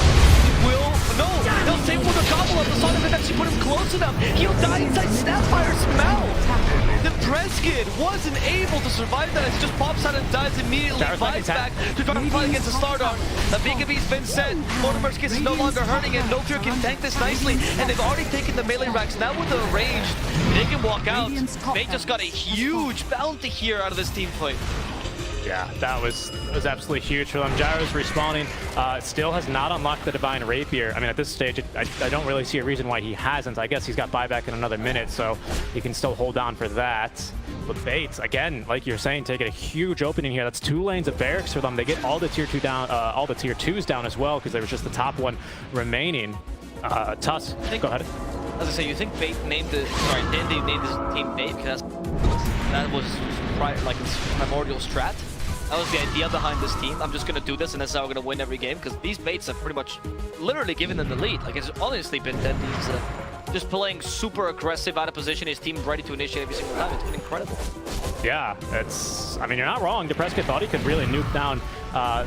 will, no, he'll save with a gobble up, the Sonic has actually put him close enough. He'll die inside Snapfire's mouth. The Press Kid wasn't able to survive that as he just pops out and dies immediately, flies back to try to fight against the Stardart. The BKB's been set, Mortimer's Kiss is no longer hurting, and Nocturne can tank this nicely, and they've already taken the melee racks. Now with the range, they can walk out. They just got a huge bounty here out of this team fight. Yeah, that was absolutely huge for them. Gyro's respawning, still has not unlocked the Divine Rapier. I mean, at this stage, I don't really see a reason why he hasn't. I guess he's got buyback in another minute, so he can still hold on for that. But Bates, again, like you're saying, taking a huge opening here. That's 2 lanes of barracks for them. They get all the tier 2 down, all the tier 2s down as well, because there was just the top one remaining. Tusk, go ahead. As I say, you think Dendi named his team Bait because that was like his primordial strat. That was the idea behind this team. I'm just gonna do this, and that's how we're gonna win every game. Because these Baits have pretty much, literally given them the lead. Like it's honestly been Dendi's just playing super aggressive out of position. His team ready to initiate every single time. It's been incredible. Yeah, it's. I mean, you're not wrong. DePresca thought he could really nuke down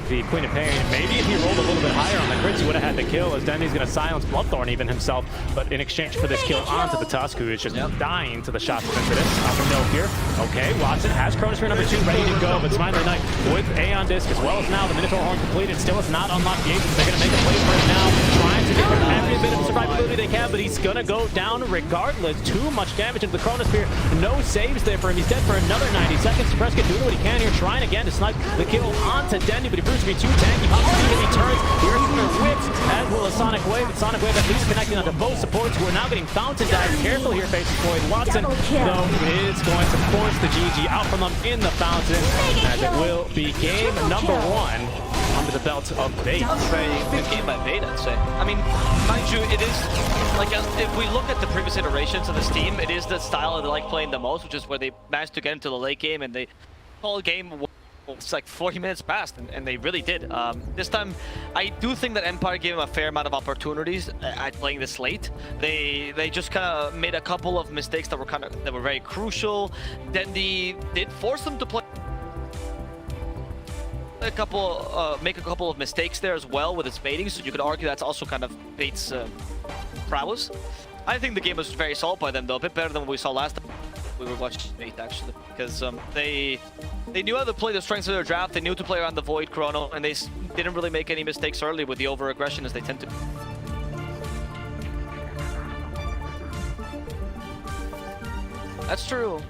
the Queen of Pain. Maybe if he rolled a little bit higher on the crits, he would have had the kill, as Dendi's going to silence Bloodthorn even himself. But in exchange for this kill onto the Tusk, who is just dying to the shots of Infidus. Upper middle here. Okay, Watson has Chronosphere number 2 ready to go, but Smiling Knight with Aeon Disc, as well as now the Minotaur Horn completed, still has not unlocked the agents. They're going to make a play for it now, trying to get every bit of survivability they can, but he's going to go down regardless. Too much damage into the Chronosphere. No saves there for him. He's dead for another 90 seconds. DePresca doing what he can here, trying again to snipe the kill onto Dendi, but he proves to be too tanky. Pops the and he turns. Here's the whips, as will a Sonic Wave. But Sonic Wave at least connecting onto both supports, who are now getting fountain dive. Careful here, faces Floyd Watson, though is going to force the GG out from them in the fountain, as it will be game number 1 under the belt of Bait. That was a very good game by Bait, I'd say. I mean, mind you, it is, like, if we look at the previous iterations of this team, it is the style that they like playing the most, which is where they managed to get into the late game, and they whole game, it's like 40 minutes past, and they really did. This time, I do think that Empire gave him a fair amount of opportunities at playing this late. They just kind of made a couple of mistakes that were very crucial. Dendi did force them to play make a couple of mistakes there as well with his baiting, so you could argue that's also kind of Bait's prowess. I think the game was very solid by them, though, a bit better than what we saw last time we were watching Bait, actually, because they knew how to play the strengths of their draft, they knew to play around the Void Chrono, and they didn't really make any mistakes early with the over-aggression as they tend to. That's true.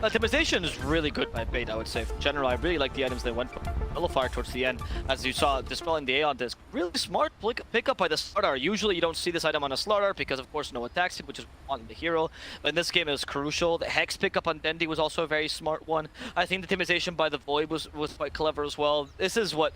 Optimization is really good by Bait, I would say. In general, I really like the items they went for. Nullifier towards the end, as you saw, dispelling the Aeon Disc. Really smart pickup by the Slardar. Usually you don't see this item on a Slardar because, of course, no attack speed, which is on the hero. But in this game, it was crucial. The Hex pickup on Dendi was also a very smart one. I think the optimization by the Void was quite clever as well. This is what...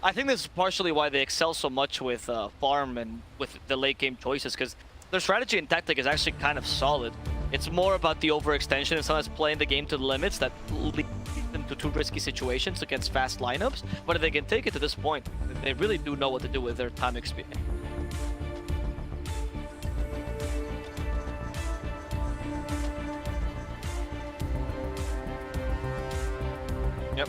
I think this is partially why they excel so much with farm and with the late game choices, because their strategy and tactic is actually kind of solid. It's more about the overextension and sometimes playing the game to the limits that lead them to too risky situations against fast lineups. But if they can take it to this point, they really do know what to do with their time experience. Yep.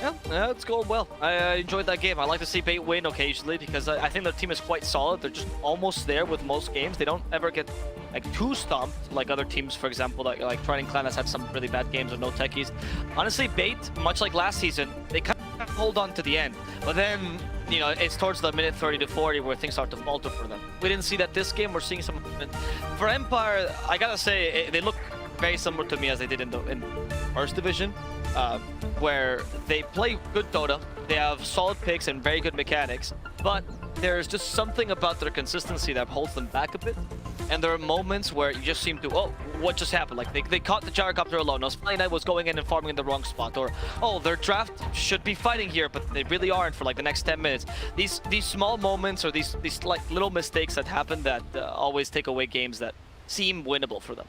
Yeah, it's going well. I enjoyed that game. I like to see Bait win occasionally because I think their team is quite solid. They're just almost there with most games. They don't ever get like too stomped like other teams, for example, like Trident Clan has had some really bad games with no techies. Honestly, Bait, much like last season, they kind of hold on to the end. But then, you know, it's towards the minute 30 to 40 where things start to falter for them. We didn't see that this game. We're seeing some movement. For Empire, I gotta say, they look very similar to me as they did in first division. Where they play good Dota, they have solid picks and very good mechanics, but there's just something about their consistency that holds them back a bit. And there are moments where you just seem to, oh, what just happened? Like they caught the gyrocopter alone. No, Spy Knight was going in and farming in the wrong spot, or oh, their draft should be fighting here, but they really aren't for like the next 10 minutes. These small moments or these like little mistakes that happen that always take away games that seem winnable for them.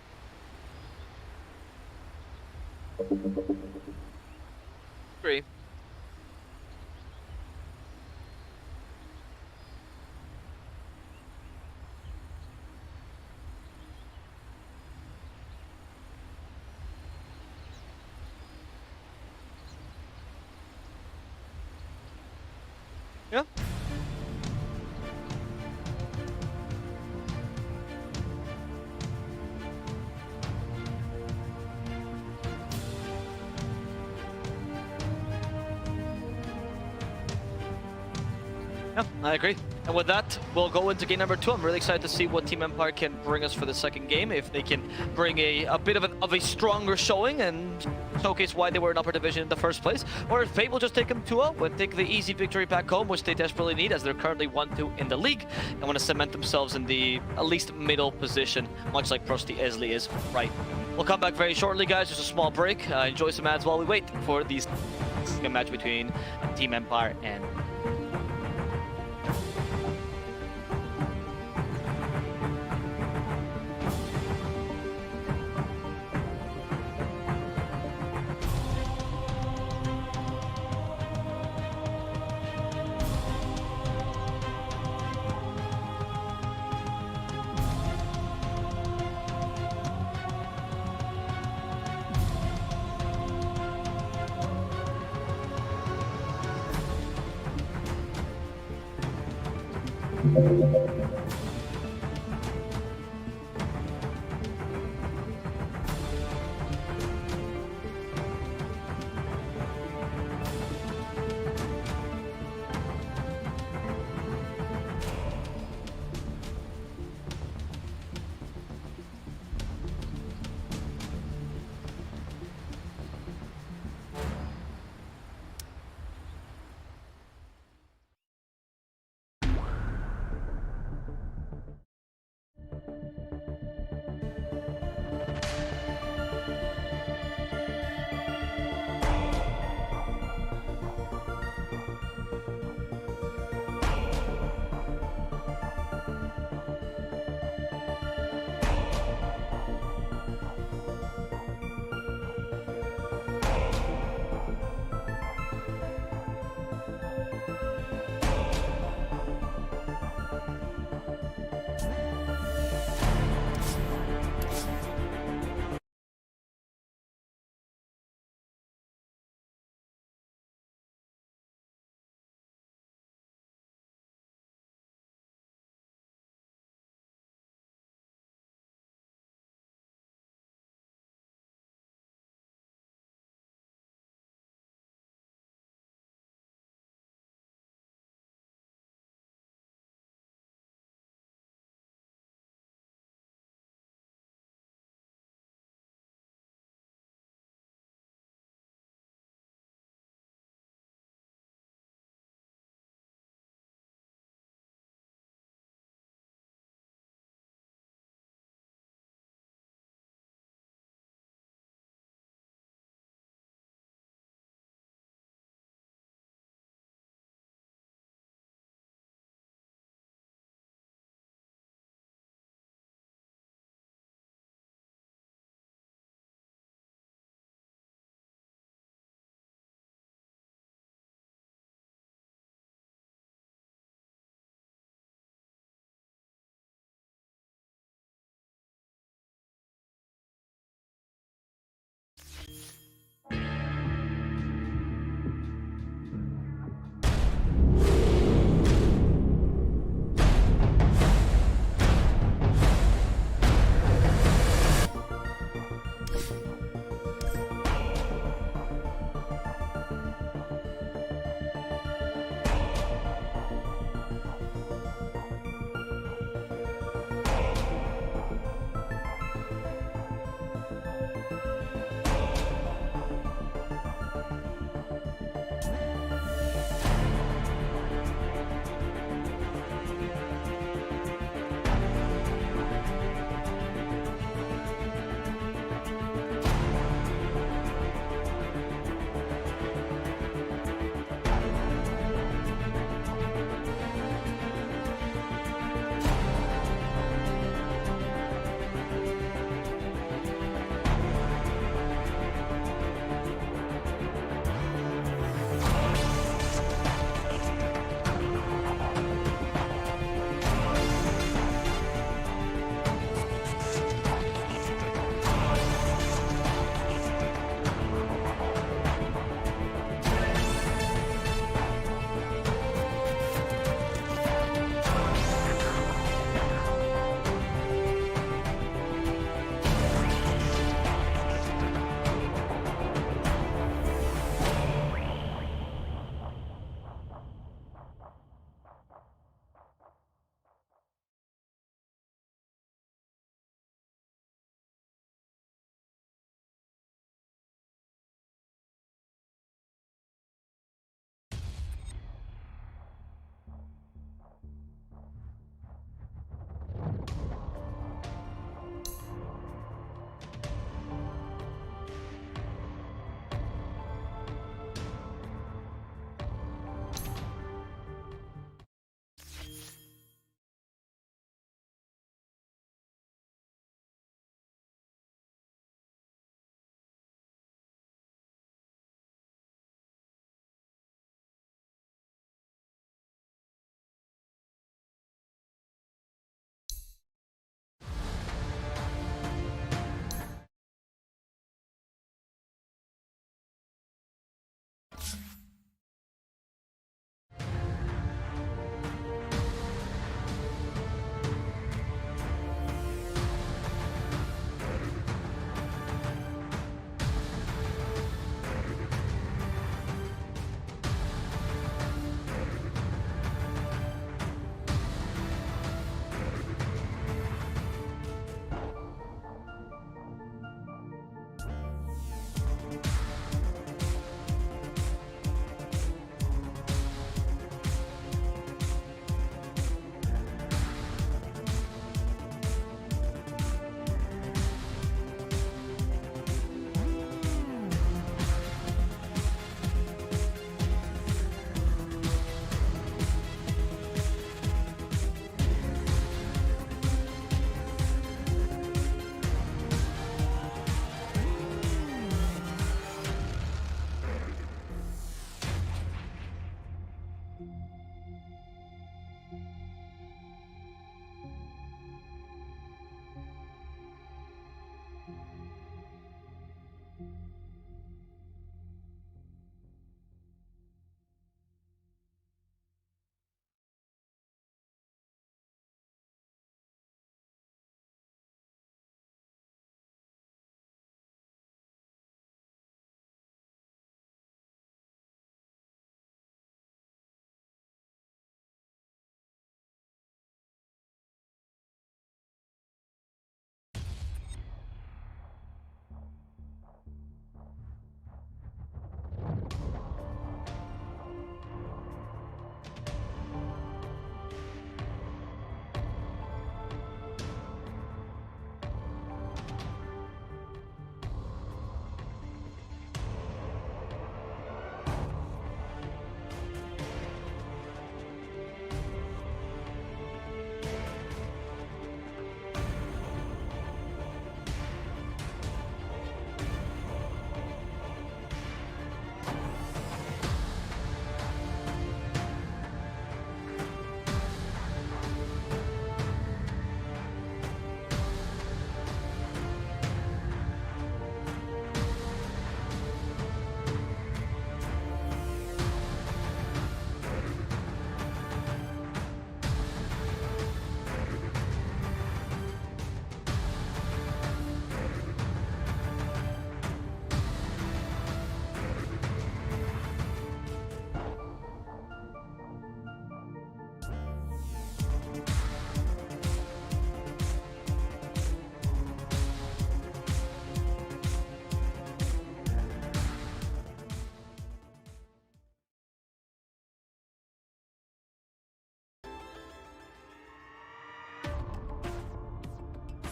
Agree. Yeah. Yeah, I agree. And with that, we'll go into game number 2. I'm really excited to see what Team Empire can bring us for the second game. If they can bring a bit of a stronger showing and showcase why they were in upper division in the first place. Or if Fate will just take them 2-0 and take the easy victory back home, which they desperately need as they're currently 1-2 in the league and want to cement themselves in the at least middle position, much like Prosty Esli is right. We'll come back very shortly, guys. Just a small break. Enjoy some ads while we wait for these match between Team Empire and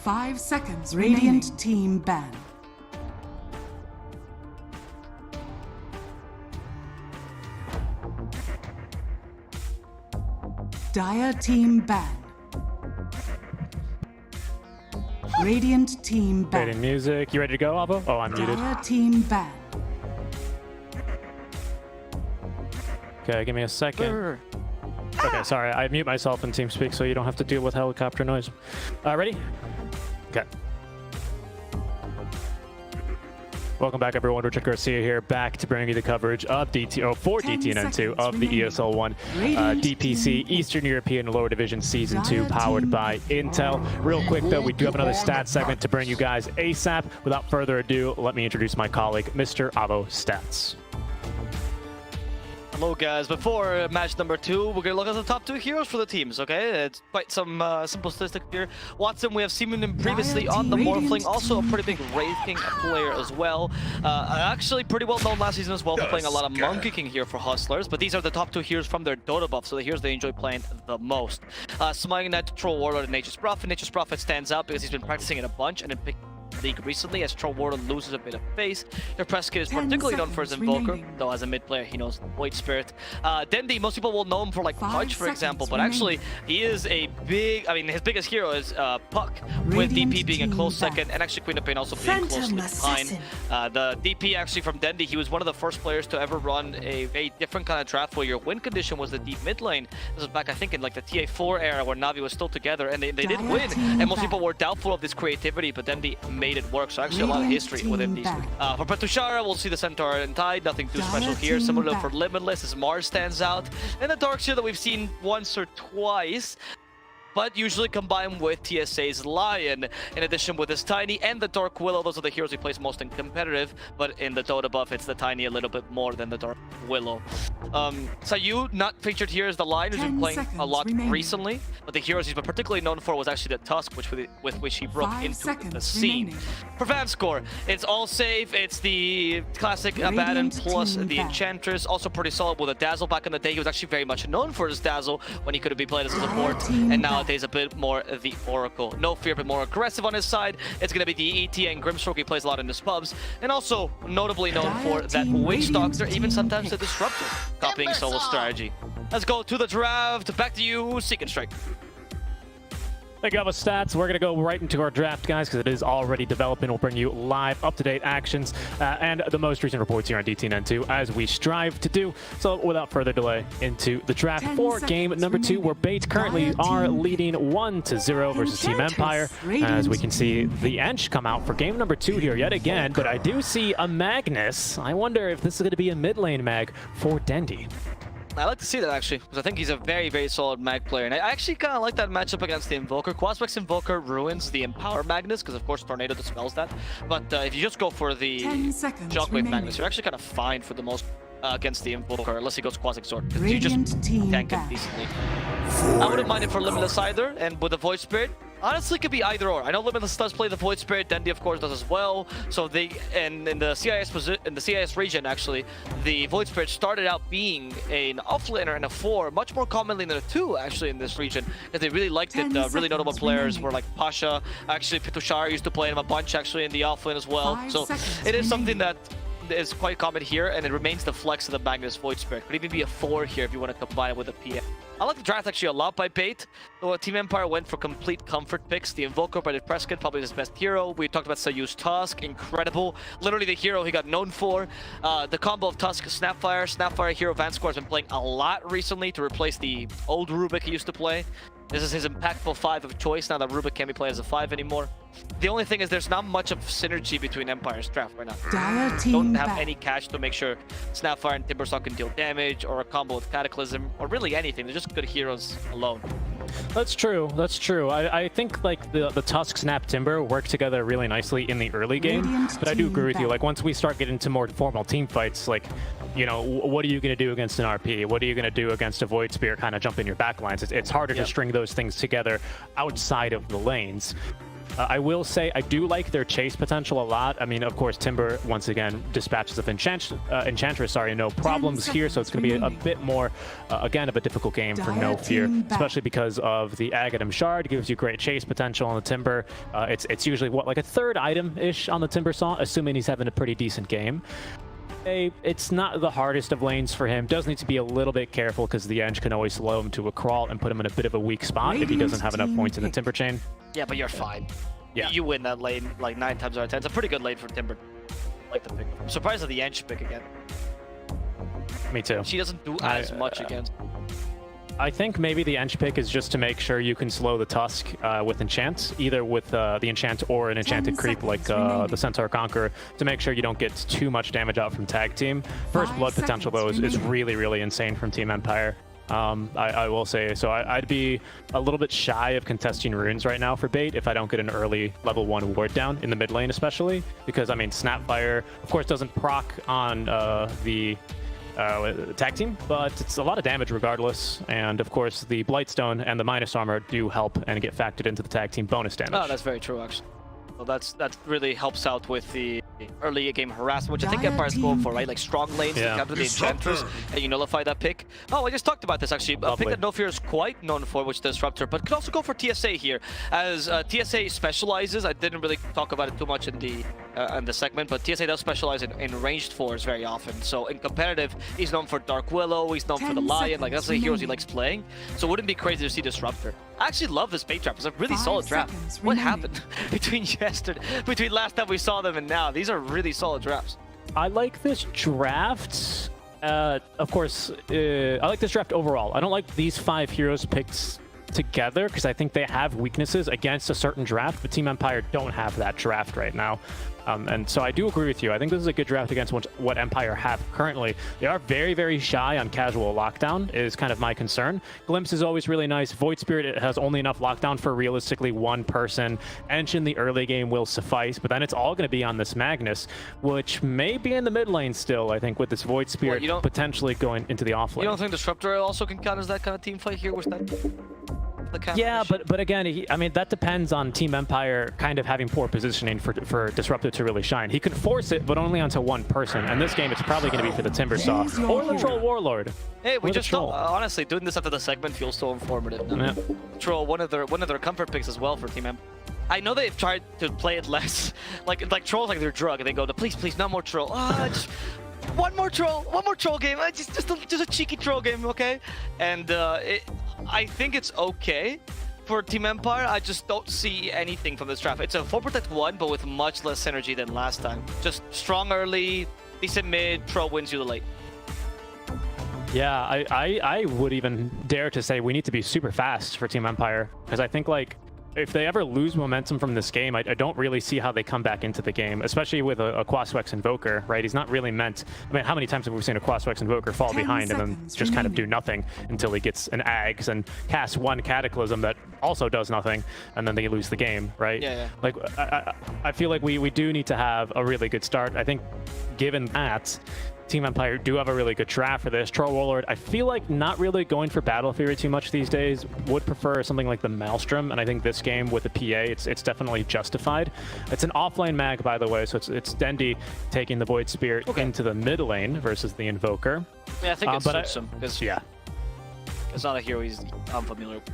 5 seconds. Radiant team ban. Dire team ban. Radiant team ban. Fading music. You ready to go, Avo? Oh, I'm muted. Dire team ban. Okay, give me a second. Okay, sorry. I mute myself in TeamSpeak so you don't have to deal with helicopter noise. Ready? Okay. Welcome back, everyone. Richard Garcia here, back to bring you the coverage of for DTN2 of the ESL 1 DPC Eastern European Lower Division Season 2, powered by Intel. Real quick, though, we do have another stats segment to bring you guys ASAP. Without further ado, let me introduce my colleague, Mr. Avo Stats. Hello guys, before match number 2, we're gonna look at the top 2 heroes for the teams, okay? It's quite some simple statistic here. Watson, we have seen him previously on the Morphling, also a pretty big Wraith King player as well. Actually pretty well known last season as well, playing a lot of Monkey King here for Hustlers, but these are the top 2 heroes from their Dota buff, so the heroes they enjoy playing the most. Smiling Knight, Troll Warlord, and Nature's Prophet. Nature's Prophet stands out because he's been practicing it a bunch and then picked league recently as Troll Warlord loses a bit of face. Your Prescott is particularly known for his Invoker, though as a mid player he knows Void Spirit. Dendi, most people will know him for like Punch, for example, but actually he is a big, I mean his biggest hero is Puck, with DP being a close second, and actually Queen of Pain also being closely behind. The DP actually from Dendi, he was one of the first players to ever run a very different kind of draft where your win condition was the deep mid lane. This was back I think in like the TA4 era where Navi was still together, and they did win, and most people were doubtful of this creativity, but Dendi made it work, so actually a lot of history within these. For Petushara, we'll see the Centaur and Tide, nothing too special here. Similar for Limitless, as Mars stands out. And the Darkseer that we've seen once or twice, but usually combined with TSA's Lion, in addition with his Tiny and the Dark Willow. Those are the heroes he plays most in competitive, but in the Dota buff, it's the Tiny a little bit more than the Dark Willow. Sayu, not featured here, is the Lion, who's been playing a lot recently, but the heroes he's been particularly known for was actually the Tusk, with which he broke into the scene. For Vanscore, it's all safe. It's the classic Abaddon plus the Enchantress, also pretty solid with a Dazzle back in the day. He was actually very much known for his Dazzle when he could have been played as a support, and nowadays a bit more the Oracle. No Fear, but more aggressive on his side. It's going to be the ET and Grimstroke. He plays a lot in his pubs, and also notably known for that Witch Doctor, even sometimes the Disruptor, copying solo strategy. Let's go to the draft. Back to you, Seek and Strike. Thank you, Avo Stats. We're going to go right into our draft, guys, because it is already developing. We'll bring you live, up-to-date actions and the most recent reports here on DTN2, as we strive to do. So without further delay, into the draft for game number 2, where Bates currently are leading 1-0 versus Team Empire. As we can see the Ench come out for game number 2 here yet again, but I do see a Magnus. I wonder if this is going to be a mid lane mag for Dendi. I like to see that actually, because I think he's a very, very solid mag player, and I actually kind of like that matchup against the Invoker. Quaspex Invoker ruins the Empower Magnus, because of course Tornado dispels that, but if you just go for the Shockwave Magnus, you're actually kind of fine for the most against the Invoker, unless he goes Quasi-Exort, because you just tank it decently. I wouldn't mind it for Limitless either, and with the Void Spirit, honestly, it could be either or. I know Limitless does play the Void Spirit, Dendi of course does as well. So and in the CIS region actually, the Void Spirit started out being an offlaner and a 4, much more commonly than a 2 actually in this region, because they really liked it. Really notable players were like Pasha, actually Petushara used to play him a bunch actually in the offlane as well. So it is something that is quite common here, and it remains the flex of the Magnus Void Spirit. Could even be a 4 here if you want to combine it with a PM. I like the draft actually a lot by Bait. So Team Empire went for complete comfort picks. The Invoker by the Prescott, probably his best hero. We talked about Sayu's Tusk, incredible. Literally the hero he got known for. The combo of Tusk, Snapfire hero Vanscore has been playing a lot recently to replace the old Rubik he used to play. This is his impactful 5 of choice now that Rubik can't be played as a 5 anymore. The only thing is there's not much of synergy between Empire's draft right now. Don't have any cash to make sure Snapfire and Timbersaw can deal damage, or a combo with Cataclysm, or really anything. They're just good heroes alone. That's true. That's true. I think like the Tusk, Snap, Timber work together really nicely in the early game, but I do agree with you. Like once we start getting into more formal team fights, like, you know, what are you going to do against an RP? What are you going to do against a Void Spirit kind of jump in your backlines? It's harder to string those things together outside of the lanes. I will say I do like their chase potential a lot. I mean, of course, Timber, once again, dispatches of Enchantress, no problems here, so it's going to be a bit more, again, of a difficult game for No Fear, especially because of the Agadim Shard. Gives you great chase potential on the Timber. It's usually, what, like a third item-ish on the Timber Saw, assuming he's having a pretty decent game. It's not the hardest of lanes for him. Does need to be a little bit careful because the Eng can always slow him to a crawl and put him in a bit of a weak spot if he doesn't have enough points in the Timber chain. Yeah, but you're fine. Yeah. You win that lane like 9 times out of 10. It's a pretty good lane for Timber. I like the pick. I'm surprised at the Ench pick again. Me too. She doesn't do as much against. I think maybe the Ench pick is just to make sure you can slow the Tusk with Enchant, either with the Enchant or an Enchanted Creep like the Centaur Conqueror, to make sure you don't get too much damage out from Tag Team. First Blood potential, though, is really, really insane from Team Empire. I will say, so I'd be a little bit shy of contesting runes right now for bait if I don't get an early level 1 ward down in the mid lane, especially because, I mean, Snapfire, of course, doesn't proc on the tag team, but it's a lot of damage regardless, and of course the Blightstone and the minus armor do help and get factored into the tag team bonus damage. Oh, that's very true, actually. So that really helps out with the early game harassment, which I think Empire's going for, right? Like strong lanes, you counter the Enchantress, and you nullify that pick. Oh, I just talked about this actually. A pick that No Fear is quite known for, which is Disruptor, but could also go for TSA here, as TSA specializes. I didn't really talk about it too much in the segment, but TSA does specialize in ranged fours very often. So in competitive, he's known for Dark Willow, he's known for the Lion, like that's the heroes he likes playing. So it wouldn't be crazy to see Disruptor. I actually love this bait trap. It's a really solid trap. What happened between last time we saw them and now? These are really solid traps. I like this draft. Of course, I like this draft overall. I don't like these 5 heroes picked together because I think they have weaknesses against a certain draft, but Team Empire don't have that draft right now. And so I do agree with you. I think this is a good draft against what Empire have currently. They are very, very shy on casual lockdown is kind of my concern. Glimpse is always really nice. Void Spirit, it has only enough lockdown for realistically 1 person. Ench in the early game will suffice, but then it's all going to be on this Magnus, which may be in the mid lane still, I think, with this Void Spirit potentially going into the off lane. You don't think Disruptor also can count as that kind of team fight here with that? Yeah, but again, I mean, that depends on Team Empire kind of having poor positioning for Disruptor to really shine. He can force it, but only onto 1 person. And this game, it's probably going to be for the Timber Saw or the Troll Warlord. Hey, we just don't, honestly, doing this after the segment feels so informative. Yeah. Troll, one of their comfort picks as well for Team Empire. I know they've tried to play it less, like Troll's like their drug, and they go, please, no more Troll. Just one more Troll game. Just a cheeky Troll game, okay? And I think it's okay for Team Empire. I just don't see anything from this draft. It's a 4 Protect 1, but with much less synergy than last time. Just strong early, decent mid, Troll wins you the late. Yeah, I would even dare to say we need to be super fast for Team Empire, because I think, like, if they ever lose momentum from this game, I don't really see how they come back into the game, especially with a Quaswex Invoker, right? He's not really meant... I mean, how many times have we seen a Quaswex Invoker fall behind and then just kind of do nothing until he gets an Ags and casts 1 Cataclysm that also does nothing, and then they lose the game, right? Yeah. Like, I feel like we do need to have a really good start. I think given that, Team Empire do have a really good draft for this. Troll Warlord, I feel like not really going for Battle Fury too much these days. Would prefer something like the Maelstrom, and I think this game with the PA, it's definitely justified. It's an offlane mag, by the way, so it's Dendi taking the Void Spirit into the mid lane versus the Invoker. Yeah, I think it suits him. Yeah. It's not a hero he's unfamiliar with.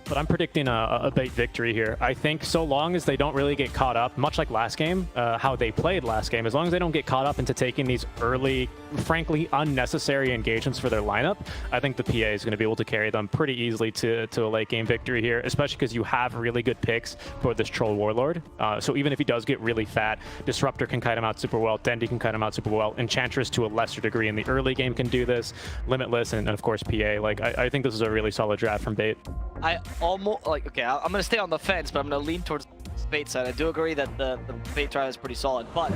But I'm predicting a bait victory here. I think so long as they don't really get caught up, much like last game, how they played last game, as long as they don't get caught up into taking these early, frankly, unnecessary engagements for their lineup, I think the PA is going to be able to carry them pretty easily to a late game victory here, especially because you have really good picks for this Troll Warlord. So even if he does get really fat, Disruptor can kite him out super well, Dendi can kite him out super well, Enchantress to a lesser degree in the early game can do this, Limitless, and of course PA. Like, I think this is a really solid draft from bait. I almost, like, okay, I'm going to stay on the fence, but I'm going to lean towards the bait side. I do agree that the bait trial is pretty solid, but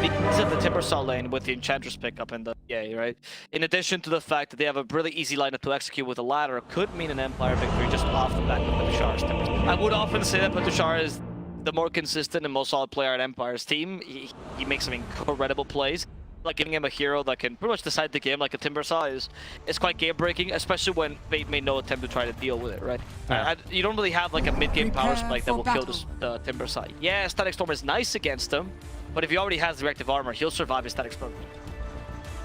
because of the Timber Saw lane with the Enchantress pickup and the right? In addition to the fact that they have a really easy lineup to execute with a ladder, could mean an Empire victory just off the back of Petushar's Timber. I would often say that Petushar is the more consistent and most solid player on Empire's team. He makes some incredible plays. like giving him a hero that can pretty much decide the game like a Timbersaw is quite game breaking, especially when Fate made no attempt to try to deal with it, right? Yeah. You don't really have like a mid-game power Prepare spike that for will battle. kill the Timbersaw. Yeah, Static Storm is nice against him, but if he already has reactive armor, he'll survive his Static Storm.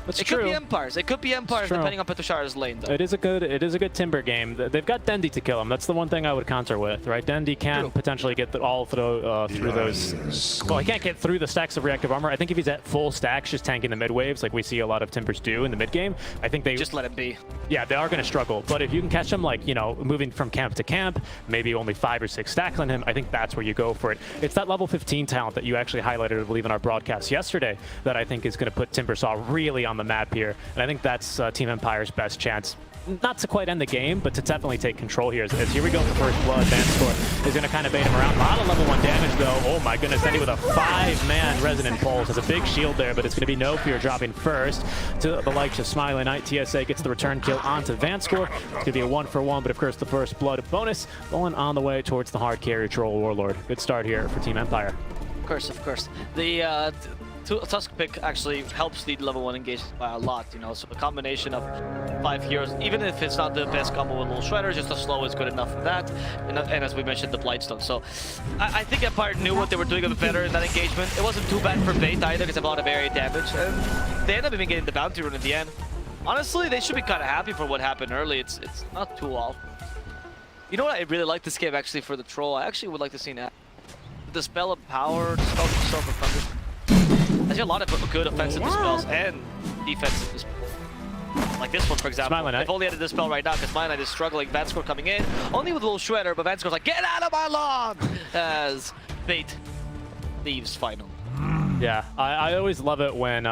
That's It true. could be Empires. It could be Empires true. depending on Petushar's lane, though. It is a good Timber game. They've got Dendi to kill him. That's the one thing I would counter with, right? Dendi can True. potentially get all through those. Well, he can't get through the stacks of reactive armor. I think if he's at full stacks, just tanking the mid waves, like we see a lot of Timbers do in the mid game, I think they Just let him be. Yeah, they are going to struggle. But if you can catch him, like, you know, moving from camp to camp, maybe only 5 or 6 stacks on him, I think that's where you go for it. It's that level 15 talent that you actually highlighted, I believe, in our broadcast yesterday that I think is going to put Timbersaw really on the map here. And I think that's Team Empire's best chance. Not to quite end the game, but to definitely take control here. As here we go for first blood. Vanscore is going to kind of bait him around. A lot of level 1 damage, though. Oh my goodness, Dendi with a 5-man Resonant Pulse. Has a big shield there, but it's going to be No Fear dropping first to the likes of Smiley Knight. TSA gets the return kill onto Vanscore. It's going to be a 1-for-1, but of course the first blood bonus going on the way towards the hard carry Troll Warlord. Good start here for Team Empire. Of course, of course. The Tusk pick actually helps lead level 1 engage by a lot, you know, so a combination of 5 heroes, even if it's not the best combo with Little Shredder, just a slow is good enough for that, and as we mentioned, the Blightstone. So I think Empire knew what they were doing a bit better in that engagement. It wasn't too bad for Fate either, because they have a lot of area damage, and they ended up even getting the bounty rune at the end. Honestly, they should be kind of happy for what happened early. It's not too awful. You know what I really like this game actually for the Troll? I actually would like to see that. Dispel of Power, Dispel of Thunder. I see a lot of good offensive dispels and defensive dispels. Like this one, for example. If only had a dispel right now, because Smiley Knight is struggling. Vanscore coming in, only with a little shredder, but Vanscore's like, get out of my lawn! As Fate leaves final. Yeah, I always love it when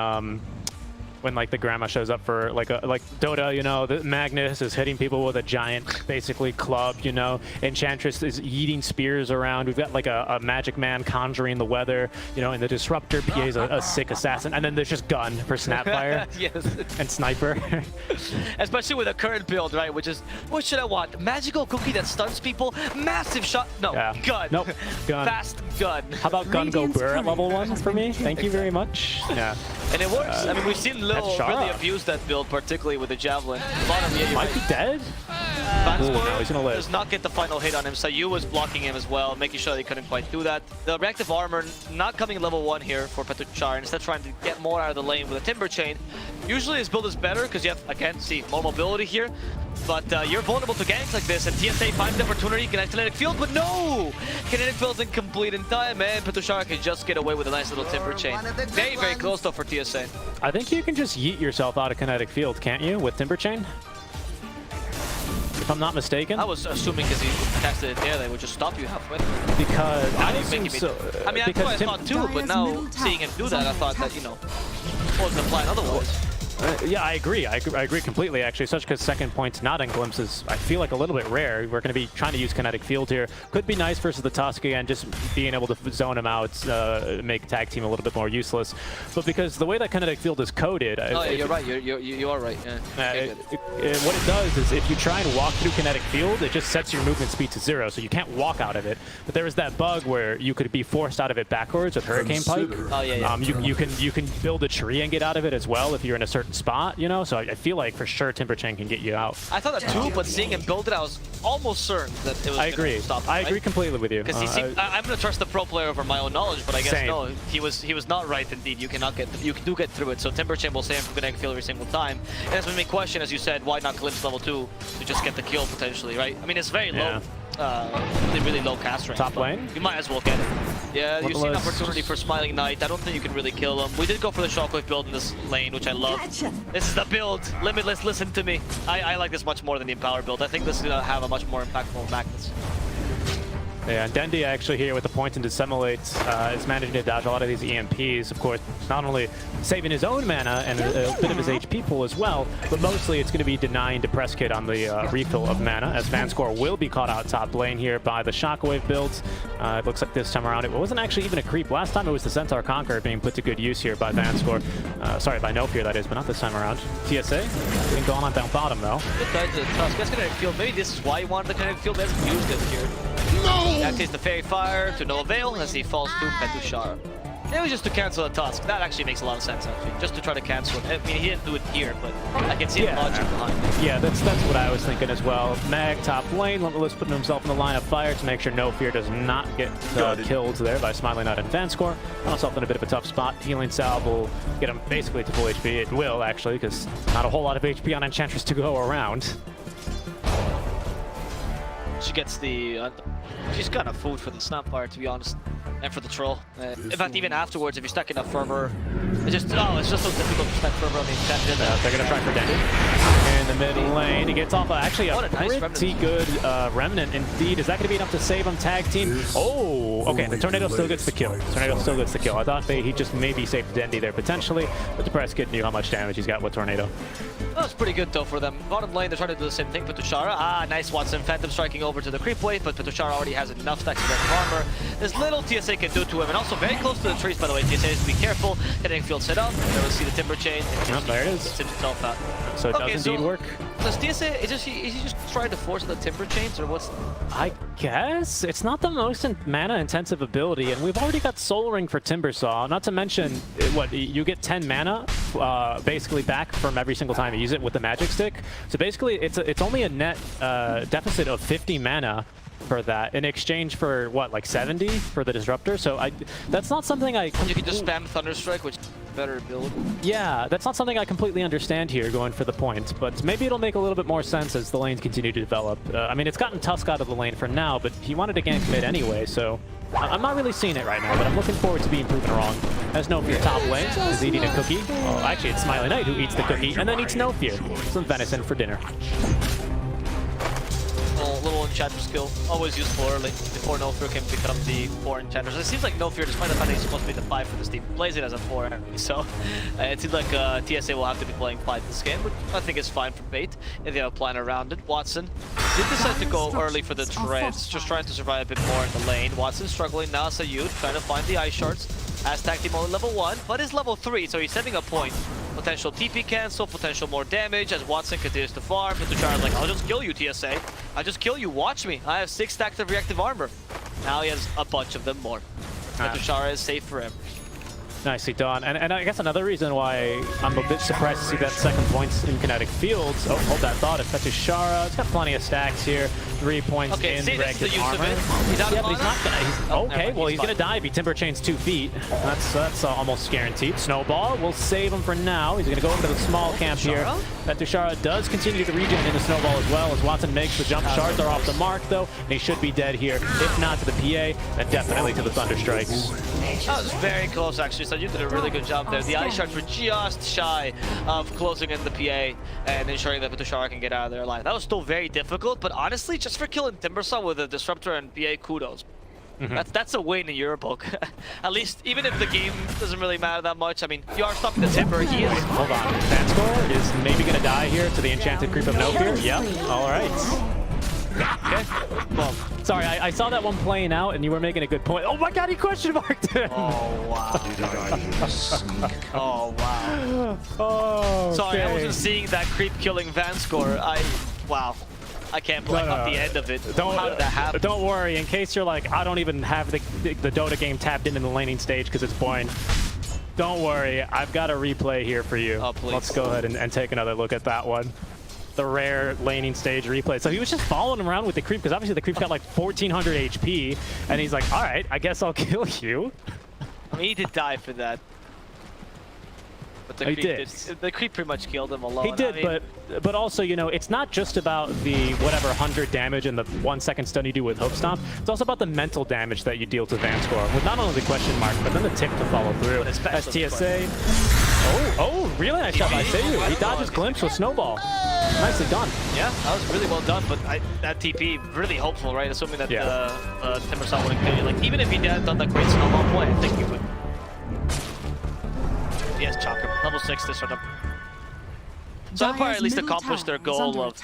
like the grandma shows up for like Dota, you know, the Magnus is hitting people with a giant, basically club, you know. Enchantress is yeeting spears around. We've got like a Magic Man conjuring the weather, you know, and the Disruptor PA is a sick assassin. And then there's just Gun for Snapfire. Yes. And Sniper. Especially with the current build, right? Which is, what should I want? Magical Cookie that stuns people? Massive shot? No, yeah. Gun. Nope, Gun. Fast Gun. How about Gun go Burr at level 1 for me? Thank you very much. Yeah. And it works. I mean, we've seen Lil really abuse that build, particularly with the Javelin. Might be dead? Vanscore he's gonna live. does not get the final hit on him. Sayu was blocking him as well, making sure they couldn't quite do that. The reactive armor not coming level 1 here for Petuchar, instead trying to get more out of the lane with a Timber Chain. Usually his build is better because you have, again, see, more mobility here. But you're vulnerable to ganks like this, and TSA finds the opportunity, connect Kinetic Field, but no! Kinetic Field isn't complete in time, and Petuchar can just get away with a nice little Timber Chain. Very, very close though for TSA. I think you can just yeet yourself out of Kinetic Field, can't you, with Timber Chain? If I'm not mistaken. I was assuming because he casted it there, they would just stop you halfway. Because I thought too, but now seeing him do that, I thought that, you know, wasn't the plan otherwise. Yeah, I agree. I agree completely, actually. Such because second point's not in glimpses, I feel like a little bit rare. We're going to be trying to use Kinetic Field here. Could be nice versus the Tusk again, just being able to zone him out, make tag team a little bit more useless. But because the way that Kinetic Field is coded... Oh, yeah, you're right. You are right. Yeah. What it does is if you try and walk through Kinetic Field, it just sets your movement speed to 0, so you can't walk out of it. But there is that bug where you could be forced out of it backwards with Hurricane Pike. Oh, yeah. You can build a tree and get out of it as well if you're in a certain spot, you know? So I feel like for sure Timber Chain can get you out. I thought that too, but seeing him build it, I was almost certain that it was I agree. Stop him, I right? agree completely with you. Because I'm going to trust the pro player over my own knowledge, but I guess Same. no, he was not right indeed. You do get through it. So Timber Chain will save him from Kinetic Field every single time. And that's when we question, as you said, why not glimpse level 2 to just get the kill potentially, right? I mean, it's very low. Really low cast range. Top lane? You might as well get it. Yeah, you see an opportunity for Smiling Knight. I don't think you can really kill him. We did go for the Shockwave build in this lane, which I love. This is the build. Limitless, listen to me. I like this much more than the Empower build. I think this is going to have a much more impactful Magnus. Yeah, and Dendi actually here with the point and dissimulate is managing to dodge a lot of these EMPs. Of course, not only saving his own mana and a bit of his HP pool as well, but mostly it's going to be denying Depress Kit on the refill of mana, as Vanscore will be caught out top lane here by the Shockwave builds. It looks like this time around it wasn't actually even a creep. Last time it was the Centaur Conqueror being put to good use here by Vanscore. Sorry, by No Fear that is, but not this time around. TSA getting going on down bottom though. Good guy to the Tusk. That's Kinetic Field. Maybe this is why he wanted the Kinetic Field. He hasn't used it here. No! That takes the Fairy Fire to no avail as he falls to Petuchar. It was just to cancel a Tusk. That actually makes a lot of sense, actually. Just to try to cancel it. I mean, he didn't do it here, but I can see the logic behind it. Yeah, that's what I was thinking as well. Mag top lane, Limitless putting himself in the line of fire to make sure No Fear does not get killed there by Smiling Knight and Vanscore. Put himself in a bit of a tough spot. Healing Salve will get him basically to full HP. It will, actually, because not a whole lot of HP on Enchantress to go around. She gets the... she's kind of food for the Snapfire, to be honest. And for the troll. In fact, even afterwards, if you stack enough fervor, it's just so difficult to stack fervor on the enchanted. They're gonna try for Dendi in the mid lane. He gets off actually a nice pretty good remnant indeed. Is that gonna be enough to save him? Tag team. Oh, okay. The tornado still gets the kill. Tornado still gets the kill. I thought he just maybe saved Dendi there potentially, but the press kid knew how much damage he's got with tornado. That was pretty good though for them. Bottom lane, they're trying to do the same thing. Petushara, nice Watson. Phantom striking over to the creep wave, but Petushara already has enough stacks of armor. There's little TSA can do to him, and also very close to the trees, by the way. TSA has to be careful. Getting field set up. There we see the timber chain. There it is. Sims himself out. So it does indeed work. Does TSA, is he just trying to force the timber chains, or what's... I guess it's not the most mana intensive ability, and we've already got Soul Ring for Timbersaw. Not to mention, what, you get 10 mana basically back from every single time you use it with the magic stick. So basically, it's only a net deficit of 50 mana for that in exchange for what, like 70 for the disruptor. So that's not something I... You can just spam Thunderstrike, which is better build. Yeah, that's not something I completely understand here going for the point, but maybe it'll make a little bit more sense as the lanes continue to develop. I mean, it's gotten Tusk out of the lane for now, but he wanted to gank mid anyway, so I'm not really seeing it right now, but I'm looking forward to being proven wrong. As No Fear top lane is eating a cookie. Well, actually, it's Smiling Knight who eats the cookie and then eats No Fear. Some venison for dinner. Little enchanter skill, always useful early before No Fear can pick up the 4 enchanters. It seems like No Fear, despite the fact that he's supposed to be the 5 for this team, plays it as a 4 enemy. So it seems like TSA will have to be playing 5 this game, which I think is fine for bait if they have a plan around it. Watson did decide to go early for the treads, just trying to survive a bit more in the lane. Watson struggling now, Sayud trying to find the ice shards. As tag team only level 1, but is level 3, so he's setting a point. Potential TP cancel, potential more damage as Watson continues to farm. Petushara's like, I'll just kill you, TSA. I'll just kill you, watch me. I have 6 stacks of reactive armor. Now he has a bunch of them more. Petushara is safe forever. Nicely done. And I guess another reason why I'm a bit surprised to see that second points in kinetic fields. Oh, hold that thought. It's Petushara. It's got plenty of stacks here. 3 points in reactive armor. He's out but he's not gonna. Okay, well, he's gonna die if he timber chains 2 feet. That's almost guaranteed. Snowball will save him for now. He's gonna go into the small camp here. Petushara does continue to regen into Snowball as well as Watson makes the jump. Shards are off the mark though, and he should be dead here. If not to the PA, then definitely to the Thunder Strikes. That was very close actually, so you did a really good job there. The ice shards were just shy of closing in the PA and ensuring that Petushara can get out of their line. That was still very difficult, but honestly, just for killing Timbersaw with a Disruptor and PA, kudos. That's a win in your book. At least, even if the game doesn't really matter that much, I mean, you are stopping the Timber, he is... Hold on, Vanscore is maybe gonna die here to the Enchanted Creep of No Fear. Yep, alright. Okay. Well, sorry, I saw that one playing out and you were making a good point. Oh my god, he question marked him! Oh, wow. Oh, wow. Oh, okay. Sorry, I wasn't seeing that creep killing Vanscore. Wow. I can't believe the end of it. How did that happen? Don't worry, in case you're like, I don't even have the Dota game tapped in the laning stage because it's boring. Don't worry, I've got a replay here for you. Oh, please. Let's go ahead and take another look at that one. The rare laning stage replay. So he was just following him around with the creep because obviously the creep got like 1400 HP and he's like, all right, I guess I'll kill you. I mean, he did die for that. But the creep pretty much killed him alone. He did, I mean, but also, you know, it's not just about the whatever 100 damage and the 1 second stun you do with Hope Stomp. It's also about the mental damage that you deal to Vanscore with not only the question mark, but then the tick to follow through. As TSA. Oh, really nice shot by Sayu. He dodges Glimpse with Snowball. Nicely done. Yeah, that was really well done, but that TP, really hopeful, right? Assuming that Timbersaw wouldn't kill you. Like, even if he hadn't done that great Snowball play, I think he would. Yes, Chalker. Level 6 this sort of. So Empire at least accomplished their goal of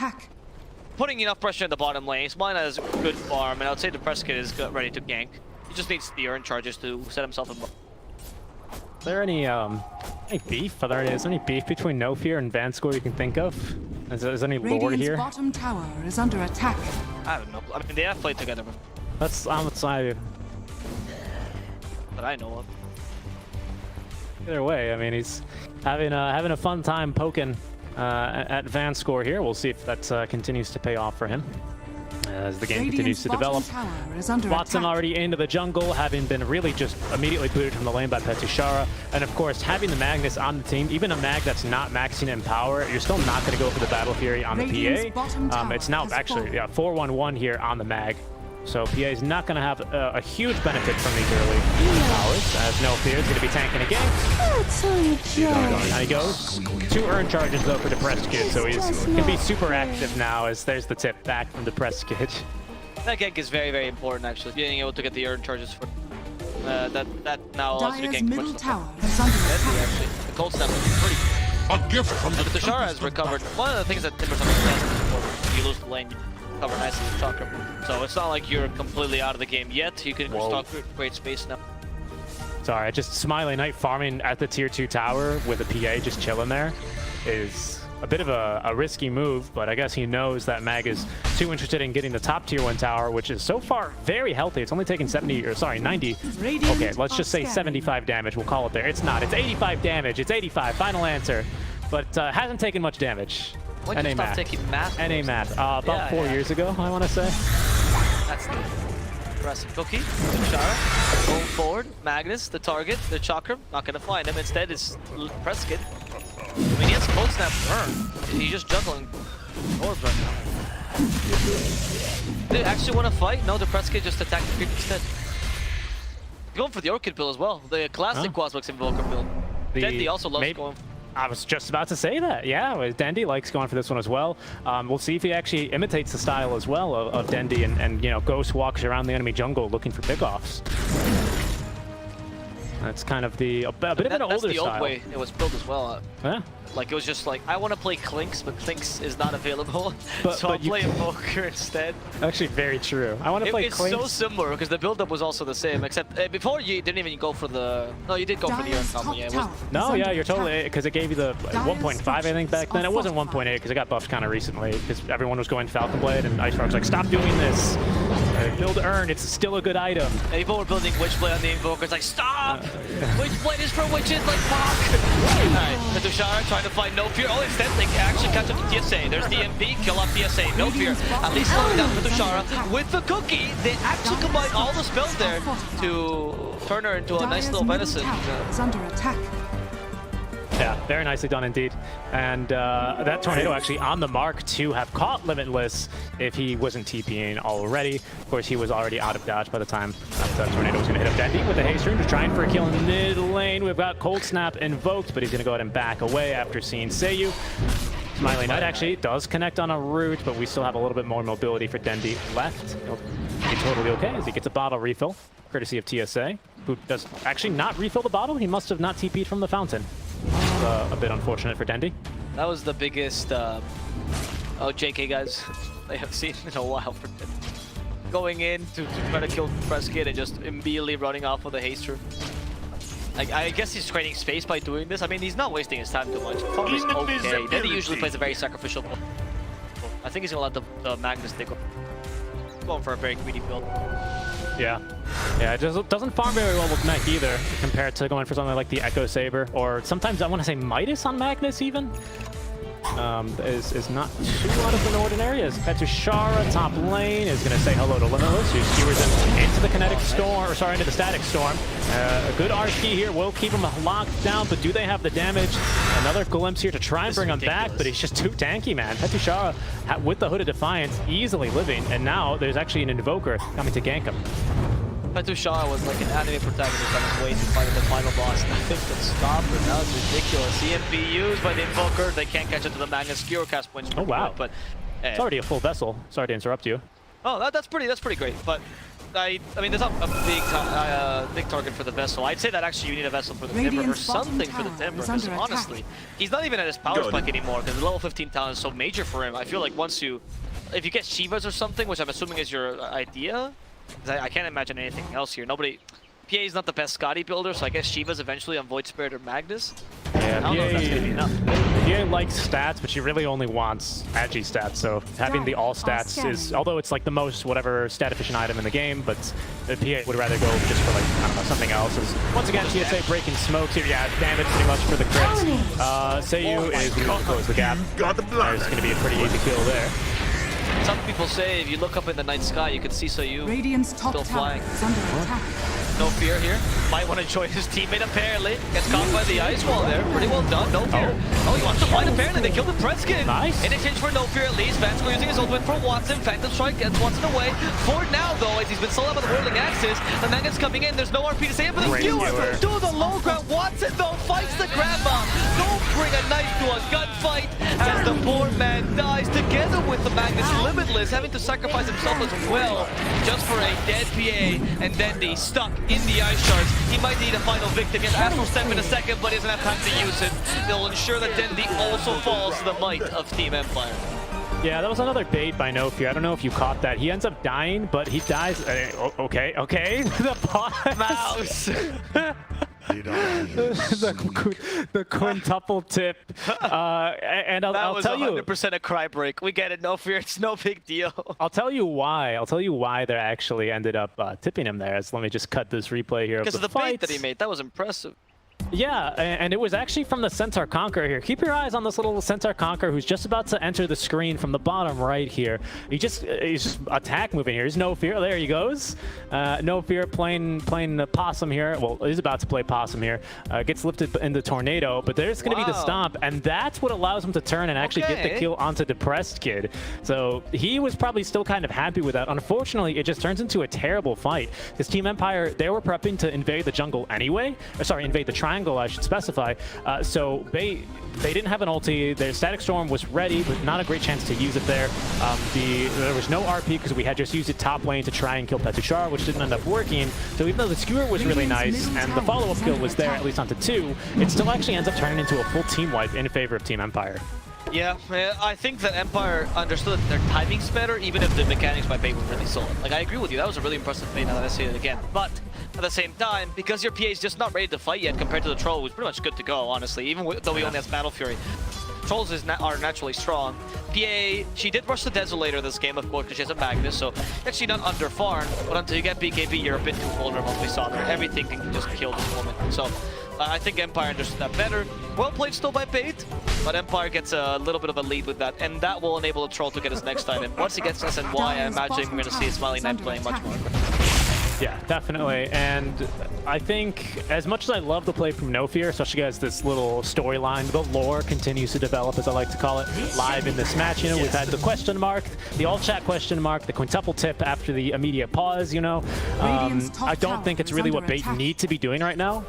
putting enough pressure in the bottom lane. Mine has good farm, and I would say the press kit is ready to gank. He just needs the urn charges to set himself in. Is there any beef? Is there any beef between No Fear and Vanscore you can think of? Is there any lore here? Bottom tower is under attack. I don't know. I mean, they have played together before. That's outside. That I know of. Either way, I mean, he's having a fun time poking at Van score here. We'll see if that continues to pay off for him as the game continues to develop. Watson already into the jungle, having been really just immediately booted from the lane by Petushara. And of course, having the Magnus on the team, even a mag that's not maxing in power, you're still not going to go for the Battle Fury on the PA. It's now actually 4-1-1 here on the mag. So PA is not going to have a huge benefit from these early powers, as no fear is going to be tanking again. There he goes. 2 earn charges though for Depressed Kid, so he's can be super active now. As there's the tip back from Depressed Kid. That gank is very, very important actually. Being able to get the earn charges for that now allows you to gank middle much tower is under attack. actually. The cold snap is pretty. A gift from But the Shara has recovered. One of the things that Timbers understands is you lose the lane, you recover nicely with Chakra. So it's not like you're completely out of the game yet. You can stock great space now. Sorry, just Smiley Knight farming at the tier 2 tower with a PA just chilling there is a bit of a risky move, but I guess he knows that Mag is too interested in getting the top tier 1 tower, which is so far very healthy. It's only taking 90. Okay, let's just say 75 damage. We'll call it there. It's not. It's 85 damage. It's 85. Final answer. But hasn't taken much damage. When did you stop taking math? NA math. About 4 years ago, I want to say. That's the impressive. Cookie, Shara, going forward. Magnus, the target, the Chakra, not going to find him. Instead, it's Prescott. I mean, he has cold snap burn. He's just juggling orbs right now. Do you actually want to fight? No, the Prescott just attacked the creep instead. Going for the Orchid build as well. The classic Quasbox Invoker build. Dendi also loves going. I was just about to say that. Yeah, Dendi likes going for this one as well. We'll see if he actually imitates the style as well of Dendi and you know, ghost walks around the enemy jungle looking for pickoffs. That's kind of a bit of an older style. That's the old way it was built as well. Yeah. Like, it was just like, I want to play Clinks, but Clinks is not available, so I'll play Invoker instead. Actually, very true. I want to play Clinks. It's so similar, because the build-up was also the same, except before you didn't even go for the... No, you did go for the Earn combo, yeah. No, yeah, you're totally... Because it gave you the 1.5, I think, back then. It wasn't 1.8, because it got buffed kind of recently, because everyone was going Falcon Blade, and Ice was like, stop doing this. Build Earn, it's still a good item. And people were building Witchblade on the Invoker, it's like, stop! Witchblade is for witches, like, fuck! Alright, Petushara trying to find No Fear. Oh, instead they actually catch up to TSA. There's the MP, kill off TSA. No Fear. At least slowing down Petushara. With the Cookie, they actually combine all the spells there to turn her into a nice little venison. Is under attack. Yeah, very nicely done indeed. And that Tornado actually on the mark to have caught Limitless if he wasn't TPing already. Of course, he was already out of dodge by the time that Tornado was going to hit up Dendi with the haste rune to trying for a kill in the mid lane. We've got Cold Snap invoked, but he's going to go ahead and back away after seeing Seiyu. Smiley Knight actually does connect on a root, but we still have a little bit more mobility for Dendi left. He'll be totally okay as he gets a bottle refill, courtesy of TSA, who does actually not refill the bottle. He must have not TP'd from the fountain. A bit unfortunate for Dendi. That was the biggest JK guys I have seen in a while for Dendi. Going in to try to kill Prescott and just immediately running off with a haste rune. I guess he's creating space by doing this. I mean, he's not wasting his time too much. Farm is okay. Dendi usually plays a very sacrificial build. I think he's gonna let the Magnus take over. Going for a very greedy build. Yeah, it just doesn't farm very well with mech either, compared to going for something like the Echo Saber, or sometimes I want to say Midas on Magnus even. Is not too out of an ordinary, as Petushara, top lane, is going to say hello to Limitless, who skewers him into the kinetic storm, or sorry, into the static storm. A good RP here will keep him locked down, but do they have the damage? Another glimpse here to try and bring him back, but he's just too tanky, man. Petushara, with the Hood of Defiance, easily living, and now there's actually an Invoker coming to gank him. Petushara was like an anime protagonist on his way to fighting the final boss. Nothing could stop her. That was ridiculous. EMP used by the Invoker. They can't catch it to the Magnus. Skewer cast points. Oh wow! But it's already a full vessel. Sorry to interrupt you. Oh, that's pretty great. But I mean, there's not a big target for the vessel. I'd say that actually you need a vessel for the Timber or something for the Timber. Because honestly, he's not even at his power spike anymore. Because the level 15 talent is so major for him. I feel like if you get Shivas or something, which I'm assuming is your idea. I can't imagine anything else here. PA is not the best Scotty builder, so I guess Shiva's eventually on Void Spirit or Magnus. Yeah, Yeah, I don't know if that's gonna be enough. PA likes stats, but she really only wants agi stats, so having the all stats is, although it's like the most whatever stat efficient item in the game, but the PA would rather go just for like, I don't know, something else. Once again, TSA breaking smokes here. Yeah, damage pretty much for the crits. Seiyu is going to close the gap. There's going to be a pretty easy kill there. Some people say if you look up in the night sky, you can see Seiyu Radiant's top still tower flying. is under attack. No fear here. Might want to join his teammate apparently. Gets caught by the ice wall there. Pretty well done. No fear. Oh, he wants to fight apparently. They killed the Preskin. Nice. In exchange for no fear at least. Vansko using his ultimate for Watson. Phantom Strike gets Watson away. For now though, as he's been sold out by the Whirling Axis, the Mangan's coming in. There's no RP to save him, but the skewer to the low ground. Watson though fights the grandma. Don't bring a knife to a gunfight as the poor man dies together with the Magnus Limitless, having to sacrifice himself as well just for a dead PA and Dendi stuck in the ice shards. He might need a final victim. He has Astral Step in a second, but he doesn't have time to use it. They'll ensure that Dendi also falls to the might of Team Empire. Yeah, that was another bait by No Fear. I don't know if you caught that. He ends up dying, but he dies. Okay. The pause. Mouse. the quintuple tip. And I'll tell you. That was 100% a cry break. We get it. No fear. It's no big deal. I'll tell you why. I'll tell you why they actually ended up tipping him there. So let me just cut this replay here. Because of the bait that he made. That was impressive. Yeah, and it was actually from the Centaur Conqueror here. Keep your eyes on this little Centaur Conqueror who's just about to enter the screen from the bottom right here. He's just attack moving here. He's No Fear. There he goes. No Fear playing the possum here. Well, he's about to play possum here. Gets lifted in the tornado, but there's going to be the stomp, and that's what allows him to turn and actually get the kill onto Depressed Kid. So he was probably still kind of happy with that. Unfortunately, it just turns into a terrible fight because Team Empire, they were prepping to invade the jungle anyway. Sorry, invade the triangle, I should specify. So they didn't have an ulti. Their Static Storm was ready, but not a great chance to use it there. There was no RP because we had just used it top lane to try and kill Petuchar, which didn't end up working. So even though the skewer was really nice and the follow-up kill was there, at least onto 2, it still actually ends up turning into a full team wipe in favor of Team Empire. Yeah, I think that Empire understood their timing's better, even if the mechanics by bait were really solid. Like, I agree with you, that was a really impressive bait now that I see it again. But at the same time, because your PA is just not ready to fight yet compared to the Troll, who's pretty much good to go, honestly, even though he only has Battle Fury. Trolls are naturally strong. PA, she did rush the Desolator this game, of course, because she has a Magnus, so actually not under farm, but until you get BKB, you're a bit too vulnerable, as we saw there. Everything can just kill this woman. So I think Empire understood that better. Well played still by bait, but Empire gets a little bit of a lead with that, and that will enable the Troll to get his next item. Once he gets SNY, I imagine we're going to see a Smiling Knight playing much more. Yeah, definitely. And I think as much as I love the play from No Fear, especially as this little storyline, the lore continues to develop, as I like to call it, live in this match. You know, we've had the question mark, the all chat question mark, the quintuple tip after the immediate pause, you know. I don't think it's really what bait need to be doing right now.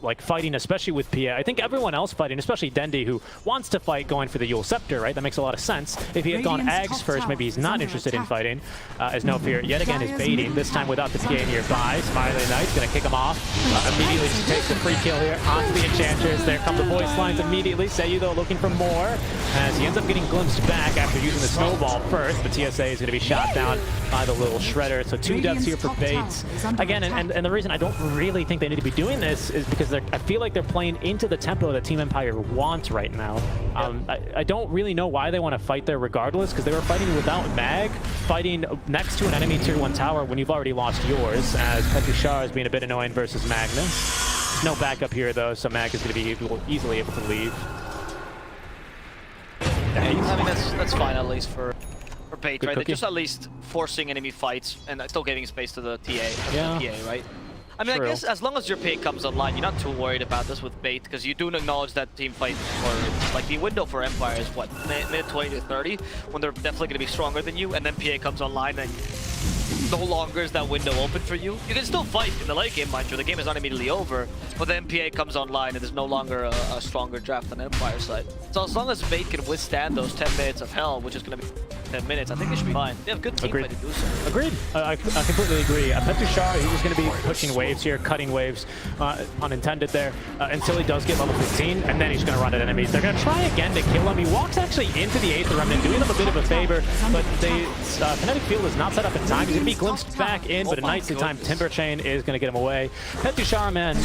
Like fighting, especially with PA. I think everyone else fighting, especially Dendi, who wants to fight going for the Yule Scepter, right? That makes a lot of sense. If he had gone Ags first, maybe he's not interested in fighting, as No Fear yet again is baiting, this time without the PA nearby. Smiling Knight's going to kick him off. Immediately just takes the free kill here onto the Enchantress. There come the voice lines immediately. Seiyu, though, looking for more as he ends up getting glimpsed back after using the snowball first, but TSA is going to be shot down by the little shredder. So 2 deaths here for bait. Again, and the reason I don't really think they need to be doing this is because I feel like they're playing into the tempo that Team Empire wants right now. I don't really know why they want to fight there regardless, because they were fighting without Mag, fighting next to an enemy tier 1 tower when you've already lost yours, as Petuchar is being a bit annoying versus Magnus. No backup here though, so Mag is going to be easily able to leave. I mean, that's fine at least for bait, right? They're just at least forcing enemy fights and still giving space to the TA, right? I mean, I guess as long as your pick comes online, you're not too worried about this with bait, because you do acknowledge that team fight, or like the window for Empire is what, mid 20 to 30, when they're definitely going to be stronger than you, and then PA comes online and no longer is that window open for you. You can still fight in the late game, mind you. The game is not immediately over, but then PA comes online and there's no longer a stronger draft on Empire side. So as long as bait can withstand those 10 minutes of hell, which is going to be 10 minutes, I think they should be fine. They have good team play to do so. Agreed. I completely agree. Petushar, he's just going to be pushing waves here, cutting waves, unintended there, until he does get level 15, and then he's going to run at enemies. They're going to try again to kill him. He walks actually into the 8th Remnant, doing them a bit of a favor, but the kinetic field is not set up in time. He's going to be glimpsed back in, but a nicely timed Timber Chain is going to get him away. Petushar, man,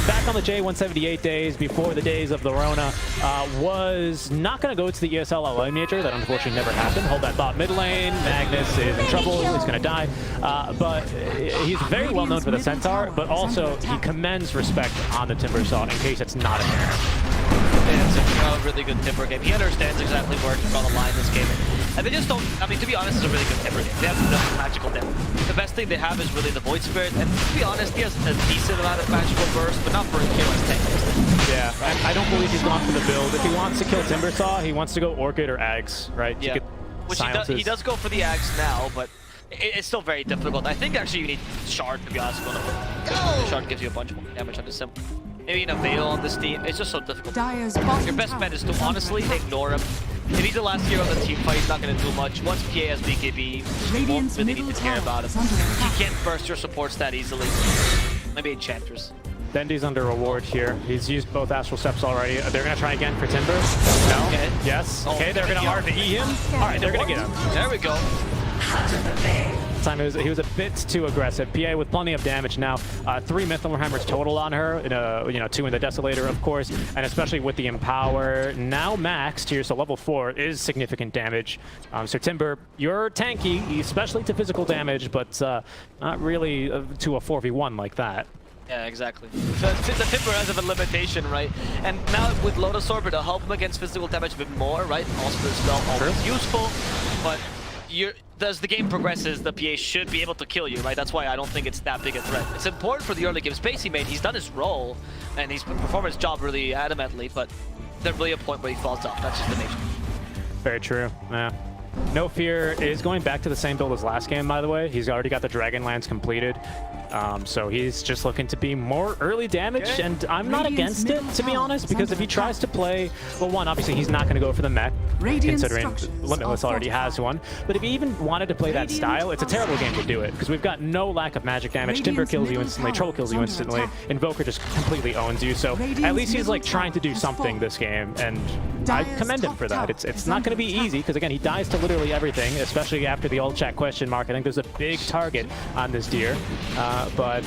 back on the J178 days, before the days of the Rona, was not going to go to the ESL LA major. That unfortunately never happened. Hold that thought mid lane. Magnus is in trouble. He's going to die. But he's very well known for the Centaur, but also he commends respect on the Timber Saw in case it's not apparent. It's a really good Timber game. He understands exactly where to draw the line in this game. And they just don't, I mean, to be honest, it's a really good Timber game. They have no magical depth. The best thing they have is really the Void Spirit, and to be honest, he has a decent amount of magical burst, but not for a KOS tank. Yeah, I don't believe he's gone for the build. If he wants to kill Timber Saw, he wants to go Orchid or Ags, right? Yeah, which he does go for the Ags now, but it's still very difficult. I think actually you need Shard, to be honest. Shard gives you a bunch more damage on this sim. Maybe in a Veil on this team, it's just so difficult. Your best bet is to honestly ignore him. If he's the last hero of the team fight, he's not going to do much. Once PA has BKB, you won't really need to care about him. He can't burst your supports that easily. Maybe Enchanters. Dendi's under reward here. He's used both Astral Steps already. They're going to try again for Timber. No? Okay. Yes. Okay, they're going to RVE him. All right, they're going to get him. There we go. This time he was a bit too aggressive. PA with plenty of damage now. 3 Mythalmor Hammers total on her. 2 in the Desolator, of course, and especially with the Empower now maxed here, so level 4 is significant damage. So Timber, you're tanky, especially to physical damage, but not really to a 4v1 like that. Yeah, exactly. The Timber has a limitation, right? And now with Lotus Orb, it'll help him against physical damage a bit more, right? Also, the spell always useful, but as the game progresses, the PA should be able to kill you, right? That's why I don't think it's that big a threat. It's important for the early game space he made. He's done his role, and he's performed his job really adamantly, but there's really a point where he falls off. That's just the nature. Very true, yeah. No Fear is going back to the same build as last game, by the way. He's already got the Dragonlance completed. So he's just looking to be more early damage, and I'm not against it, to be honest, because if he tries to play, well, one, obviously he's not going to go for the mech, considering Limitless already has one, but if he even wanted to play that style, it's a terrible game to do it, because we've got no lack of magic damage. Timber kills you instantly, Troll kills you instantly, Invoker just completely owns you, so at least he's like trying to do something this game, and I commend him for that. It's not going to be easy, because again, he dies to literally everything, especially after the alt chat question mark. I think there's a big target on this deer. But,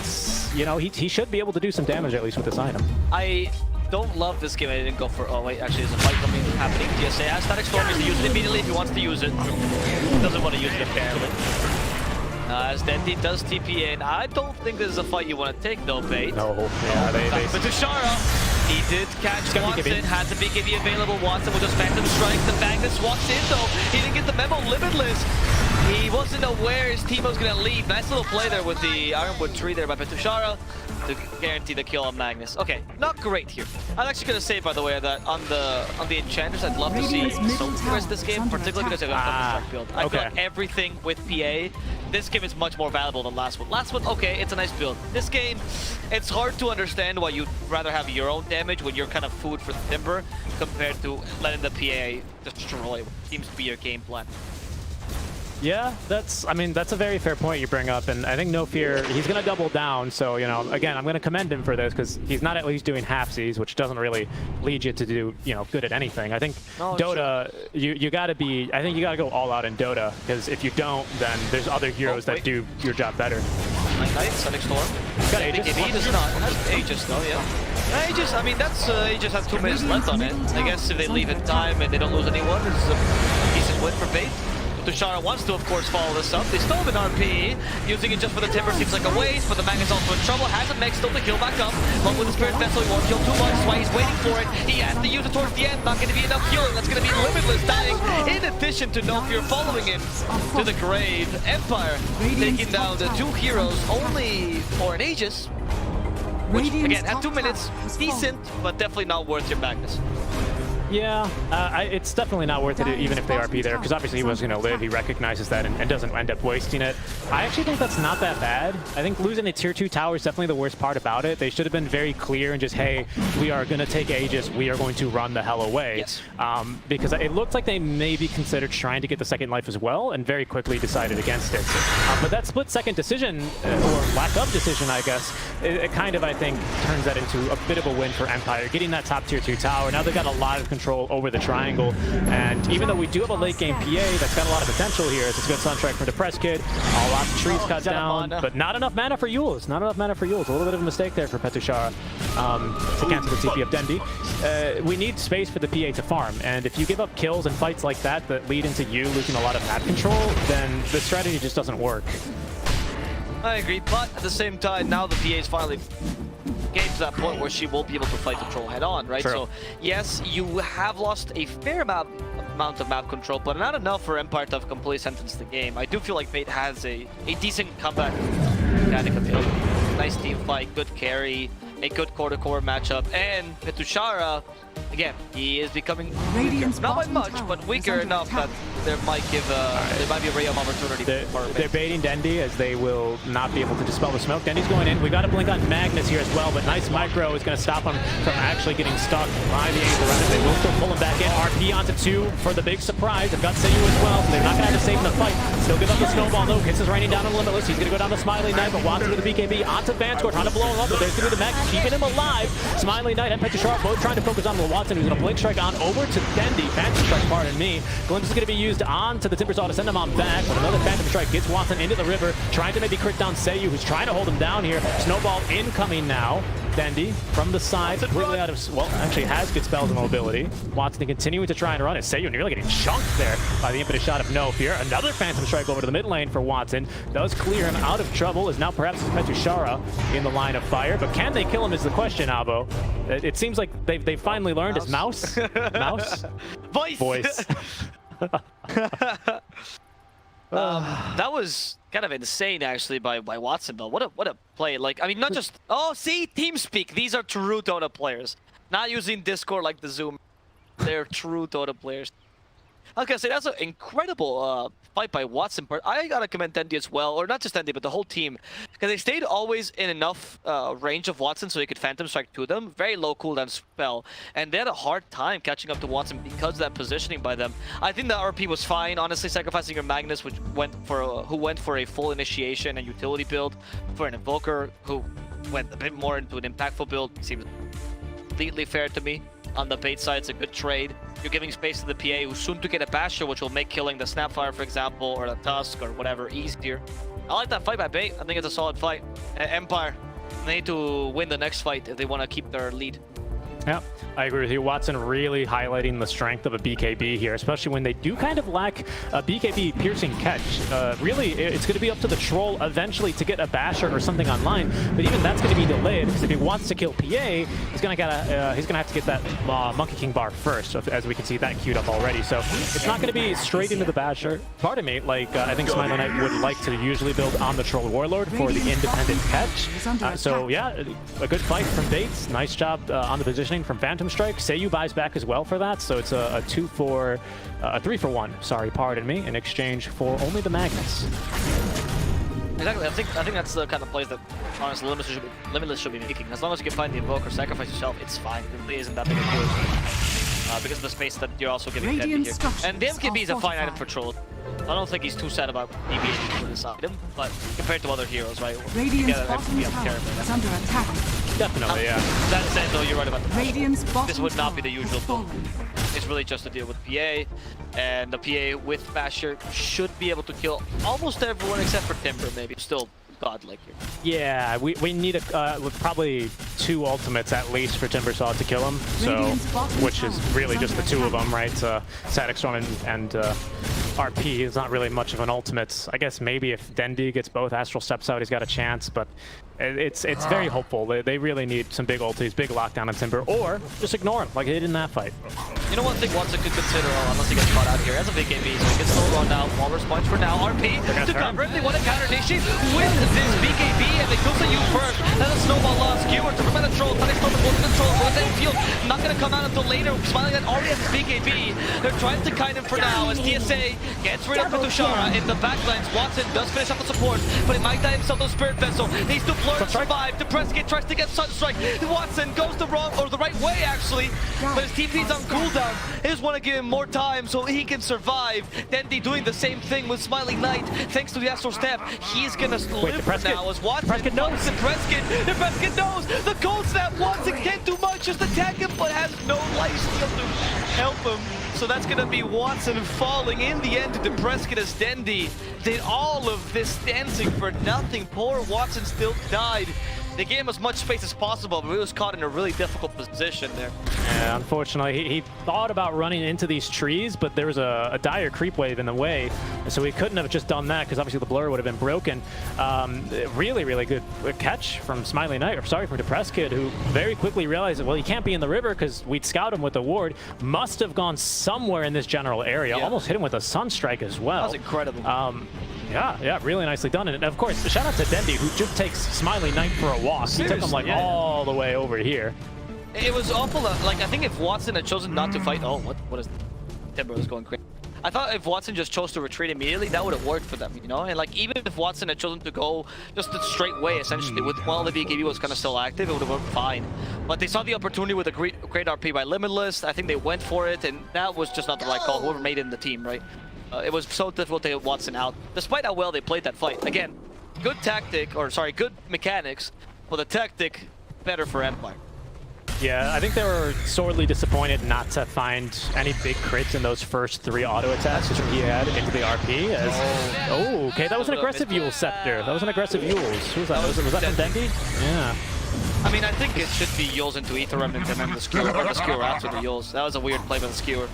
you know, he should be able to do some damage at least with this item. I don't love this game. I didn't go for... Oh, wait, actually, there's a fight coming happening. DSA has Static Storm. He's to use it immediately if he wants to use it. He doesn't want to use it, apparently. As Dendi does TP in. I don't think this is a fight you want to take, though, Bait. No, yeah, But Tushara, he did catch Watson, had the BKB available. Watson with his Phantom Strike. The Magnus walks in, though. He didn't get the memo. Limitless. He wasn't aware his team was going to leave. Nice little play there with the Ironwood tree there by Petushara to guarantee the kill on Magnus. Okay, not great here. I'm actually going to say, by the way, that on the Enchanters, I'd love to see Soap progress this game, particularly because I got a Thunderstruck build. I feel like everything with PA, this game is much more valuable than last one. Last one, okay, it's a nice build. This game, it's hard to understand why you'd rather have your own damage when you're kind of food for the Timber compared to letting the PA destroy what seems to be your game plan. Yeah, that's a very fair point you bring up, and I think No Fear, he's going to double down, so, you know, again, I'm going to commend him for this, because he's not at least doing halfsies, which doesn't really lead you to do, you know, good at anything. I think Dota, you got to be, I think you got to go all out in Dota, because if you don't, then there's other heroes that do your job better. Nice, Sonic Storm. Got Aegis. He does not. Has Aegis though, yeah. Aegis, I mean, that's, Aegis has 2 minutes left on it. I guess if they leave in time and they don't lose anyone, it's a decent win for Bait. Tushara wants to, of course, follow this up. They still have an RP. Using it just for the Timber seems like a waste, but the Magnus also in trouble. Has a mech still to kill back up. But with the Spirit Vessel, he won't kill too much. That's why he's waiting for it. He has to use it towards the end. Not going to be enough healing. That's going to be Limitless dying. In addition to No Fear following him to the grave. Empire taking down the 2 heroes only for an Aegis. Which, again, at 2 minutes, decent, but definitely not worth your Magnus. Yeah, it's definitely not worth it even if they RP there, because obviously he was going to live. He recognizes that and doesn't end up wasting it. I actually think that's not that bad. I think losing a tier 2 tower is definitely the worst part about it. They should have been very clear and just, hey, we are going to take Aegis. We are going to run the hell away. Yes. Because it looked like they maybe considered trying to get the second life as well and very quickly decided against it. But that split-second decision, or lack of decision, I guess, it kind of, I think, turns that into a bit of a win for Empire. Getting that top tier 2 tower. Now they've got a lot of control over the triangle, and even though we do have a late game PA that's got a lot of potential here, it's a good soundtrack for Depressed Kid. A lot of trees cut down, but not enough mana for Yules. Not enough mana for Yules. A little bit of a mistake there for Petushara to cancel the TP of Dendi. We need space for the PA to farm, and if you give up kills and fights like that that lead into you losing a lot of map control, then the strategy just doesn't work. I agree, but at the same time, now the PA is finally getting to that point where she will be able to fight the troll head on, right? True. So yes, you have lost a fair amount of map control, but not enough for Empire to have completely sentenced the game. I do feel like Fate has a decent comeback mechanic ability. Nice team fight, good carry, a good core-to-core matchup, and Petushara, again, he is becoming weaker. Not by much, but weaker enough that there might be a ray of opportunity. They're baiting Dendi as they will not be able to dispel the smoke. Dendi's going in. We got to blink on Magnus here as well, but nice micro is going to stop him from actually getting stuck by the Aether Remnant. They will still pull him back in. RP onto 2 for the big surprise. They've got Seiyu as well, so they're not going to have to save in the fight. Still give up the snowball though. Kisses raining down on Limitless. He's going to go down to Smiley Knight, but Watson with the BKB onto Vanscore, trying to blow him up, but there's going to be the Magnus keeping him alive. Smiley Knight and Petushara both trying to focus on Watson, who's going to blink strike on over to Dendi. Phantom Strike, pardon me. Glimpse is going to be used on to the Timbersaw to send him on back, but another Phantom Strike gets Watson into the river, trying to maybe crit down Seiyu, who's trying to hold him down here. Snowball incoming now. Dendi from the side, completely out of, well, actually has good spells and mobility. Watson continuing to try and run it. Seiyu nearly getting chunked there by the impetus shot of No Fear. Another Phantom Strike over to the mid lane for Watson. Does clear him out of trouble, is now perhaps Petushara in the line of fire, but can they kill him is the question, Abo. It seems like they've finally learned his mouse. Mouse? Voice. That was kind of insane, actually, by Watson, though. What a play! Like, I mean, not just see, TeamSpeak. These are true Dota players, not using Discord like the Zoom. They're true Dota players. I was gonna say that's an incredible fight by Watson. But I gotta commend Dendi as well, or not just Dendi, but the whole team, because they stayed always in enough range of Watson so he could Phantom Strike to them. Very low cooldown spell, and they had a hard time catching up to Watson because of that positioning by them. I think the RP was fine, honestly. Sacrificing your Magnus, which went for a full initiation and utility build, for an invoker who went a bit more into an impactful build, seems completely fair to me. On the bait side, it's a good trade. You're giving space to the PA, who's soon to get a Basher, which will make killing the Snapfire, for example, or the Tusk, or whatever, easier. I like that fight by bait. I think it's a solid fight. Empire, they need to win the next fight if they want to keep their lead. Yeah, I agree with you. Watson really highlighting the strength of a BKB here, especially when they do kind of lack a BKB piercing catch. Really, it's going to be up to the troll eventually to get a Basher or something online, but even that's going to be delayed because if he wants to kill PA, he's going to have to get that Monkey King bar first, as we can see that queued up already. So it's not going to be straight into the Basher. Pardon me, like I think Smiley Knight would like to usually build on the Troll Warlord for the independent catch. So yeah, a good fight from Bates. Nice job on the position from Phantom Strike. Seiyu buys back as well for that, so it's a 3 for 1. Sorry, pardon me. In exchange for only the Magnus. Exactly. I think that's the kind of plays that honestly Limitless should be making. As long as you can find the invoker, sacrifice yourself, it's fine. It really isn't that big a deal. Because of the space that you're also giving Dendi here. And the MKB is a fine item for Troll. I don't think he's too sad about deviating from this item, but compared to other heroes, right? Radiant's bottom tower is under attack. Definitely, yeah. That said, though, you're right about the Radiant's bottom this would not be the tower usual has build. fallen. It's really just to deal with PA, and the PA with Basher should be able to kill almost everyone except for Timber, maybe. Still godlike here. Yeah, we need probably 2 ultimates at least for Timbersaw to kill him, so which is really just the 2 of them, right? Static Storm and RP is not really much of an ultimate. I guess maybe if Dendi gets both Astral Steps out, he's got a chance, but it's very hopeful. They really need some big ultis, big lockdown on Timber, or just ignore him like they did in that fight. You know one thing Watson could consider, unless he gets caught out here, as a big AB, so he can still run now. Walrus points for now. RP to cover him. They want to counter Nishi with this BKB, and they go to you first. Then a snowball loss. Skewer to prevent a troll. Punish from the control. For the field, not going to come out until later. Smiling that already has his BKB. They're trying to kite him for now, as TSA gets rid of Tushara in the backlines. Watson does finish up the support, but he might die himself to Spirit Vessel. Needs to blur and survive. Depresskid tries to get Sunstrike. Watson goes the right way, actually, but his TP's on cooldown. They just want to give him more time so he can survive. Dendi doing the same thing with Smiling Knight. Thanks to the Astral Step, he's gonna live for now as Watson knows. Depresskid knows. The cold snap. Watson can't do much, just attack him, but has no lifesteal to help him. So that's gonna be Watson falling in the end to Depresskid as Dendi did all of this dancing for nothing. Poor Watson still died. They gave him as much space as possible, but he was caught in a really difficult position there. Yeah, unfortunately, he thought about running into these trees, but there was a dire creep wave in the way, so he couldn't have just done that because obviously the blur would have been broken. Really, really good catch from Smiley Knight, or sorry, from Depresskid, who very quickly realized that, well, he can't be in the river because we'd scout him with the ward. Must have gone somewhere in this general area. Yeah. Almost hit him with a Sunstrike as well. That was incredible. Yeah, really nicely done. And of course, shout out to Dendi, who just takes Smiley Knight for a walk. He took him like all the way over here. It was awful. Like, I think if Watson had chosen not to fight, what is Timber was going crazy. I thought if Watson just chose to retreat immediately, that would have worked for them, you know? And like, even if Watson had chosen to go just the straight way, essentially, while the BKB was kind of still active, it would have worked fine. But they saw the opportunity with a great RP by Limitless. I think they went for it, and that was just not the right call. Whoever made it in the team, right? It was so difficult to get Watson out, despite how well they played that fight. Again, good tactic, or sorry, good mechanics, but the tactic better for Empire. Yeah, I think they were sorely disappointed not to find any big crits in those first 3 auto attacks that he had into the RP. Okay, that was an aggressive Yule Scepter. That was an aggressive Yule's. Who was that? Was that from Dendi? Yeah. I mean, I think it should be Yules into Ether Remnant and then the Skewer, or the Skewer after the Yules. That was a weird play by the Skewer.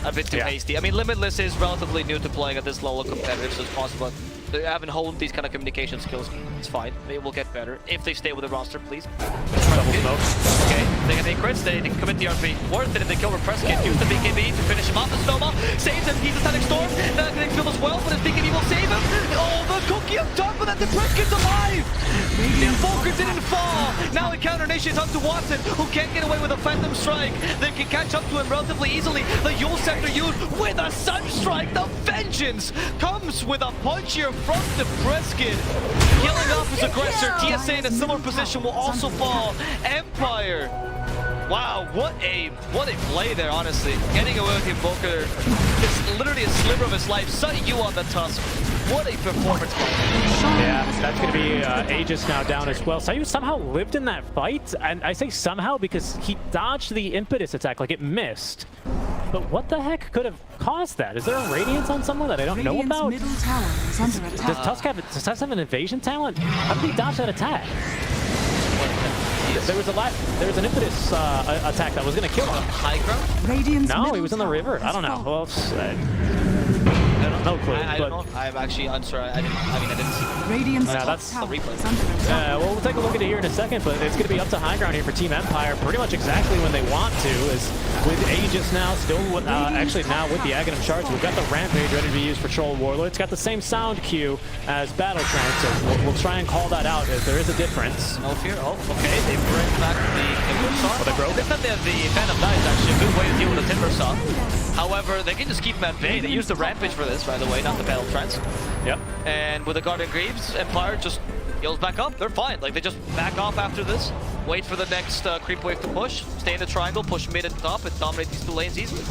A bit too hasty. I mean, Limitless is relatively new to playing at this level of competitive, so it's possible they haven't honed these kind of communication skills. It's fine. They will get better if they stay with the roster, please. Double smoke. Okay, they get 8 crits, they can commit the RP. Worth it if they kill Depresskid. Use the BKB to finish him off. The Snowball saves him. He's a Static Storm. Not getting killed as well, but his BKB will save him. Oh, the cookie up top, but that Depresskid's alive! The invoker didn't fall. Now the counter nation is up to Watson, who can't get away with a Phantom Strike. They can catch up to him relatively easily. The Yule Scepter used with a Sunstrike. The vengeance comes with a punch here from Depresskid. Killing off his aggressor. TSA in a similar position will also fall. Empire. Wow, what a play there, honestly. Getting away with the invoker. It's literally a sliver of his life. Set you on the tusk. What a performance. Yeah, that's going to be Aegis now down as well. Sayu somehow lived in that fight, and I say somehow because he dodged the impetus attack, like it missed. But what the heck could have caused that? Is there a Radiance on someone that I don't know about? Middle tower is under attack. Does Tusk have an evasion talent? How did he dodge that attack? There was an impetus attack that was going to kill him. High ground? Radiant's no, he was in the river. I don't know. Well, no clue. I don't know. I'm actually unsure. I didn't see. Radiant's that's tower the replay. is under attack. Well, we'll take a look at it here in a second, but it's going to be up to high ground here for Team Empire pretty much exactly when they want to, is with Aegis now still, actually now with the Aghanim Shards, we've got the Rampage ready to be used for Troll Warlord. It's got the same sound cue as Battle Trance, so we'll try and call that out as there is a difference. No fear. Oh, okay. They bring back the Timber Saw. Oh, they broke. This time they have the Phantom Knight is actually a good way to deal with the Timber Saw. However, they can just keep him at bay. They use the Rampage for this, by the way, not the Battle Trance. Yep. And with the Guardian Greaves, Empire just heals back up. They're fine. Like, they just back off after this, wait for the next creep wave to push, stay in the triangle, push mid and top, and dominate these 2 lanes easily.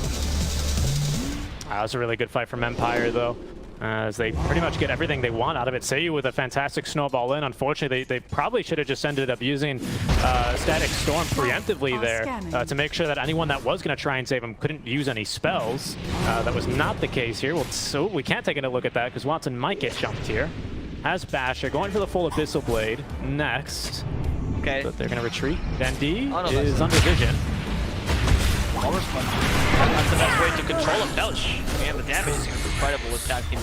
That was a really good fight from Empire, though, as they pretty much get everything they want out of it. Seiyu with a fantastic snowball in. Unfortunately, they probably should have just ended up using Static Storm preemptively there to make sure that anyone that was going to try and save him couldn't use any spells. That was not the case here. Well, so we can't take a look at that because Watson might get jumped here. Has Basher going for the full Abyssal Blade next. Okay. But they're going to retreat. Dendi is under vision. That's the best way to control him. Belch. And the damage is incredible with tag team.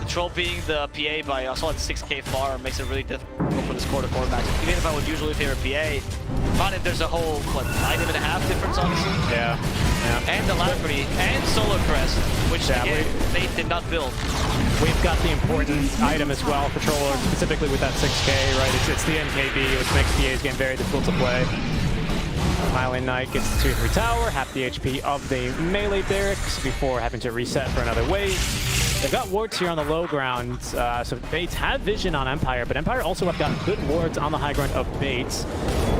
The troll being the PA by a solid 6k far makes it really difficult. go for this quarter-core match. Even if I would usually favor PA, on it there's a whole, what, 9.5 difference, honestly? Yeah. And Alacrity, and Solar Crest, which again, they did not build. We've got the important item as well for Troller, specifically with that 6K, right? It's the NKB, which makes PA's game very difficult to play. Smiling Knight gets the 2-3 tower, half the HP of the melee barracks before having to reset for another wave. They've got wards here on the low ground, so Bates have vision on Empire, but Empire also have gotten good wards on the high ground of Bates.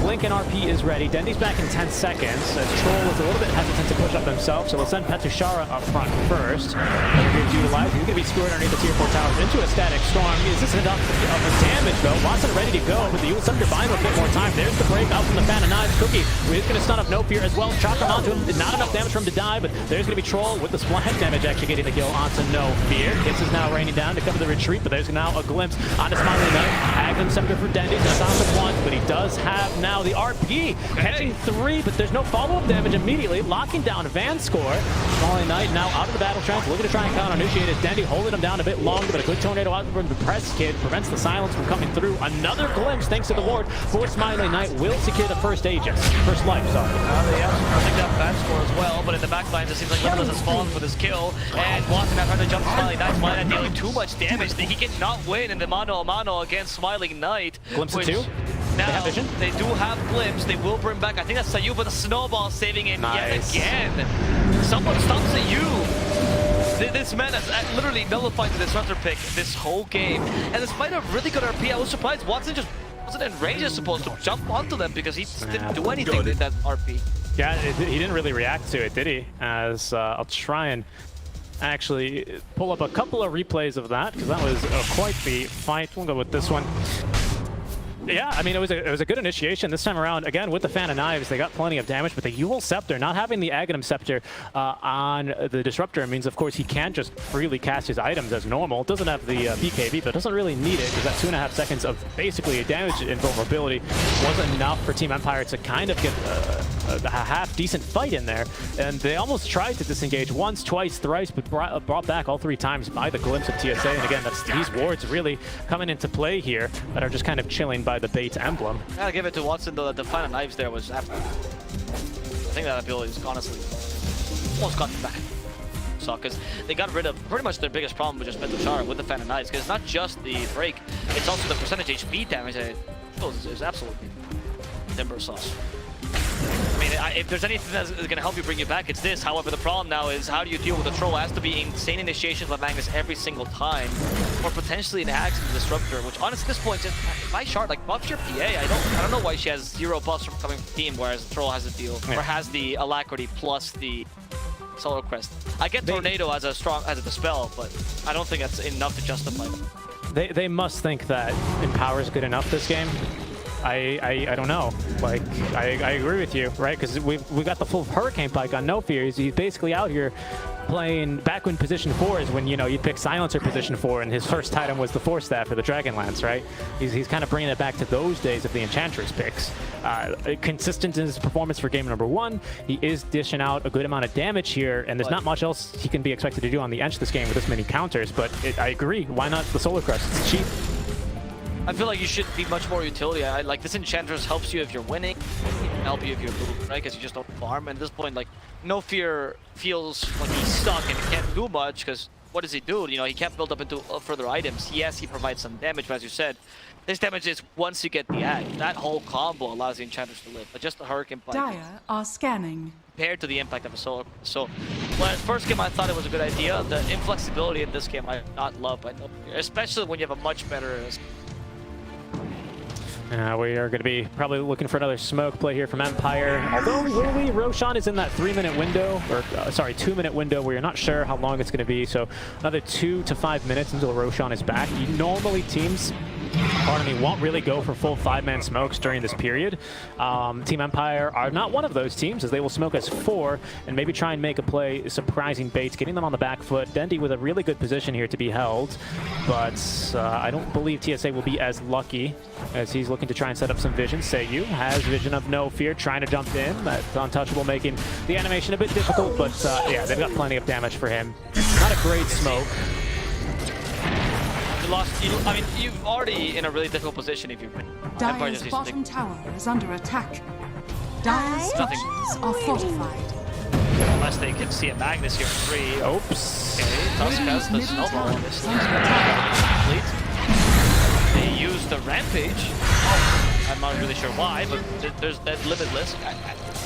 Blink and RP is ready. Dendi's back in 10 seconds. Troll is a little bit hesitant to push up themselves, so they'll send Petushara up front first. He's utilized. He's going to be skewered underneath the tier 4 towers into a static storm. Is this enough of damage, though? Watson ready to go, but the Scepter buying a bit more time. There's the break out from the Fan of Knives. Cookie is going to stun up No Fear as well. Chop him onto him. Not enough damage for him to die, but there's going to be Troll with the splash damage actually getting the kill onto No Fear. Hits is now raining down to cover the retreat, but there's now a glimpse onto Smiling Knight. Agnum Scepter for Dendi. That's on the one, but he does have now the RP. Catching 3, but there's no follow-up damage immediately. Locking down Van Score. Smiling Knight now out of the battle trance, looking to try and counter-initiate it. Dendi holding him down a bit longer, but a good tornado out from the press kid prevents the silence from coming through. Another glimpse thanks to the ward for Smiling Knight will secure the first Aegis. First life, sorry. They also picked up Van Score as well, but in the backlines it seems like Yellows has fallen for this kill, and Watson now trying to jump Smiling Knight. Smiling Knight dealing too much damage. He cannot win in the mano-a-mano against Smiling Knight. Glimpse of 2. Now, they do have glimpse. They will bring back, I think that's Sayu, but the snowball saving him yet again. Someone stops Sayu. This man has literally nullified the Disruptor pick this whole game. And despite a really good RP, I was surprised Watson just wasn't in range as supposed to jump onto them because he just didn't do anything with that RP. Yeah, he didn't really react to it, did he? As I'll try and actually pull up a couple of replays of that because that was quite the fight. We'll go with this one. Yeah, I mean, it was a good initiation this time around. Again, with the Fan of Knives, they got plenty of damage, but the Yule Scepter, not having the Aghanim Scepter on the Disruptor means, of course, he can just freely cast his items as normal. It doesn't have the BKB, but doesn't really need it because that 2.5 seconds of basically a damage invulnerability was enough for Team Empire to kind of get a half-decent fight in there. And they almost tried to disengage once, twice, thrice, but brought back all 3 times by the glimpse of TSA. And again, that's these wards really coming into play here that are just kind of chilling by the Bates emblem. Gotta give it to Watson though that the Fan of Knives there was I think that ability is honestly almost got back. So because they got rid of pretty much their biggest problem with just Petushara with the Fan of Knives, because it's not just the break, it's also the percentage HP damage that it is absolutely timber sauce. I mean, if there's anything that's going to help you bring you back, it's this. However, the problem now is how do you deal with the Troll? It has to be insane initiations by Magnus every single time, or potentially an axe in the Disruptor, which honestly at this point, just my shard, like buff your PA. I don't know why she has 0 buffs from coming from team, whereas the Troll has the deal, or has the Alacrity plus the Solar Crest. I get Tornado as a dispel, but I don't think that's enough to justify them. They must think that Empower is good enough this game. I don't know. Like, I agree with you, right? Because we've got the full Hurricane Pike on No Fear. He's basically out here playing back when position 4 is when, you know, you'd pick Silencer position 4 and his first item was the Force Staff or the Dragonlance, right? He's kind of bringing it back to those days of the Enchantress picks. Consistent in his performance for game number 1. He is dishing out a good amount of damage here, and there's not much else he can be expected to do on the Ench this game with this many counters, but I agree. Why not the Solar Crest? It's cheap. I feel like you should be much more utility. Like this Enchantress helps you if you're winning, help you if you're losing, right? Because you just don't farm. And at this point, like No Fear feels like he's stuck and he can't do much because what does he do? You know, he can't build up into further items. Yes, he provides some damage, but as you said, this damage is once you get the Ag. That whole combo allows the Enchantress to live. But just the Hurricane Pike. Dire are scanning. Compared to the impact of a Solar. So, well, first game I thought it was a good idea. The inflexibility in this game I did not love. Especially when you have a much better. We are going to be probably looking for another smoke play here from Empire. Although, will we? Roshan is in that 3-minute window, or sorry, 2-minute window where you're not sure how long it's going to be. So another 2 to 5 minutes until Roshan is back. Normally teams, pardon me, won't really go for full 5-man smokes during this period. Team Empire are not one of those teams, as they will smoke as 4 and maybe try and make a play surprising Bates, getting them on the back foot. Dendi with a really good position here to be held, but I don't believe TSA will be as lucky as he's looking to try and set up some vision. Sayu has vision of No Fear, trying to jump in. That's Untouchable, making the animation a bit difficult, but yeah, they've got plenty of damage for him. Not a great smoke. lost. I mean, you're already in a really difficult position if you've been. Empire Dire's just bottom tower is under attack. Dire's structures are fortified. Unless they can see a Magnus here for 3. Oops. Okay, Tusk has the snowball on this. They use the Rampage. I'm not really sure why, but there's that Limitless.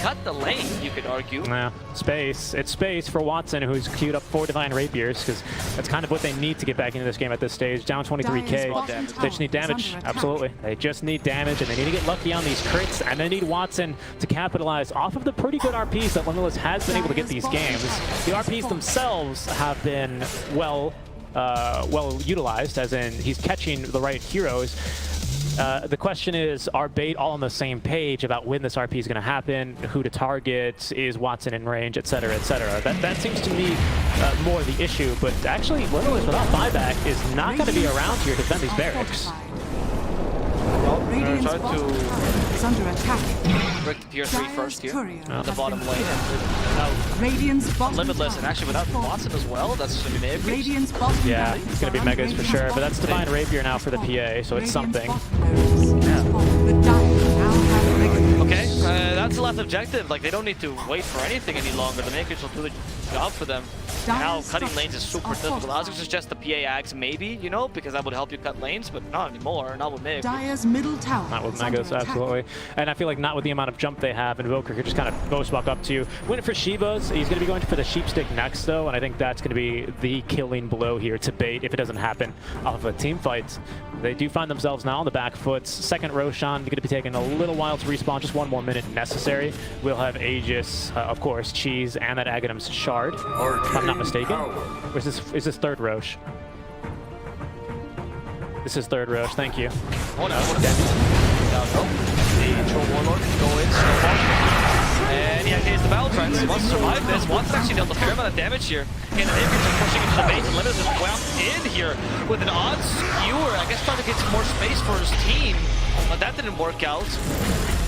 Cut the lane, you could argue. Yeah, space. It's space for Watson, who's queued up 4 Divine Rapiers, because that's kind of what they need to get back into this game at this stage. Down 23k. They just need damage. Absolutely. They just need damage, and they need to get lucky on these crits, and they need Watson to capitalize off of the pretty good RPs that Limitless has been able to get these games. The RPs themselves have been well utilized, as in he's catching the right heroes. The question is, are Bait all on the same page about when this RP is going to happen, who to target, is Watson in range, etc., etc.? That seems to me more the issue, but actually, Limitless without buyback is not going to be around here to defend these barracks. Radiant's bottom tower is under attack. Break the tier 3 first here. The bottom lane. Radiant's bottom Limitless, and actually without Watson as well, that's going to be Megas. Radiant's bottom Yeah, it's going to be Megas for sure, but that's Divine Rapier now for the PA, so it's something. Okay, that's the last objective. Like, they don't need to wait for anything any longer. The Makers will do the job for them. Now, cutting lanes is super difficult. I was going to suggest the PA Ags maybe, you know, because that would help you cut lanes, but not anymore. Not with Meg. Dire's middle tower. Not with Megas, absolutely. And I feel like not with the amount of jump they have, Invoker could just kind of ghost walk up to you. Win it for Shivas. He's going to be going for the Sheep Stick next, though, and I think that's going to be the killing blow here to Bait if it doesn't happen off of a team fight. They do find themselves now on the back foot. Second Roshan, going to be taking a little while to respawn, just 1 more minute necessary. We'll have Aegis, of course, Cheese, and that Aghanim's Shard, if I'm not mistaken. Or is this third Roche? This is third Roche, thank you. Oh no, the Troll Warlord can go in, snowball. And yeah, here's the battle trance. He wants to survive this. Wants to actually dealt a fair amount of damage here. And the Makers are pushing into the base, and Limitless is wound in here with an odd skewer. I guess trying to get some more space for his team, but that didn't work out.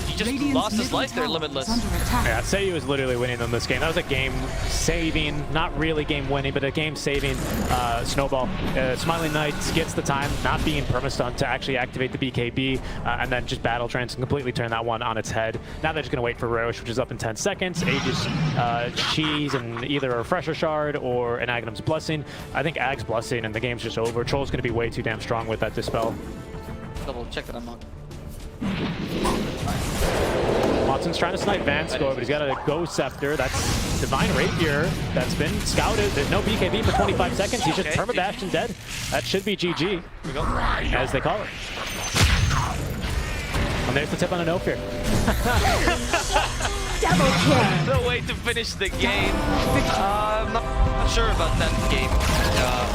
He just lost his life there, Limitless. Yeah, Seiyu was literally winning them this game. That was a game-saving, not really game-winning, but a game-saving snowball. Smiling Knight gets the time, not being perma-stunned, to actually activate the BKB, and then just battle trance and completely turn that one on its head. Now they're just going to wait for Roche, which is up in 10 seconds. Aegis, Cheese, and either a Refresher Shard or an Aghanim's Blessing. I think Ag's Blessing, and the game's just over. Troll's going to be way too damn strong with that Dispel. Double check that I'm not. Watson's trying to snipe Vanscore, but he's got a Ghost Scepter. That's Divine Rapier that's been scouted. There's no BKB for 25 seconds. He's just perma-bashed and dead. That should be GG, as they call it. And there's the tip on a no fear. Double kill. The way to finish the game. I'm not sure about that game,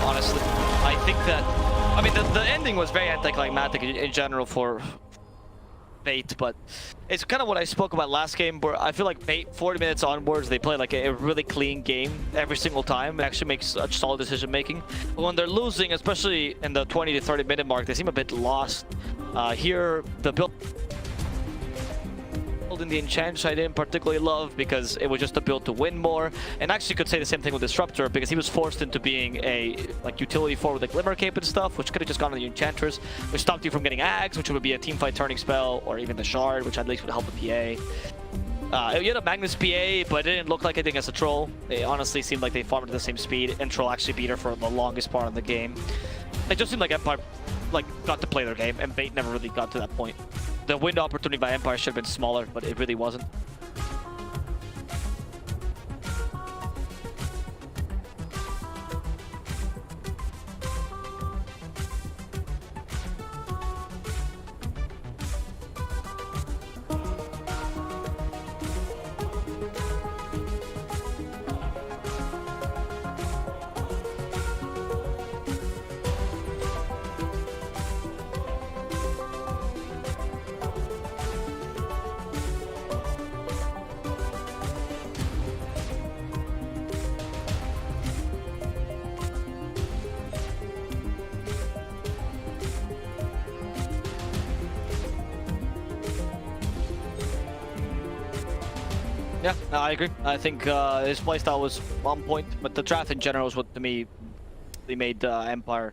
honestly. I think that, I mean, the ending was very anticlimactic in general for Bait, but it's kind of what I spoke about last game, where I feel like Bait, 40 minutes onwards, they play like a really clean game every single time. It actually makes such solid decision making. But when they're losing, especially in the 20 to 30 minute mark, they seem a bit lost. Here, the build in the Enchant I didn't particularly love, because it was just a build to win more. And actually could say the same thing with Disruptor, because he was forced into being a utility 4 with the Glimmer Cape and stuff, which could have just gone to the Enchantress, which stopped you from getting Ags, which would be a teamfight turning spell, or even the Shard, which at least would help the PA. You had a Magnus PA, but it didn't look like anything as a Troll. It honestly seemed like they farmed at the same speed, and Troll actually beat her for the longest part of the game. It just seemed like Empire got to play their game, and Bait never really got to that point. The window opportunity by Empire should have been smaller, but it really wasn't. Yeah, I agree. I think his playstyle was on point, but the draft in general is what, to me, they made Empire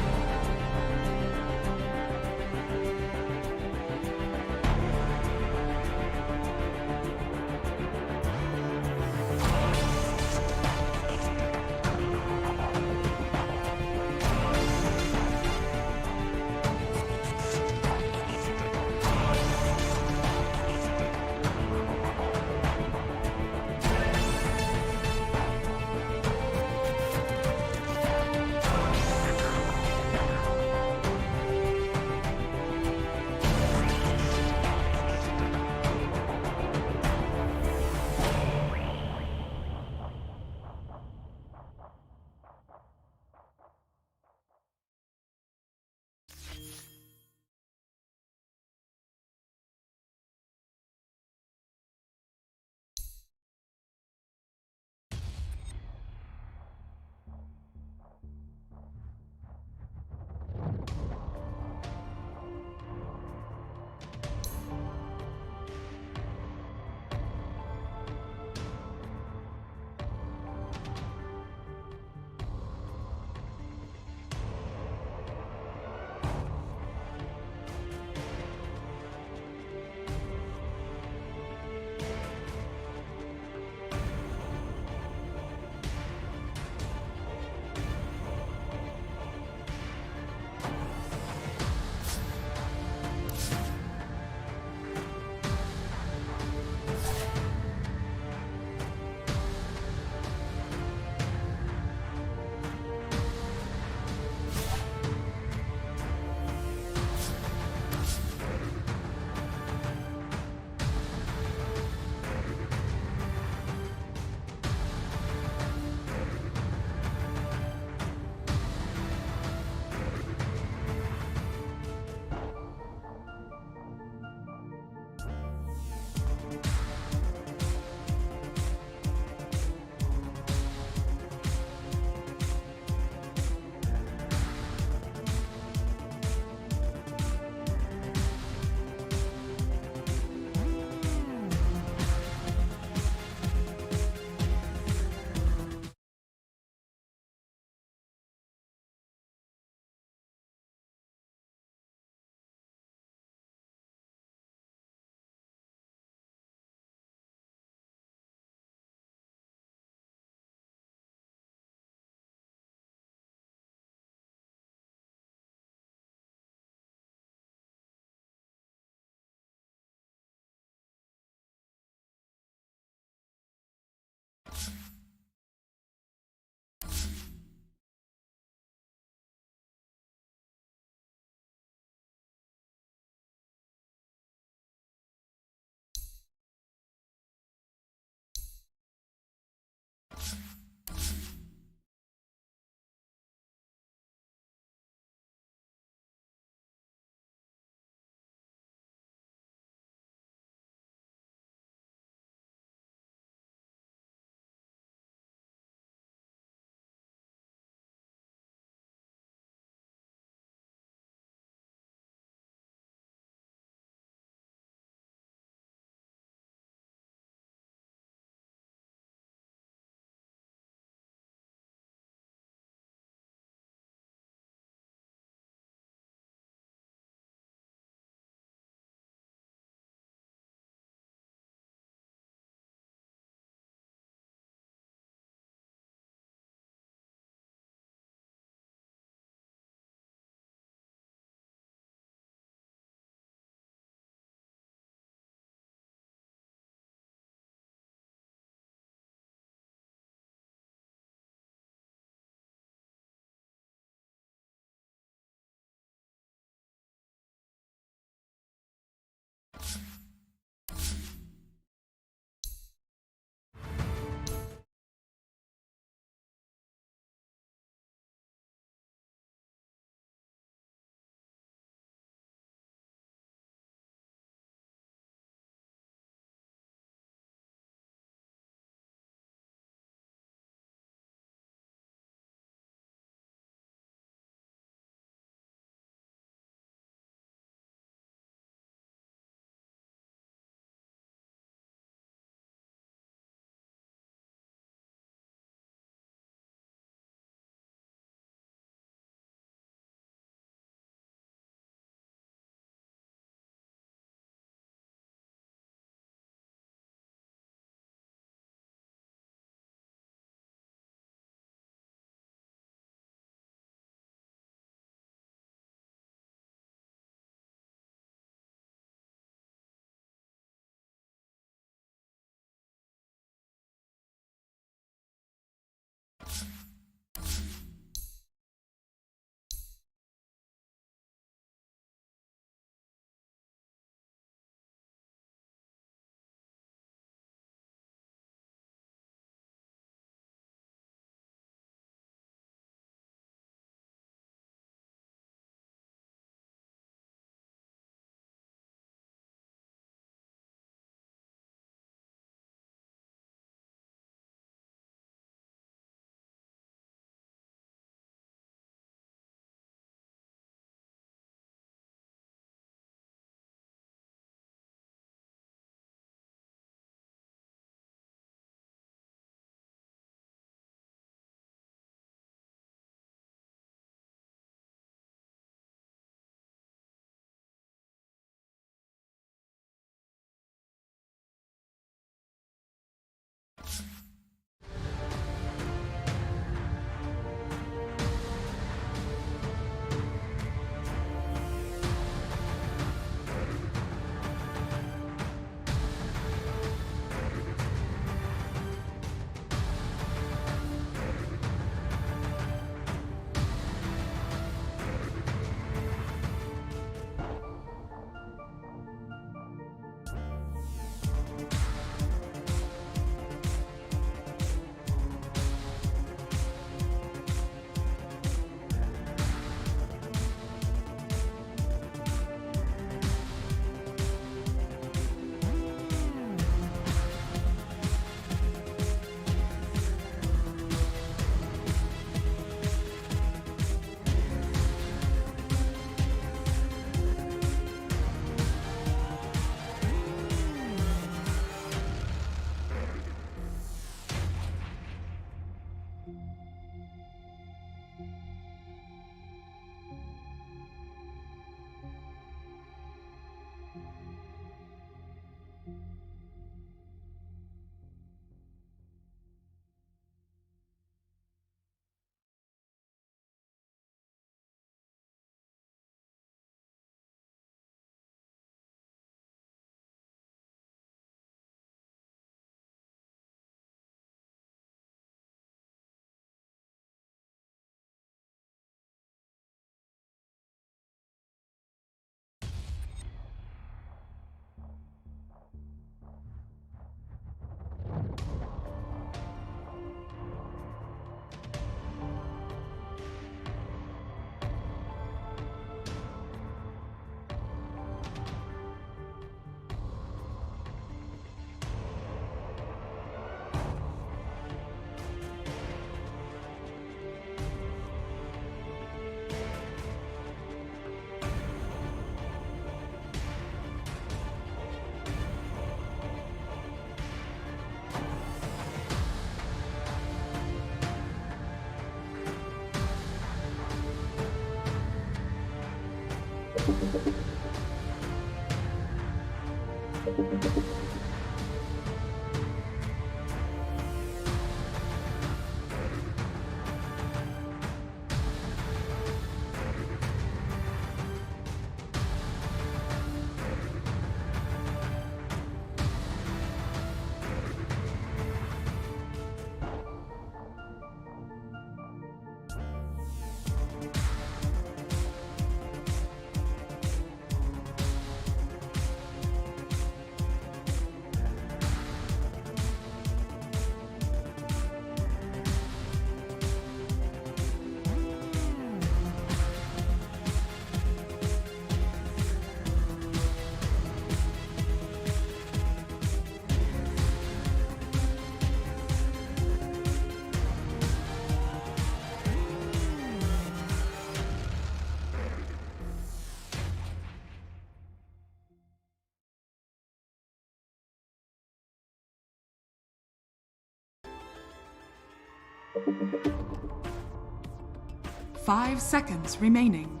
5 seconds remaining.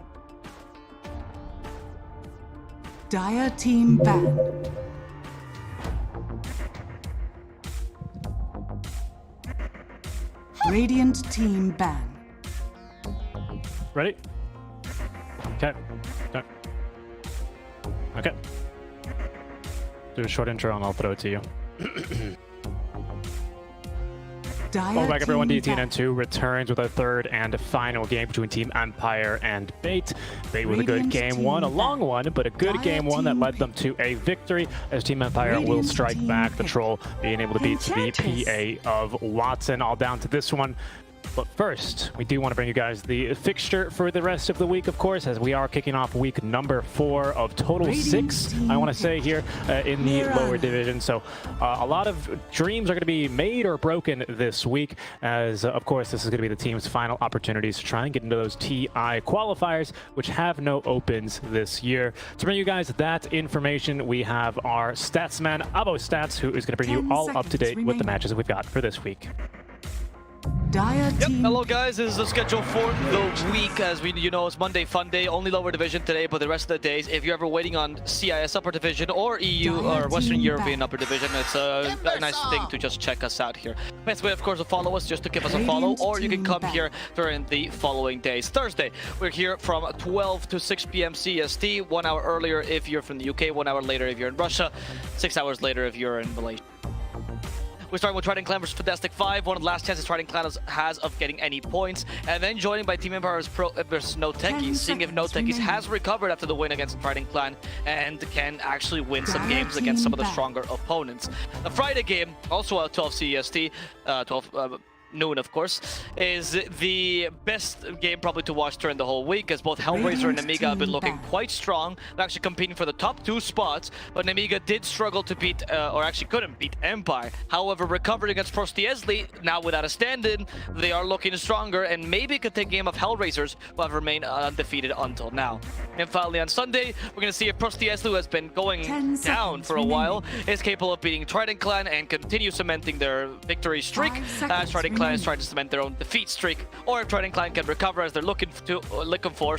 Dire team ban. Radiant team ban. Ready? Okay. Okay. Okay. Do a short intro and I'll throw it to you. Welcome back everyone, DTN2 returns with a third and final game between Team Empire and Bait. Bait with a good game one, a long one, but a good game one that led them to a victory as Team Empire will strike back the Troll, being able to beat the PA of Watson. All down to this one. But first, we do want to bring you guys the fixture for the rest of the week, of course, as we are kicking off week number 4 of total 6, I want to say, here in the lower division. So a lot of dreams are going to be made or broken this week, as, of course, this is going to be the team's final opportunities to try and get into those TI qualifiers, which have no opens this year. To bring you guys that information, we have our statsman, Abo Stats, who is going to bring you all up to date with the matches that we've got for this week. Hello guys, this is the schedule for the week. As you know, it's Monday Fun Day, only lower division today, but the rest of the days, if you're ever waiting on CIS upper division or EU or Western European upper division, it's a nice thing to just check us out here. Best way, of course, to follow us, just to give us a follow, or you can come here during the following days. Thursday, we're here from 12 to 6 p.m. CST, 1 hour earlier if you're from the UK, 1 hour later if you're in Russia, 6 hours later if you're in Malaysia. We're starting with Trident Clan versus Fantastic 5, one of the last chances Trident Clan has of getting any points. And then joining by Team Empire versus No Techies, seeing if No Techies has recovered after the win against Trident Clan and can actually win some games against some of the stronger opponents. The Friday game, also at 12 CEST, 12 noon, of course, is the best game probably to watch during the whole week, as both Hellraiser and Nemiga have been looking quite strong. They're actually competing for the top 2 spots, but Nemiga did struggle to beat, or actually couldn't beat Empire. However, recovered against Prostiesli, now without a stand-in, they are looking stronger and maybe could take game of Hellraisers, who have remained undefeated until now. And finally on Sunday, we're going to see if Prostiesli, who has been going down for a while, is capable of beating Trident Clan and continue cementing their victory streak, as Trident Clan is trying to cement their own defeat streak, or if Trident Clan can recover as they're looking for,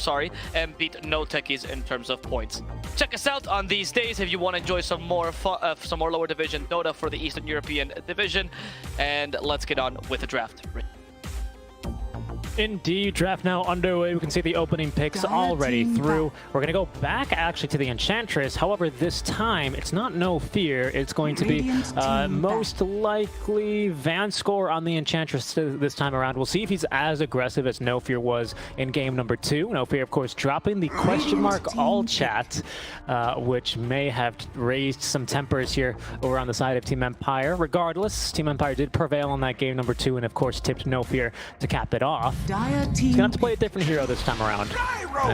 and beat No Techies in terms of points. Check us out on these days if you want to enjoy some more lower division Dota for the Eastern European division, and let's get on with the draft. Indeed, draft now underway. We can see the opening picks already through. We're going to go back actually to the Enchantress. However, this time it's not No Fear. It's going to be most likely Vanscore on the Enchantress this time around. We'll see if he's as aggressive as No Fear was in game number 2. No Fear, of course, dropping the question mark all chat, which may have raised some tempers here over on the side of Team Empire. Regardless, Team Empire did prevail on that game number 2 and, of course, tipped No Fear to cap it off. He's gonna have to play a different hero this time around.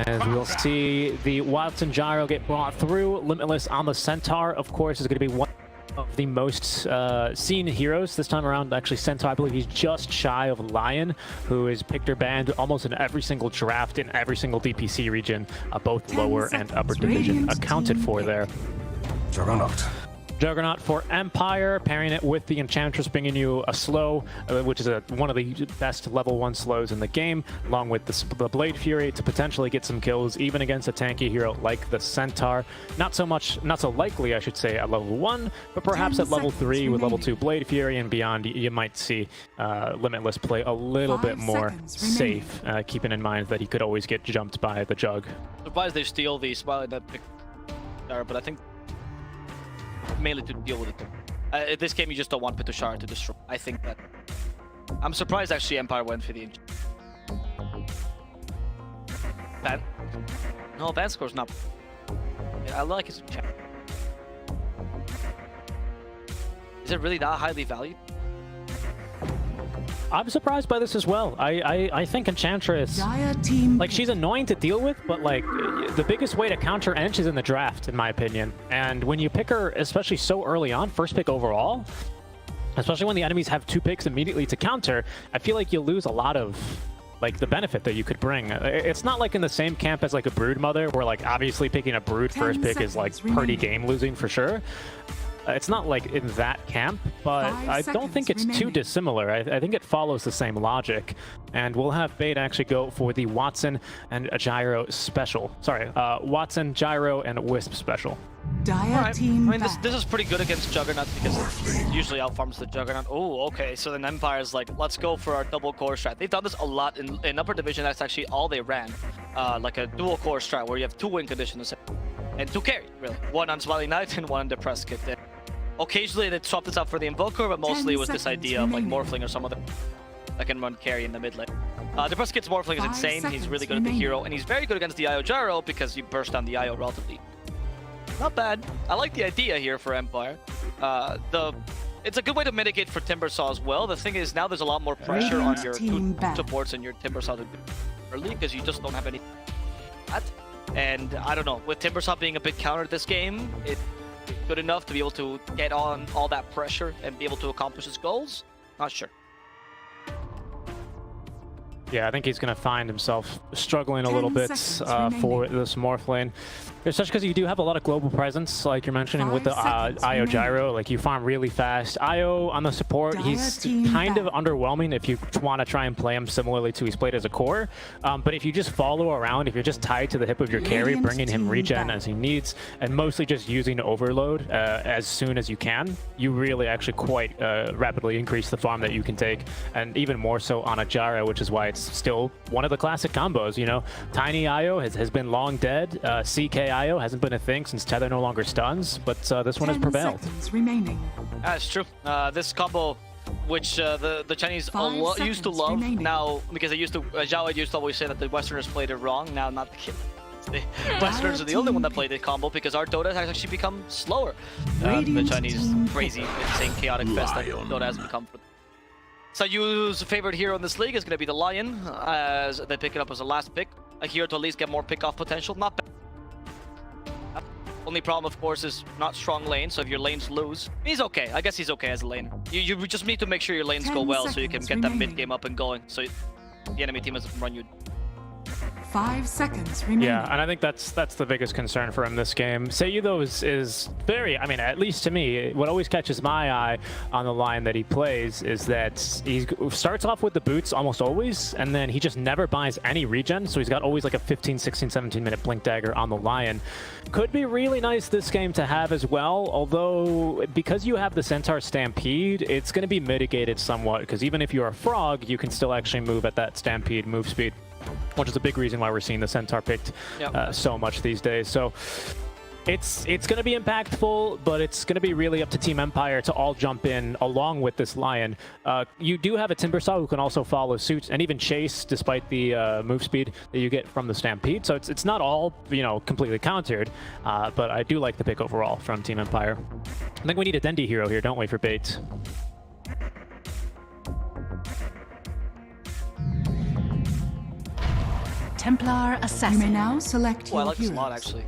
As we'll see the Watson Gyro get brought through. Limitless on the Centaur, of course, is going to be one of the most seen heroes this time around. Actually, Centaur, I believe he's just shy of Lion, who is picked or banned almost in every single draft in every single DPC region, both lower and upper division accounted for there. Juggernaut. Juggernaut for Empire, pairing it with the Enchantress, bringing you a slow, which is one of the best level 1 slows in the game, along with the Blade Fury to potentially get some kills, even against a tanky hero like the Centaur. Not so likely, I should say, at level 1, but perhaps at level 3 with level 2 Blade Fury and beyond, you might see Limitless play a little bit more safe, keeping in mind that he could always get jumped by the Jug. Surprised they steal the Smiley that pick there, but I think mainly to deal with it. In this game, you just don't want Pitushar to destroy. I think that. I'm surprised actually Empire went for the Ban. No, Ban score's not. I like his chat. Is it really that highly valued? I'm surprised by this as well. I think Enchantress, like, she's annoying to deal with, but like the biggest way to counter Ench is in the draft, in my opinion. And when you pick her, especially so early on, first pick overall, especially when the enemies have 2 picks immediately to counter, I feel like you lose a lot of like the benefit that you could bring. It's not like in the same camp as like a Brood Mother, where like obviously picking a Brood first pick is like pretty game losing for sure. It's not like in that camp, but I don't think it's too dissimilar. I think it follows the same logic. And we'll have Bait actually go for the Watson and Gyro special. Sorry, Watson, Gyro, and Wisp special. Alright, I mean, this is pretty good against Juggernaut because it usually outfarms the Juggernaut. Oh, okay, so then Empire's like, let's go for our double core strat. They've done this a lot in Upper Division. That's actually all they ran. Like a dual core strat where you have 2 win conditions and 2 carry, really. 1 on Smiley Knight and 1 on Depressed Kid. Occasionally they swap this out for the Invoker, but mostly it was this idea of like Morphling or some other that can run carry in the mid lane. Depressed Kid's Morphling is insane. He's really good at the hero, and he's very good against the IO Gyro because you burst down the IO relatively. Not bad. I like the idea here for Empire. It's a good way to mitigate for Timbersaw as well. The thing is, now there's a lot more pressure on your 2 supports and your Timbersaw to do early because you just don't have any. And I don't know, with Timbersaw being a big counter this game, it's good enough to be able to get on all that pressure and be able to accomplish his goals? Not sure. Yeah, I think he's going to find himself struggling a little bit for this Morph lane. Especially because you do have a lot of global presence, like you're mentioning with the IO Gyro. Like, you farm really fast. IO on the support, he's kind of underwhelming if you want to try and play him similarly to he's played as a core. But if you just follow around, if you're just tied to the hip of your carry, bringing him regen as he needs, and mostly just using overload as soon as you can, you really actually quite rapidly increase the farm that you can take. And even more so on a Gyro, which is why it's still one of the classic combos, you know. Tiny IO has been long dead. CK IO hasn't been a thing since Tether no longer stuns, but this one has prevailed. That's true. This combo, which the Chinese used to love, now, because they used to, Zhao used to always say that the Westerners played it wrong, now not the case. The Westerners are the only one that played the combo because our Dota has actually become slower. The Chinese crazy, insane, chaotic fest that Dota has become. So Yu's favorite hero in this league is going to be the Lion, as they pick it up as a last pick. A hero to at least get more pick-off potential. Not bad. Only problem, of course, is not strong lane, so if your lanes lose, he's okay. I guess he's okay as a laner. You just need to make sure your lanes go well so you can get that mid-game up and going, so the enemy team doesn't run you. 5 seconds remaining. Yeah, and I think that's the biggest concern for him this game. Seiyu, though, is very, I mean, at least to me, what always catches my eye on the line that he plays is that he starts off with the boots almost always, and then he just never buys any regen, so he's got always like a 15, 16, 17-minute Blink Dagger on the Lion. Could be really nice this game to have as well, although because you have the Centaur Stampede, it's going to be mitigated somewhat, because even if you're a Frog, you can still actually move at that Stampede move speed, which is a big reason why we're seeing the Centaur picked so much these days. So it's going to be impactful, but it's going to be really up to Team Empire to all jump in along with this Lion. You do have a Timbersaw who can also follow suit and even chase despite the move speed that you get from the Stampede. So it's not all, you know, completely countered, but I do like the pick overall from Team Empire. I think we need a Dendi hero here, don't we, for Bait? Templar Assassin. You may now select your I like this a lot, heroes. actually.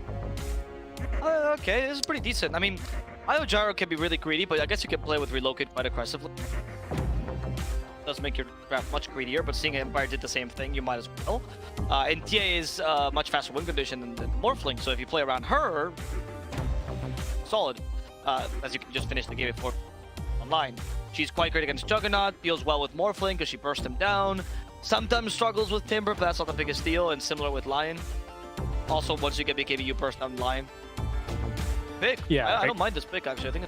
Okay, this is pretty decent. I mean, IO Gyro can be really greedy, but I guess you can play with Relocate quite aggressively. Does make your draft much greedier, but seeing Empire did the same thing, you might as well. And TA is much faster win condition than Morphling, so if you play around her, solid. as you can just finish the game before online. She's quite great against Juggernaut, deals well with Morphling because she bursts him down. Sometimes struggles with Timber, but that's not the biggest deal, and similar with Lion. Also, once you get BKB, you burst down Lion. Pick. Yeah, I don't mind this pick, actually. I think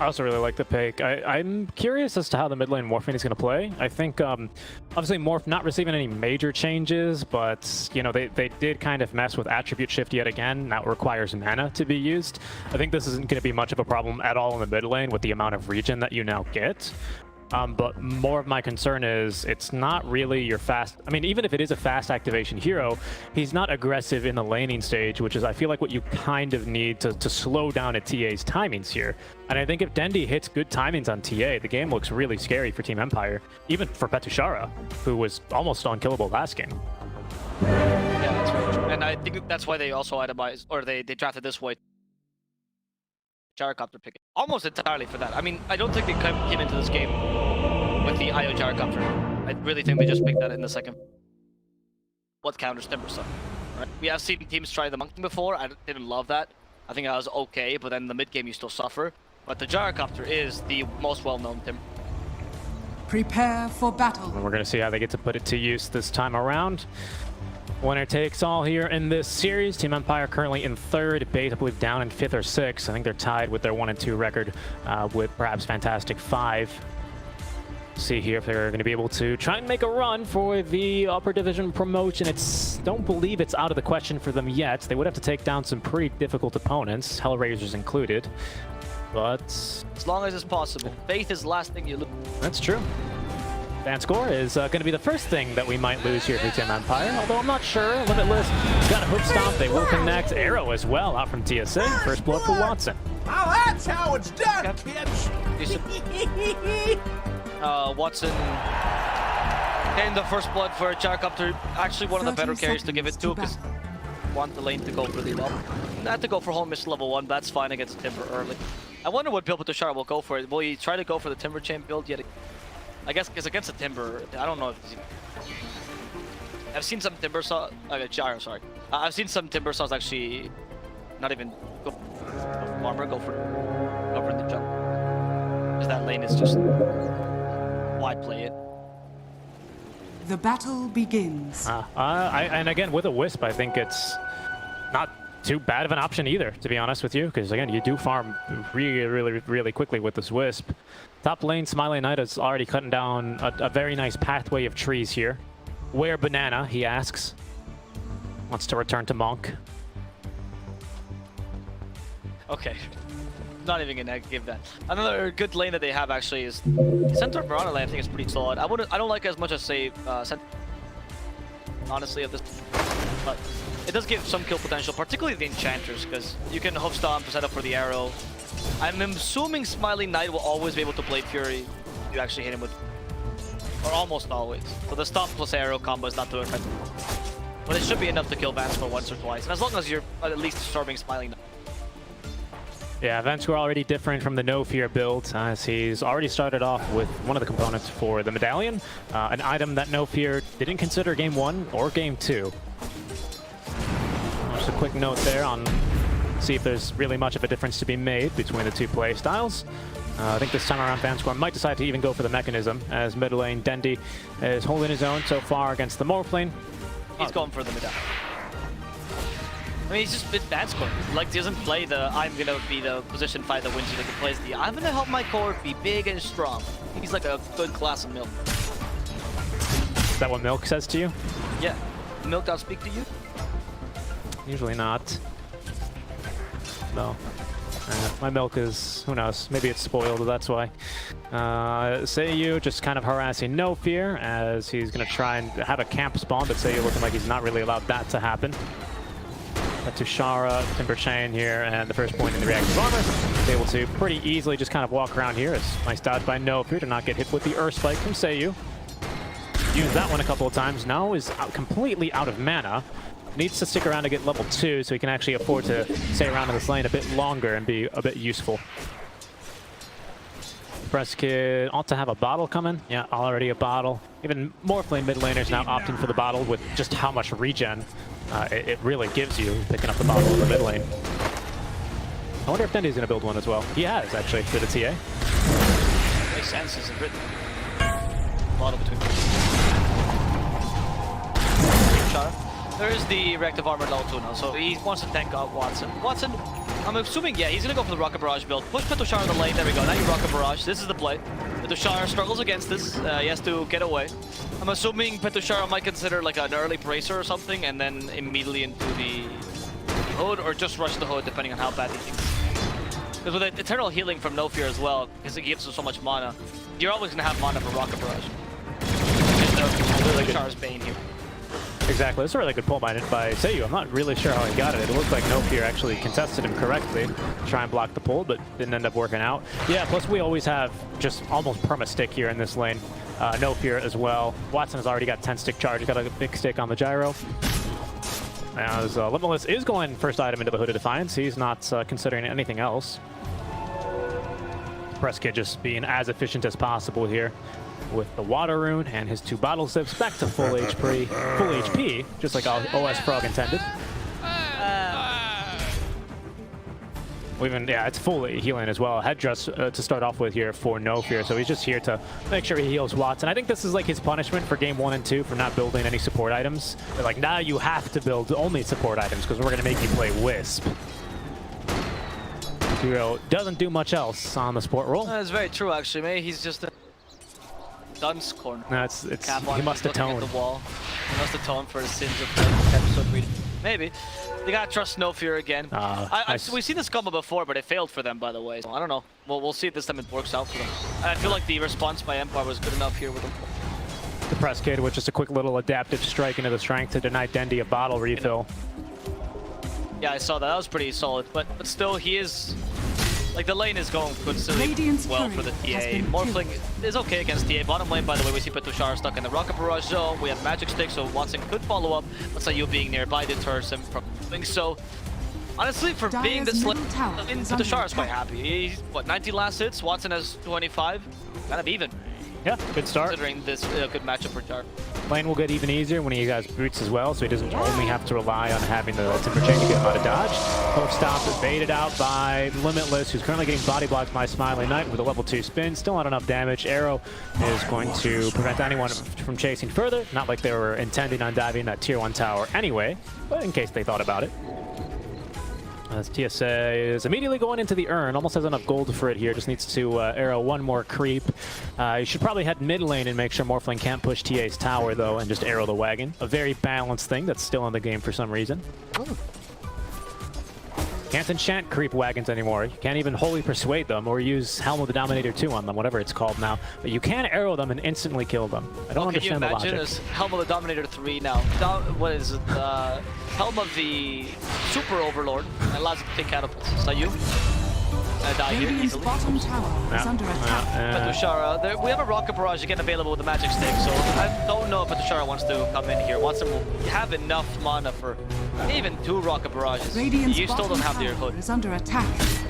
I also really like the pick. I'm curious as to how the mid lane Morphling is going to play. I think, obviously, Morph not receiving any major changes, but, you know, they did kind of mess with attribute shift yet again. Now it requires mana to be used. I think this isn't going to be much of a problem at all in the mid lane with the amount of regen that you now get. But more of my concern is it's not really your fast... I mean, even if it is a fast activation hero, he's not aggressive in the laning stage, which is, I feel like, what you kind of need to slow down a TA's timings here. And I think if Dendi hits good timings on TA, the game looks really scary for Team Empire, even for Petushara, who was almost unkillable last game. Yeah, that's right. And I think that's why they also itemized, or they drafted this way. Gyrocopter pick almost entirely for that. I mean, I don't think they came into this game with the IO Gyrocopter. I really think they just picked that in the second. What counters Timber Sun, right? We have seen teams try the Monkey before. I didn't love that. I think I was okay, but then in the mid game you still suffer. But the Gyrocopter is the most well-known Timber. Prepare for battle. And we're going to see how they get to put it to use this time around. Winner takes all here in this series. Team Empire currently in third, Bait, I believe, down in fifth or sixth. I think they're tied with their 1-2 record with perhaps Fantastic 5. See here if they're going to be able to try and make a run for the upper division promotion. Don't believe it's out of the question for them yet. They would have to take down some pretty difficult opponents, Hellraisers included. But as long as it's possible, faith is the last thing you lose. That's true. Fan score is going to be the first thing that we might lose here for Team Empire, although I'm not sure. Limitless got a hook stomp, they will connect. Arrow as well out from TSA. First blood for Watson. Oh, that's how it's done, bitch! Watson getting the first blood for Gyrocopter. Actually one of the better carries to give it to, because want the lane to go really well. Not to go for home mission level 1, but that's fine against Timber early. I wonder what build Petushara will go for. Will he try to go for the Timber Chain build yet? I guess because against the Timber, I don't know if he's... I've seen some Timber saws, Gyro, sorry. I've seen some Timber saws actually not even go for armor, go for the jump. Because that lane is just wide play it. The battle begins. And again, with a Wisp, I think it's not too bad of an option either, to be honest with you, because again, you do farm really quickly with this Wisp. Top lane, Smiling Knight is already cutting down a very nice pathway of trees here. Where Banana, he asks. Wants to return to Monk. Okay. Not even gonna give that. Another good lane that they have actually is Centaur Piranha lane. I think is pretty solid. I don't like it as much as say honestly of this, but it does give some kill potential, particularly the enchanters, because you can hoof stomp, set up for the arrow. I'm assuming Smiling Knight will always be able to Blade Fury. You actually hit him with, or almost always. So the stomp plus arrow combo is not too effective, but it should be enough to kill Vance for once or twice, and as long as you're at least disturbing Smiling Knight. Yeah, Venscore already different from the No Fear build, as he's already started off with one of the components for the Medallion, an item that No Fear didn't consider Game 1 or Game 2. Just a quick note there on see if there's really much of a difference to be made between the two play styles. I think this time around Venscore might decide to even go for the mechanism, as mid lane Dendi is holding his own so far against the Morph lane. He's going for the Medallion. I mean, he's just been Venscore. Like, he doesn't play the I'm gonna be the position fight that wins you. Like, he plays the I'm gonna help my core be big and strong. He's like a good class of Milk. Is that what Milk says to you? Yeah. Milk does speak to you? Usually not. No. My Milk is, who knows, maybe it's spoiled, that's why. Seiyu just kind of harassing No Fear, as he's gonna try and have a camp spawn, but Seiyu looking like he's not really allowed that to happen. Tushara, Timber Chain here, and the first point in the reactive armor. Is able to pretty easily just kind of walk around here. It's nice dodge by No Fear to not get hit with the Earth Spike from Seiyu. Used that one a couple of times. Now is completely out of mana. Needs to stick around to get level 2 so he can actually afford to stay around in this lane a bit longer and be a bit useful. Press Kid ought to have a bottle coming. Yeah, already a bottle. Even Morphlane mid laners now opting for the bottle with just how much regen it really gives you picking up the bottle in the mid lane. I wonder if Dendi's gonna build one as well. He has, actually, for the TA. Makes sense, isn't it? Model between. There is the reactive armor level 2 now, so he wants to tank out Watson. Watson, I'm assuming, yeah, he's gonna go for the Rocket Barrage build. Push Petushara in the lane, there we go. Now you Rocket Barrage, this is the play. Petushara struggles against this, he has to get away. I'm assuming Petushara might consider like an early bracer or something, and then immediately into the hood, or just rush the hood, depending on how bad he thinks. Because with Eternal Healing from No Fear as well, because it gives him so much mana, you're always gonna have mana for Rocket Barrage. Petushara's Bane here. Exactly, that's a really good pull by Seiyu. I'm not really sure how he got it. It looked like No Fear actually contested him correctly to try and block the pull, but didn't end up working out. Yeah, plus we always have just almost perma-stick here in this lane. No Fear as well. Watson has already got 10-stick charge. He's got a big stick on the gyro. As Limitless is going first item into the Hood of Defiance. He's not considering anything else. Press Kid just being as efficient as possible here with the Water Rune and his 2 bottle sips back to full HP, just like OS Frog intended. Yeah, it's fully healing as well. Headdress to start off with here for No Fear, so he's just here to make sure he heals Watson. I think this is like his punishment for game 1 and 2 for not building any support items. They're like, now you have to build only support items because we're going to make you play Wisp. Hero doesn't do much else on the support role. That's very true, actually. Maybe he's just a Dunce corner. No, he must atone. The wall. He must atone for the sins of episode 3. Maybe. They gotta trust No Fear again. We've seen this combo before, but it failed for them, by the way. So I don't know. We'll see if this time it works out for them. I feel like the response by Empire was good enough here with them. The Press Kid with just a quick little adaptive strike into the strength to deny Dendi a bottle refill. Yeah, I saw that. That was pretty solid. But still, he is... Like, the lane is going considerably well for the TA. Morphling is okay against TA. Bottom lane, by the way, we see Petushara stuck in the Rocket Barrage zone. We have Magic Stick, so Watson could follow up. But Seiyu being nearby deters him from doing so. Honestly, for being this lane, Petushara is quite happy. He's, what, 19 last hits? Watson has 25. Kind of even. Yeah, good start. Considering this good matchup for Jar. Lane will get even easier when he has boots as well, so he doesn't only have to rely on having the Timber Chain to get him out of dodge. Hook stop baited out by Limitless, who's currently getting body blocked by Smiling Knight with a level 2 spin. Still not enough damage. Arrow is going to prevent anyone from chasing further. Not like they were intending on diving that tier 1 tower anyway, but in case they thought about it. As TSA is immediately going into the urn, almost has enough gold for it here, just needs to arrow one more creep. You should probably head mid lane and make sure Morphling can't push TA's tower though, and just arrow the wagon. A very balanced thing that's still in the game for some reason. Ooh. Can't enchant creep wagons anymore. You can't even wholly persuade them or use Helm of the Dominator 2 on them, whatever it's called now. But you can arrow them and instantly kill them. I don't understand the logic. It's Helm of the Dominator 3 now. What is it? Helm of the Super Overlord. That allows it to take catapults. Is that you? Die here easily. Bottom tower is under attack. Petushara, we have a Rocket Barrage again available with the Magic Stick, so I don't know if Petushara wants to come in here. Watson will have enough mana for even 2 Rocket Barrages. You still don't have the hood. Is under attack.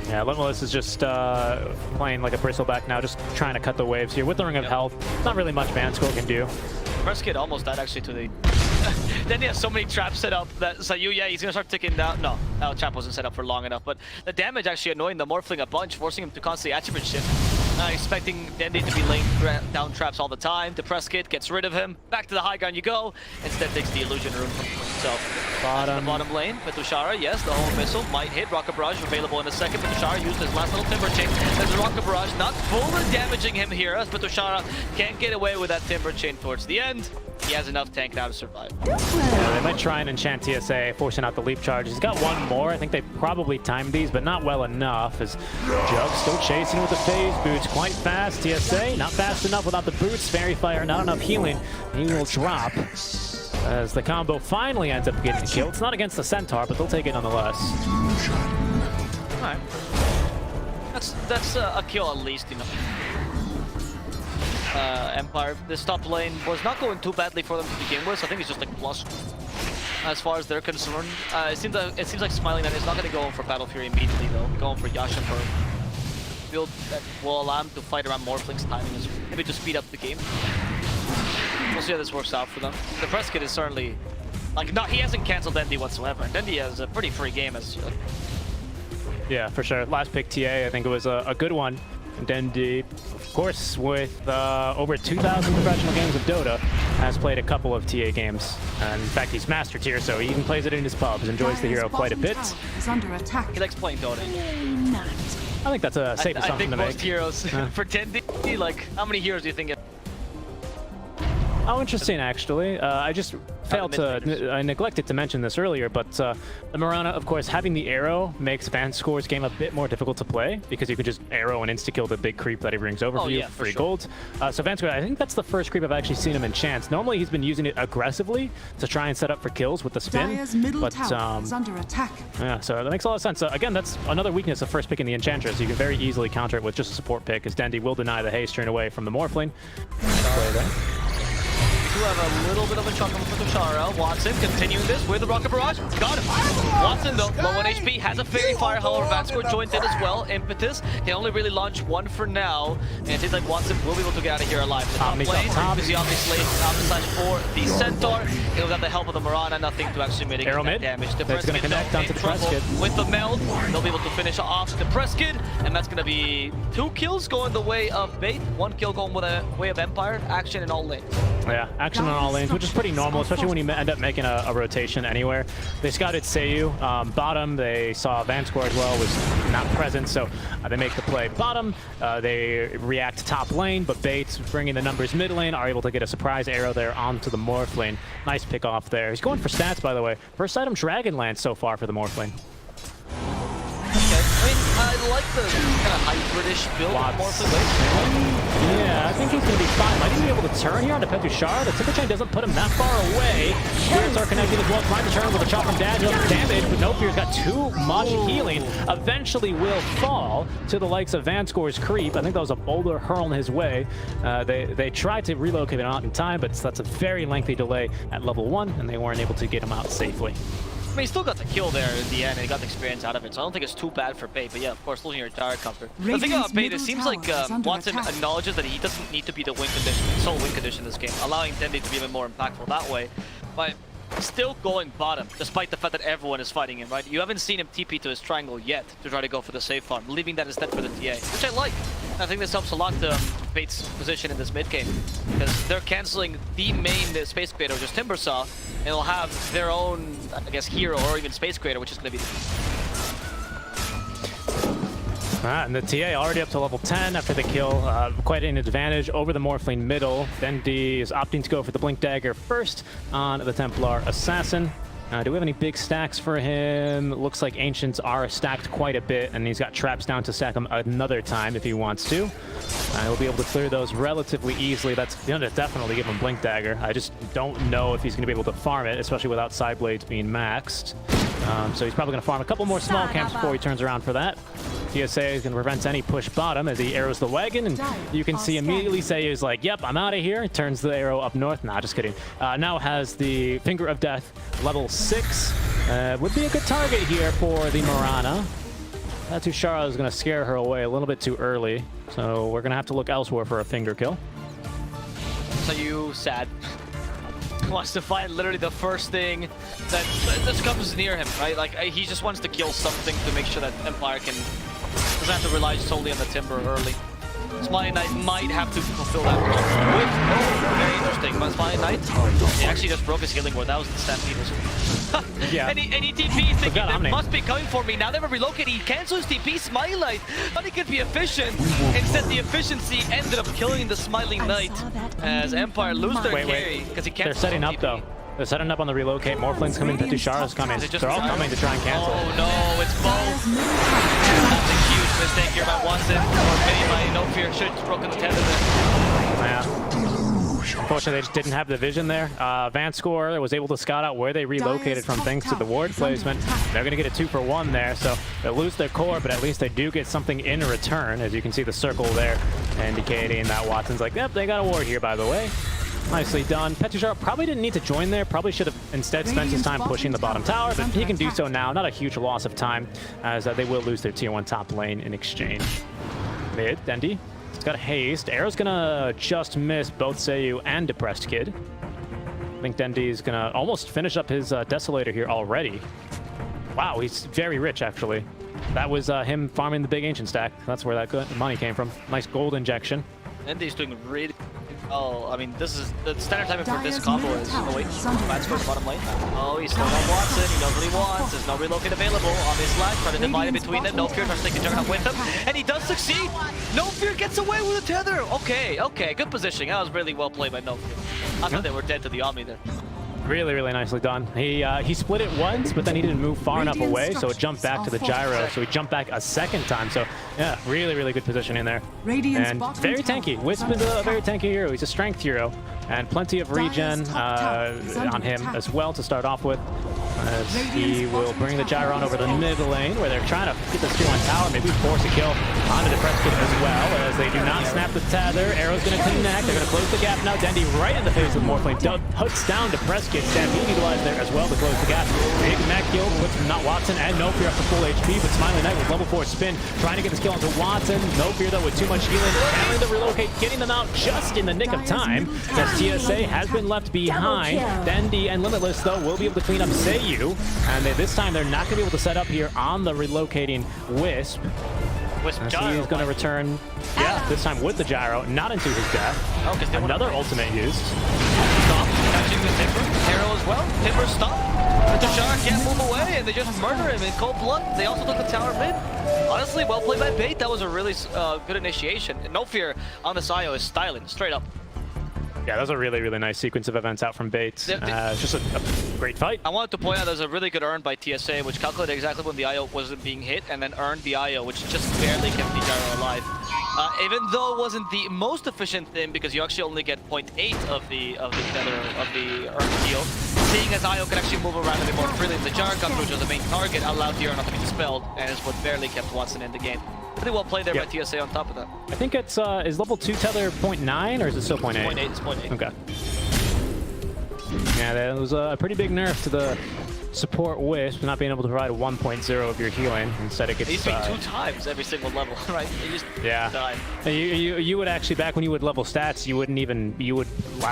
Yeah, Limitless is just playing like a bristleback now, just trying to cut the waves here with the Ring of Health. Not really much Vanskull can do. Press Kid almost died actually to the... Then he has so many traps set up that Seiyu, yeah, he's gonna start ticking down. No, that trap wasn't set up for long enough, but the damage actually annoying the Morphling a bunch, forcing him to constantly attribute shift. Expecting Dendi to be laying down traps all the time. The Press Kit gets rid of him. Back to the high ground you go. Instead takes the illusion rune from himself. The bottom lane, Petushara, yes, the whole missile might hit. Rocket Barrage available in a second. Petushara used his last little Timber Chain. There's a Rocket Barrage not fully damaging him here, as Petushara can't get away with that Timber Chain towards the end. He has enough tank now to survive. Yeah, they might try and enchant TSA, forcing out the leap charge. He's got one more. I think they probably timed these, but not well enough. As Jug still chasing with the phase boots quite fast. TSA not fast enough without the boots. Fairy Fire, not enough healing. He will drop as the combo finally ends up getting killed. It's not against the Centaur, but they'll take it nonetheless. Alright. That's a kill at least, you know. Empire, this top lane was not going too badly for them to begin with, so I think it's just like plus as far as they're concerned. It seems like Smiling Knight is not going to go for Battle Fury immediately though, going for Yasha for a build that will allow him to fight around Morphling's timing as well, maybe to speed up the game. We'll see how this works out for them. The Press Kit is certainly, like, he hasn't cancelled Dendi whatsoever, and Dendi has a pretty free game as Yeah, for sure. Last pick TA, I think it was a good one. Dendi, of course, with over 2,000 professional games of Dota, has played a couple of TA games. And in fact, he's master tier, so he even plays it in his pubs. Enjoys the hero quite a bit. Is under attack. He likes playing Dota. I think that's a safe assumption to make. I think most heroes for Dendi, like, how many heroes do you think? Oh, interesting, actually. I just failed to... I neglected to mention this earlier, but the Mirana, of course, having the arrow makes Vanscore's game a bit more difficult to play because you can just arrow and insta-kill the big creep that he brings over for you, free gold. So Vanscore, I think that's the first creep I've actually seen him in chance. Normally, he's been using it aggressively to try and set up for kills with the spin, but is under attack. yeah, so that makes a lot of sense. So again, that's another weakness of first picking the Enchantress. You can very easily counter it with just a support pick, as Dendi will deny the haste turn away from the Morphling. Play there. Do have a little bit of a chunk for Tushara. Watson continuing this with the Rocket Barrage. Got him. Watson, though, low on HP, has a Fairy Fire. However, Vanscore joined in as well. Impetus can only really launch one for now. And it seems like Watson will be able to get out of here alive. The top lane, DPC obviously outside for the Centaur. He'll have the help of the Mirana, nothing to actually mitigate that damage. The That's going to connect onto the Press Kid. With the meld, they'll be able to finish off the Press Kid. And that's going to be 2 kills going the way of Bait, 1 kill going with the way of Empire. Action in all lanes. Yeah, action on all lanes, which is pretty normal, especially when you end up making a rotation anywhere. They scouted Seiyu bottom. They saw Vanscore as well, was not present, so they make the play bottom. They react top lane, but Bates, bringing the numbers mid lane, are able to get a surprise arrow there onto the Morph lane. Nice pick off there. He's going for stats, by the way. First item Dragonlance so far for the Morph lane. Okay. I mean, I like the kind of hybridish build of Morph. Yeah, I think he's going to be fine. Might even be able to turn here onto Petushar. The Timber Chain doesn't put him that far away. Spirits are connected as well. Trying to turn with a chop and dash. Damage, but No Fear's got too much healing. Eventually will fall to the likes of Vanscore's creep. I think that was a boulder hurled his way. They tried to relocate it out in time, but that's a very lengthy delay at level 1, and they weren't able to get him out safely. I mean, he still got the kill there in the end, and he got the experience out of it, so I don't think it's too bad for Bait. But yeah, of course, losing your entire counter. The thing about Bait, it seems like Watson acknowledges that he doesn't need to be the win condition, sole win condition in this game, allowing Dendi to be even more impactful that way. But still going bottom, despite the fact that everyone is fighting him, right? You haven't seen him TP to his triangle yet to try to go for the safe farm, leaving that instead for the TA, which I like. I think this helps a lot Bait's position in this mid game, because they're canceling the main Space Creator, which is Timbersaw, and they'll have their own, I guess, hero or even Space Creator, which is going to be And the TA already up to level 10 after the kill. Quite an advantage over the Morphling middle. Dendi is opting to go for the Blink Dagger first on the Templar Assassin. Do we have any big stacks for him? Looks like Ancients are stacked quite a bit, and he's got traps down to stack them another time if he wants to. He'll be able to clear those relatively easily. That's going to definitely give him Blink Dagger. I just don't know if he's going to be able to farm it, especially without Side Blades being maxed. So he's probably going to farm a couple more small camps before he turns around for that. TSA is going to prevent any push bottom as he arrows the wagon, and you can see immediately Seiyu is like, yep, I'm out of here. Turns the arrow up north. Nah, just kidding. Now has the Finger of Death, level 6. Would be a good target here for the Mirana. Tushara is going to scare her away a little bit too early, so we're going to have to look elsewhere for a finger kill. So you sad. Wants to find literally the first thing that comes near him, right? Like, he just wants to kill something to make sure that Empire doesn't have to rely solely on the Timber early. Smiling Knight might have to fulfill that role. Very interesting. But Smiling Knight, he actually just broke his healing ward. That was the Stampede. Yeah. And he TP thinking they must be coming for me. Now they have relocated. He cancels his TP. Smiling Knight, but he could be efficient. Instead, the efficiency ended up killing the Smiling Knight as Empire lose their carry because he can't. They're setting up though. They're setting up on the relocate. Morphling's coming, Petushara's coming. They're all coming to try and cancel. Oh no, it's both. That's a huge mistake here by Watson. Or maybe by No Fear. Should have broken the tether there. Yeah. Unfortunately, they just didn't have the vision there. Vanscore was able to scout out where they relocated from thanks to the ward placement. They're going to get a 2-for-1 there, so they lose their core, but at least they do get something in return. As you can see the circle there indicating that Watson's like, yep, they got a ward here, by the way. Nicely done. Petushara probably didn't need to join there. Probably should have instead spent his time pushing the bottom tower, but he can do so now. Not a huge loss of time, as they will lose their tier 1 top lane in exchange. Mid, Dendi. It's got a haste. Arrow's gonna just miss both Seiyu and Depressed Kid. I think Dendi's gonna almost finish up his Desolator here already. Wow, he's very rich, actually. that was him farming the big ancient stack. That's where that good money came from. Nice gold injection. Dendi's doing really well. I mean, this is the standard timing for this Dire's combo middle is tower wait, is under Vance first attack. bottom lane. Oh, he's still on Watson. He knows what he wants. There's no relocate available on this line. Trying to divide it between them. No fear tries to take the Juggernaut with him, and he does succeed. No fear gets away with a tether. Okay, okay, good positioning. That was really well played by No Fear. I thought they were dead to the Omni there. Really, really nicely done. He split it once, but then he didn't move far enough away, so it jumped back to the gyro. So he jumped back a second time. So yeah, really, really good position in there. Radiant's And bottom very tower tanky. is Wisp under is a very attack. tanky hero. He's a strength hero, and plenty of regen top tower is under on him attack. as well to start off with. As he Radiant's will bottom bring the tower gyro on is over the under mid lane, where they're trying to get the steal on tower, maybe force a kill onto the Prescott as well, as they do not snap the tether. Arrow's going to connect. They're going to close the gap now. Dendi right in the face with Morphling. Hooks down to Prescott. Stampede utilized there as well to close the gap. Big Mac kill puts not Watson and No Fear up to full HP, but Smiley Knight with level 4 spin, trying to get the skill onto Watson. No Fear though with too much healing, handling the relocate, getting them out just in the nick of time. As TSA has been left behind. Dendi and Limitless though will be able to clean up Seiyu, and this time they're not going to be able to set up here on the relocating Wisp. Wisp As gyro. he's going to return, this time with the gyro, not into his death. Oh, 'cause they Another wanna- ultimate used. Stop catching the Timber. Arrow as well. Timber stop. But the Shark can't move away, and they just murder him in cold blood. They also took the tower mid. Honestly, well played by Bait. That was a really good initiation. And No Fear on this IO is styling, straight up. Yeah, that was a really, really nice sequence of events out from Bates. It's just a great fight. I wanted to point out there's a really good earn by TSA, which calculated exactly when the IO wasn't being hit, and then earned the IO, which just barely kept the gyro alive. Even though it wasn't the most efficient thing, because you actually only get 0.8 of the tether of the earn heal. Seeing as IO can actually move around a bit more freely, the gyro comes through to the main target, allowed the earn not to be dispelled, and is what barely kept Watson in the game. Pretty well played there by TSA on top of that. I think it's, is level 2 tether 0.9 or is it still 0.8? 0.8, it's 0.8. Okay. Yeah, that was a pretty big nerf to the support Wisp, not being able to provide a 1.0 of your healing. Instead it gets... He's been 2 times every single level, right? He just died. You would actually, back when you would level stats, you would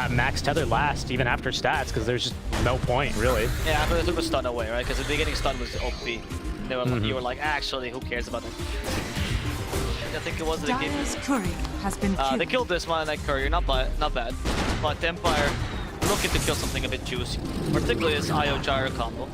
max tether last even after stats, because there's just no point, really. Yeah, but they took the stun away, right? Because the beginning stun was OP. They were, You were like, actually, who cares about that? I think it was the game. Dire's courier has been killed. They killed this Smiley Knight courier, not bad. But Empire looking to kill something a bit juicy, particularly this IO gyro combo.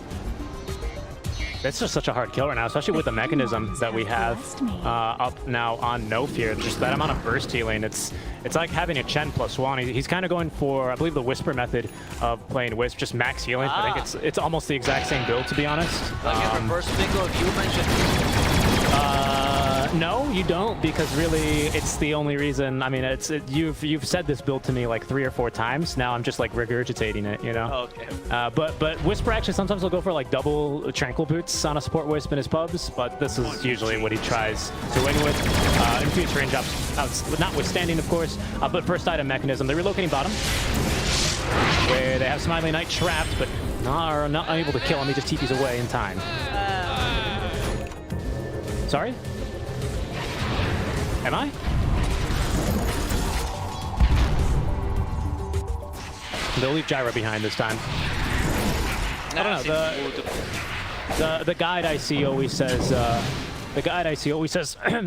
It's just such a hard kill right now, especially with the mechanism that we have up now on No Fear. Just that amount of burst healing. It's like having a Chen +1. He's kind of going for, I believe, the Whisper method of playing Wisp, just max healing. I think it's almost the exact same build, to be honest. Like in reverse bingo, if you mentioned. No, you don't, because really, it's the only reason. I mean, you've said this build to me like 3 or 4 times. Now I'm just like regurgitating it, you know. Okay. But Whisper actually sometimes will go for like double tranquil boots on a support Wisp in his pubs, but this is usually what he tries to win with. In future range ups, notwithstanding, of course. But first item mechanism, they're relocating bottom, where they have Smiley Knight trapped, but are not able to kill him. He just TPs away in time. Sorry? Am I? They'll leave Gyro behind this time. I don't know. The guide I see always says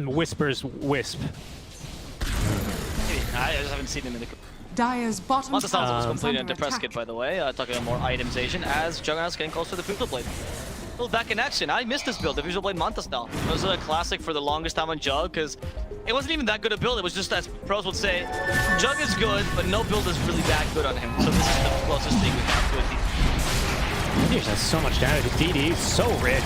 whispers Wisp. I just haven't seen him in the. Dire's bottom Monta's tower was is completed under into Prescott, attack. by the way. Talking about more itemization as Juggernaut's getting close to the Visual Blade. Still back in action. I missed this build, the Visual Blade Montas now. It was a classic for the longest time on Jug, because it wasn't even that good a build. It was just, as pros would say, Jug is good, but no build is really that good on him. So this is the closest thing we have to it. He just has so much damage. DD is so rich.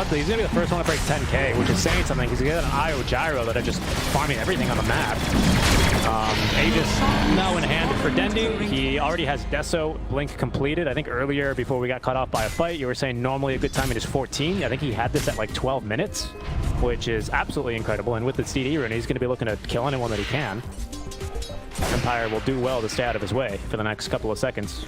He's gonna be the first one to break 10k, which is saying something. He's gonna get an IO gyro that are just farming everything on the map. Aegis now in hand for Dendi. He already has Deso Blink completed. I think earlier, before we got cut off by a fight, you were saying normally a good timing is 14. I think he had this at like 12 minutes, which is absolutely incredible. And with this DD rune, he's going to be looking to kill anyone that he can. Empire will do well to stay out of his way for the next couple of seconds.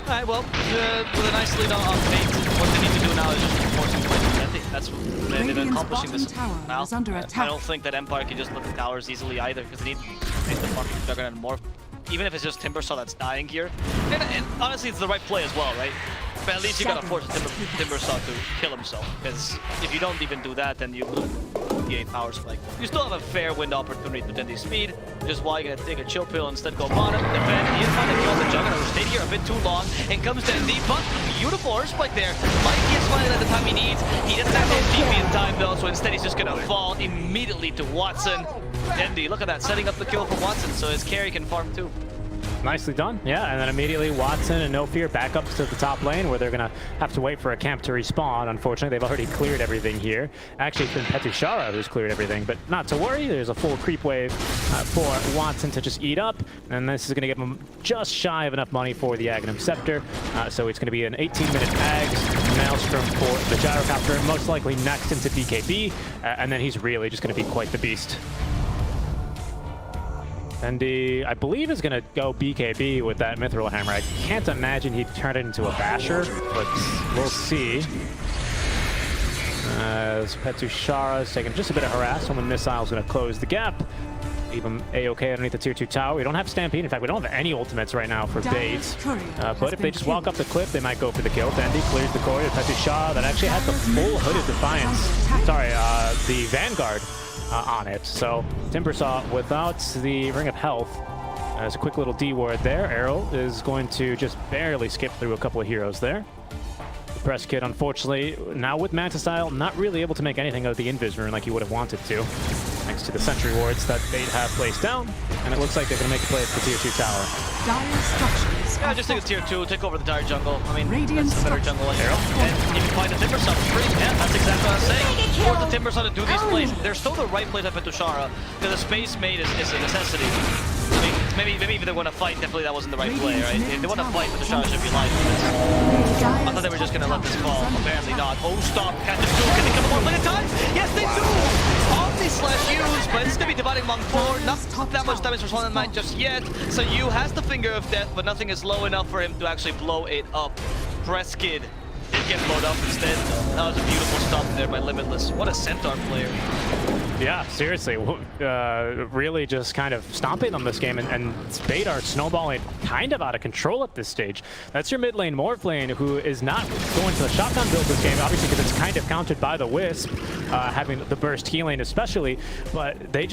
Alright, well, with a nice lead on Fate, what they need to do now is just force him to win. I think that's what they've been accomplishing this now. Is under I attack. don't think that Empire can just look at towers easily either, because they need to make the fun of Juggernaut more. Even if it's just Timbersaw that's dying here. And honestly, it's the right play as well, right? But at least you gotta force Timbersaw to kill himself, because if you don't even do that, then you lose the 8 power spike. You still have a fair win opportunity to Dendi's speed, which is why you're gonna take a chill pill instead go bottom, defend. He is trying to kill the Juggernaut, who stayed here a bit too long, and comes Dendi, but beautiful horse spike there. Might get spotted at the time he needs. He doesn't have no TP in time though, so instead he's just gonna fall immediately to Watson. Dendi, look at that, setting up the kill for Watson, so his carry can farm too. Nicely done, yeah, and then immediately Watson and No Fear back up to the top lane where they're gonna have to wait for a camp to respawn. Unfortunately, they've already cleared everything here. Actually, it's been Petushara who's cleared everything, but not to worry, there's a full creep wave for Watson to just eat up, and this is gonna give him just shy of enough money for the Aghanim Scepter, so it's gonna be an 18-minute Ags, Maelstrom for the Gyrocopter, most likely next into BKB, and then he's really just gonna be quite the beast. Dendi, I believe, is going to go BKB with that Mithril Hammer. I can't imagine he'd turn it into a Basher, but we'll see. As Petushara is taking just a bit of harass. When Missile's going to close the gap. Leave him A-OK underneath the tier 2 tower. We don't have Stampede. In fact, we don't have any ultimates right now for Bates. But if they just walk up the cliff, they might go for the kill. Dendi clears the core to Petushara that actually has the full Hooded Defiance. Sorry, the Vanguard. On it. So Timbersaw without the Ring of Health. As a quick little D word there, Arrow is going to just barely skip through a couple of heroes there. The Press Kid, unfortunately, now with Manta Style, not really able to make anything of the Invis Rune like he would have wanted to, thanks to the Sentry Wards that they have placed down, and it looks like they're going to make a play for the tier 2 tower. Dire structures. Yeah, just take a tier 2, take over the dire jungle. I mean, Radiant that's a better jungle like Arrow. And you can find the Timbersaw for free. Yeah, that's exactly what I was saying. Force the Timbersaw to do these plays. They're still the right plays at Petushara, because the space made is a necessity. I mean, maybe if they want to fight, definitely that wasn't the right play, right? If they want to fight, Petushara should be live for this. I thought they were just going to let this fall. Apparently not. Oh, stop. Catch it too. Can they come more in time? Yes, they do! Omni/use, but it's going to be dividing among 4. Not that much damage for Swan Knight just yet. So Yu has the Finger of Death, but nothing is low enough for him to actually blow it up. Press Kid did get blowed up instead. That was a beautiful stop there by Limitless. What a Centaur player. Yeah, seriously, really just kind of stomping on this game, and Spade are snowballing kind of out of control at this stage. That's your mid lane Morphlane, who is not going to the shotgun build this game, obviously because it's kind of countered by the Wisp, having the burst healing especially, but they're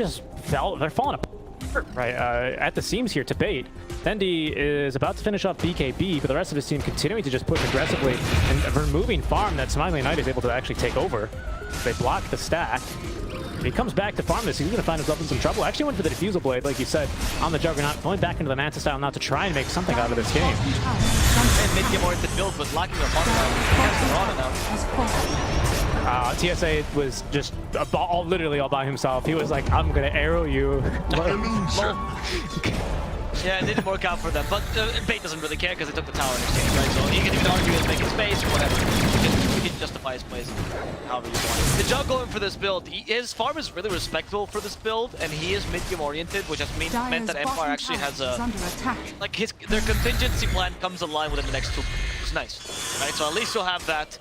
falling apart right at the seams here to Bait. Dendi is about to finish off BKB, but the rest of his team continuing to just push aggressively and removing farm that Smiling Knight is able to actually take over. They block the stack. If he comes back to farm this, he's going to find himself in some trouble. Actually went for the Diffusal Blade, like you said, on the Juggernaut, going back into the Manta Style now to try and make something out of this game. And mid-game oriented build, but lacking a Mono now. TSA was just literally all by himself. He was like, I'm going to arrow you. Yeah, it didn't work out for them, but Bait doesn't really care because they took the tower in exchange, right? So he can even argue and make his space or whatever. He can justify his plays however you want. The Jug going for this build, his farm is really respectable for this build, and he is mid-game oriented, which has meant that Empire actually has a... Like, their contingency plan comes online within the next 2. It's nice, right? So at least you'll have that,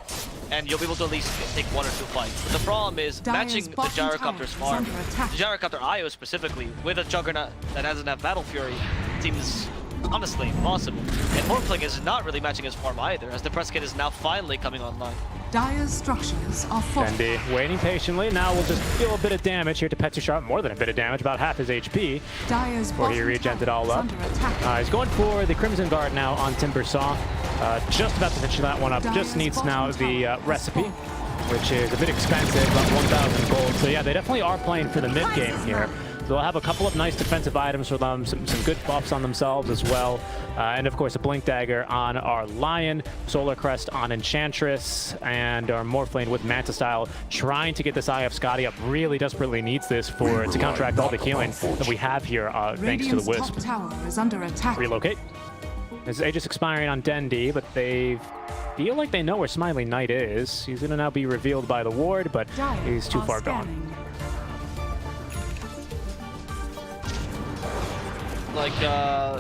and you'll be able to at least take 1 or 2 fights. But the problem is matching the Gyrocopter's farm, the Gyrocopter IO specifically, with a Juggernaut that doesn't have Battle Fury, seems honestly impossible. And Morphling is not really matching his farm either, as the Press Kit is now finally coming online. Dire's structures are Dendi waiting patiently. Now we'll just deal a bit of damage here to Petushara, more than a bit of damage, about half his HP. Before he regented all up. He's going for the Crimson Guard now on Timbersaw. Just about to finish that one up. Just needs now the recipe, which is a bit expensive, about 1,000 gold. So yeah, they definitely are playing for the mid game here. They'll have a couple of nice defensive items for them, some good buffs on themselves as well. And of course, a Blink Dagger on our Lion, Solar Crest on Enchantress, and our Morphlane with Manta Style, trying to get this Eye of Scotty up. Really desperately needs this to counteract all the healing that we have here, thanks to the Wisp. Top tower is under attack. Relocate. His Aegis expiring on Dendi, but they feel like they know where Smiling Knight is. He's going to now be revealed by the ward, but he's too far gone. Like,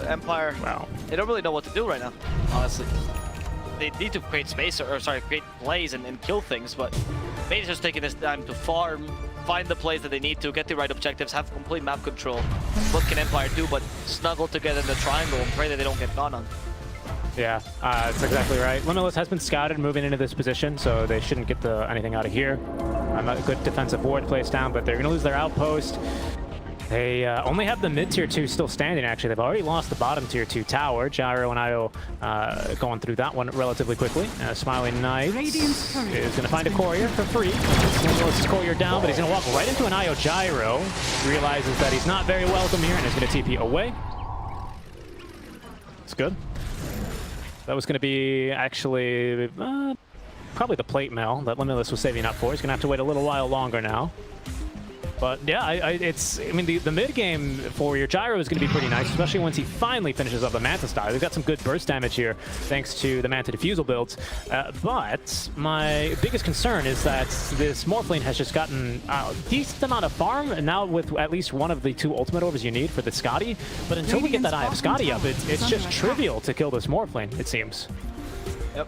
Empire, wow, they don't really know what to do right now, honestly. They need to create space, create plays and kill things, but Bait is just taking this time to farm, find the plays that they need to, get the right objectives, have complete map control. What can Empire do but snuggle together in the triangle and pray that they don't get gone on? Yeah, that's exactly right. Limitless has been scouted moving into this position, so they shouldn't get anything out of here. A good defensive ward placed down, but they're going to lose their outpost. They only have the mid-tier 2 still standing, actually. They've already lost the bottom tier 2 tower. Gyro and Io going through that one relatively quickly. Smiling Knight is going to find a courier for free. Limitless' courier down, but he's going to walk right into an Io Gyro. Realizes that he's not very welcome here and is going to TP away. It's good. That was going to be actually probably the plate mail that Limitless was saving up for. He's going to have to wait a little while longer now. But yeah, I mean, the mid game for your Gyro is going to be pretty nice, especially once he finally finishes up the Manta style. They've got some good burst damage here, thanks to the Manta Diffusal builds. But my biggest concern is that this Morphling has just gotten a decent amount of farm, and now with at least one of the 2 ultimate orbs you need for the Scotty. But until we get that Eye of Scotty up, it's just trivial to kill this Morphling, it seems. Yep.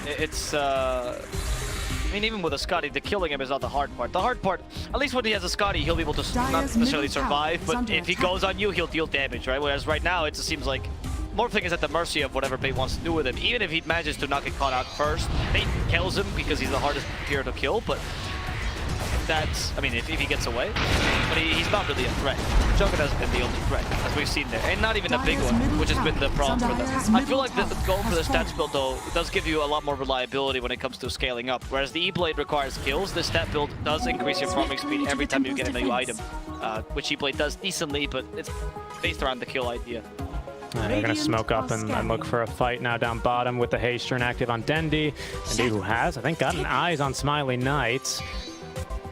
It's I mean, even with a Scotty, the killing him is not the hard part. The hard part, at least when he has a Scotty, he'll be able to not necessarily survive, but if he goes on you, he'll deal damage, right? Whereas right now, it just seems like Morphling is at the mercy of whatever Bait wants to do with him. Even if he manages to not get caught out first, Bait kills him because he's the hardest tier to kill, but that's, I mean, if he gets away, but he's not really a threat. Juggernaut has been the only threat, as we've seen there, and not even a big one, which has been the problem for them. I feel like the goal for the stats build, though, does give you a lot more reliability when it comes to scaling up, whereas the E-Blade requires kills. This stat build does increase your farming speed every time you get a new item, which E-Blade does decently, but it's based around the kill idea. They're going to smoke up and look for a fight now down bottom with the haste turn active on Dendi. Dendi, who has, I think, gotten eyes on Smiley Knight.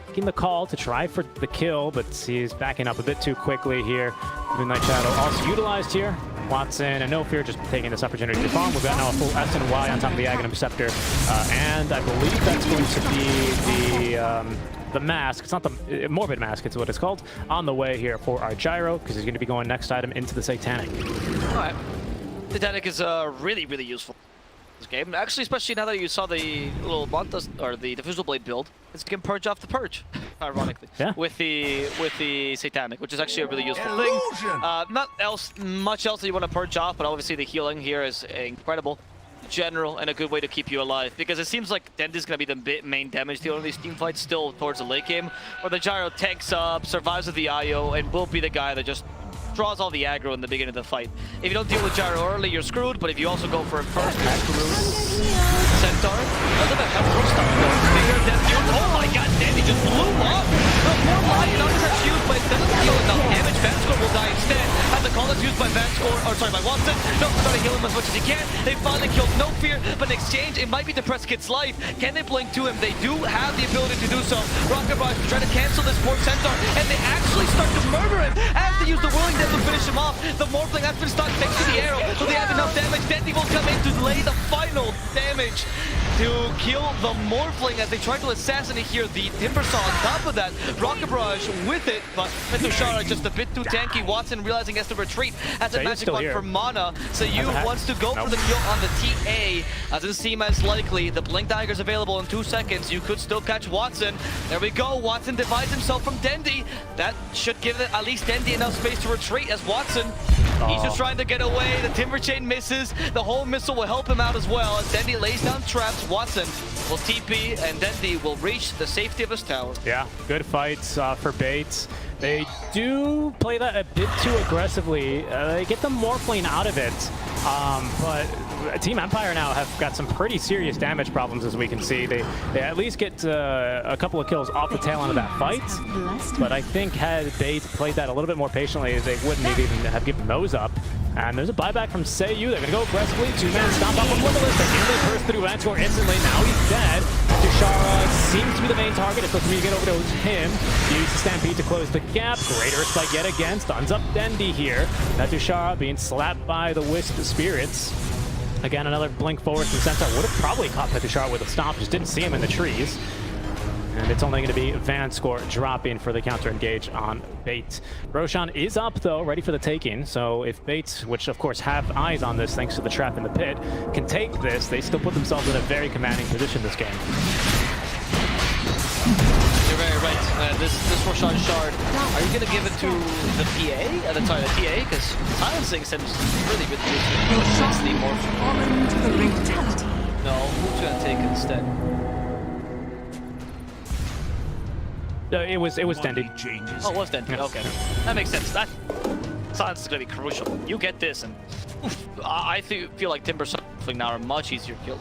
Making the call to try for the kill, but he's backing up a bit too quickly here. Midnight Shadow also utilized here. Watson and No Fear just taking this opportunity to farm. We've got now a full S and Y on top of the Aghanim Scepter. And I believe that's going to be the mask. It's not the Morbid Mask, it's what it's called. On the way here for our Gyro, because he's going to be going next item into the Satanic. All right. Satanic is really, really useful this game. Actually, especially now that you saw the little Montas or the Diffusal Blade build, it's can purge off the purge, ironically, yeah. with the Satanic, which is actually a really useful thing. Not much else that you want to purge off, but obviously the healing here is incredible. General and a good way to keep you alive, because it seems like Dendi's going to be the main damage dealer in these team fights still towards the late game, where the Gyro tanks up, survives with the IO, and will be the guy that just draws all the aggro in the beginning of the fight. If you don't deal with Gyro early, you're screwed, but if you also go for him first, Centaur, look at that cover start though. Oh my god, Dendi just blew up! The poor Lion Undercrash used, but it doesn't deal enough damage. Vanscore will die instead. And the call is used by by Watson. No, trying to heal him as much as he can. They finally killed No Fear, but in exchange, it might be to press Kid's life. Can they blink to him? They do have the ability to do so. Rocket Barrage try to cancel this poor Centaur, and they actually start to murder him as they use the Whirling Death to finish him off. The Morphling has been stuck thanks to the arrow, so they have enough damage. Dendi will come in to lay the final damage to kill the Morphling as they try to assassinate here the Timbersaw. On top of that, Rocket Barrage with it, but Metushara just a bit too tanky. Watson realizing he has to retreat as a magic one for mana. Sayu wants to go for the kill on the TA. Doesn't seem as likely. The Blink Dagger's available in 2 seconds. You could still catch Watson. There we go. Watson divides himself from Dendi. That should give at least Dendi enough space to retreat as Watson. He's just trying to get away. The Timber Chain misses. The whole missile will help him out as well as Dendi lays down traps. Watson will TP and Dendi will reach the safety of his tower. Yeah, good fights for Bates. They do play that a bit too aggressively. They get the Morphling out of it, but Team Empire now have got some pretty serious damage problems, as we can see. They at least get a couple of kills off the tail end of that fight, but I think had Bates played that a little bit more patiently, they wouldn't even have given those up. And there's a buyback from Sayu. They're going to go aggressively. 2-man stomp up on Limitless. They nearly burst through Vanscore instantly. Now he's dead. Tushara seems to be the main target. It's looking to get over to him. Use the Stampede to close the gap. Greater Spike yet again. Stuns up Dendi here. That Tushara being slapped by the Wisp Spirits. Again, another blink forward from Centaur. Would have probably caught Tushara with a stomp. Just didn't see him in the trees. And it's only going to be Vanscore dropping for the counter-engage on Bait. Roshan is up, though, ready for the taking. So if Bates, which of course have eyes on this thanks to the trap in the pit, can take this, they still put themselves in a very commanding position this game. You're very right. This Roshan Shard, are you gonna give it to the PA? Sorry, the TA? Because silencing seems really good to Roshan the more. fallen to the ring. Fatality. No, who's gonna take it instead? It was Dendi. Oh, it was Dendi. Yes. Okay, that makes sense. That silence is gonna be crucial. You get this, and oof, I feel like Timber Something now are much easier to kill.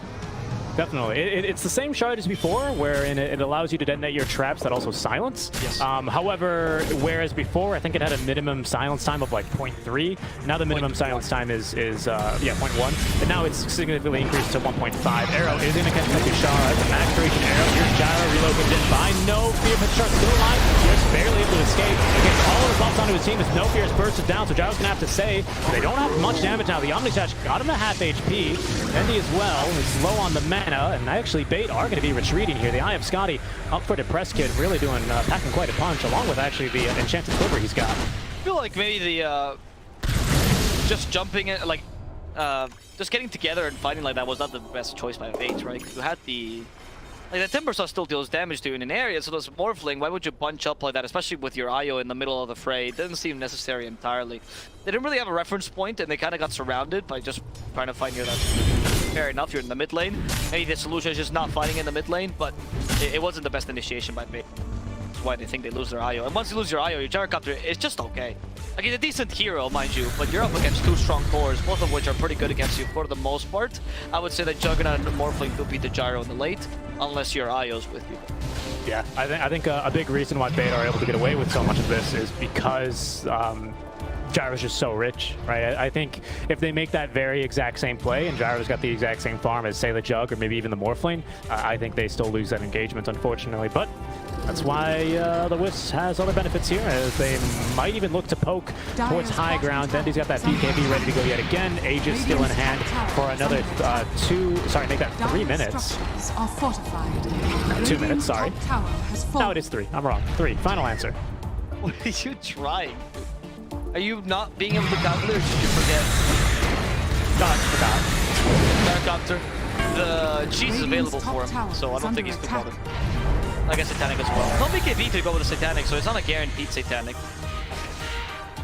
Definitely. It's the same shard as before, wherein it allows you to detonate your traps that also silence. Yes. However, whereas before, I think it had a minimum silence time of like 0.3. Now the minimum silence time is 0.1. And now it's significantly increased to 1.5. Arrow is going to catch a shard. The max duration arrow. Here's Gyro relocated in by No Fear, but Shark still alive. Just barely able to escape. Gets all of his buffs onto his team as No Fear's bursts down, so Gyro's going to have to save. They don't have much damage now. The Omnisash got him to half HP. Dendi as well is low on the mana, and actually Bait are going to be retreating here. The Eye of Scotty up for Depressed Kid, really doing packing quite a punch, along with actually the Enchanted Quiver he's got. I feel like maybe the just jumping it, like just getting together and fighting like that was not the best choice by Bait, right? You had the Timber Saw still deals damage to you in an area, so does Morphling. Why would you bunch up like that, especially with your IO in the middle of the fray? It doesn't seem necessary entirely. They didn't really have a reference point, and they kind of got surrounded by just trying to find you that. Fair enough, you're in the mid lane. Maybe the solution is just not fighting in the mid lane, but it wasn't the best initiation by Bait. That's why they think they lose their IO. And once you lose your IO, your Gyrocopter is just okay. Like, he's a decent hero, mind you, but you're up against two strong cores, both of which are pretty good against you for the most part. I would say that Juggernaut and Morphling will beat the Gyro in the late, unless your IO's with you. Yeah, I think a big reason why Bait are able to get away with so much of this is because Gyro's just so rich, right? I think if they make that very exact same play and Gyro's got the exact same farm as, say, the Jug or maybe even the Morphling, I think they still lose that engagement, unfortunately. But that's why the Wisp has other benefits here, as they might even look to poke towards high ground. Dendi's got that BKB ready to go yet again. Aegis still in hand for another make that 3 minutes. 2 minutes, sorry. No, it is 3. I'm wrong. 3. Final answer. What are you trying? Are you not being able to calculate, or did you forget? No, I forgot. Gyrocopter. The cheese is available for him, so I don't think he's too bothered. I guess Satanic as well. No BKB to go with the Satanic, so it's not a guaranteed Satanic.